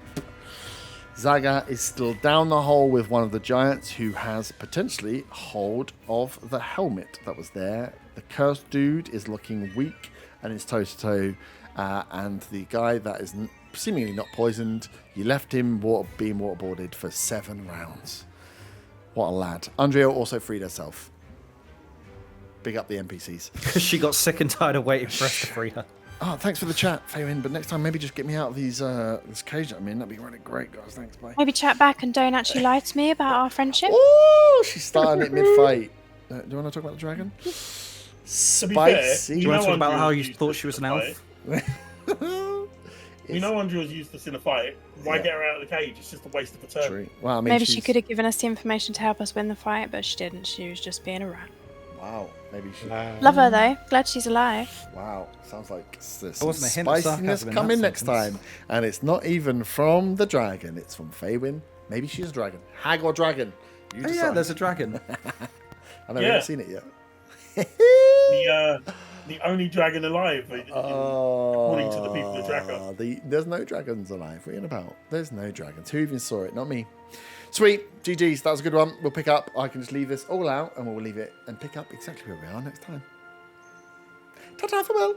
Zaga is still down the hole with one of the giants who has potentially hold of the helmet that was there. The cursed dude is looking weak and is toe-to-toe. And the guy that is seemingly not poisoned, you left him being waterboarded for 7 rounds. What a lad. Andrea also freed herself. Big up the NPCs. Because she got sick and tired of waiting for us to free her. Oh, thanks for the chat, Faywin. But next time, maybe just get me out of these this cage that I'm in. That'd be really great, guys. Thanks, bye. Maybe chat back and don't actually lie to me about our friendship. Oh, she's starting it mid-fight. Do you want to talk about the dragon? To be Spicy. fair, Do you want to talk about how you thought she was an elf? We know Andrea's used this in a fight. Why get her out of the cage? It's just a waste of a turn. True. Well, I mean, Maybe she could have given us the information to help us win the fight, but she didn't. She was just being a rat. Wow. Maybe she... Love her though. Glad she's alive. Wow. Sounds like there's There some wasn't a hint of spiciness sarcasm in coming that next sentence. time. And it's not even from the dragon. It's from Faywin. Maybe she's a dragon. Hag or dragon. You Oh, yeah, decide. there's a dragon. I know we Yeah. haven't seen it yet. The only dragon alive, according to the people who track us. There's no dragons alive. What are you on about? There's no dragons. Who even saw it? Not me. Sweet. GG's. That was a good one. We'll pick up. I can just leave this all out and we'll leave it and pick up exactly where we are next time. Ta-ta, farewell.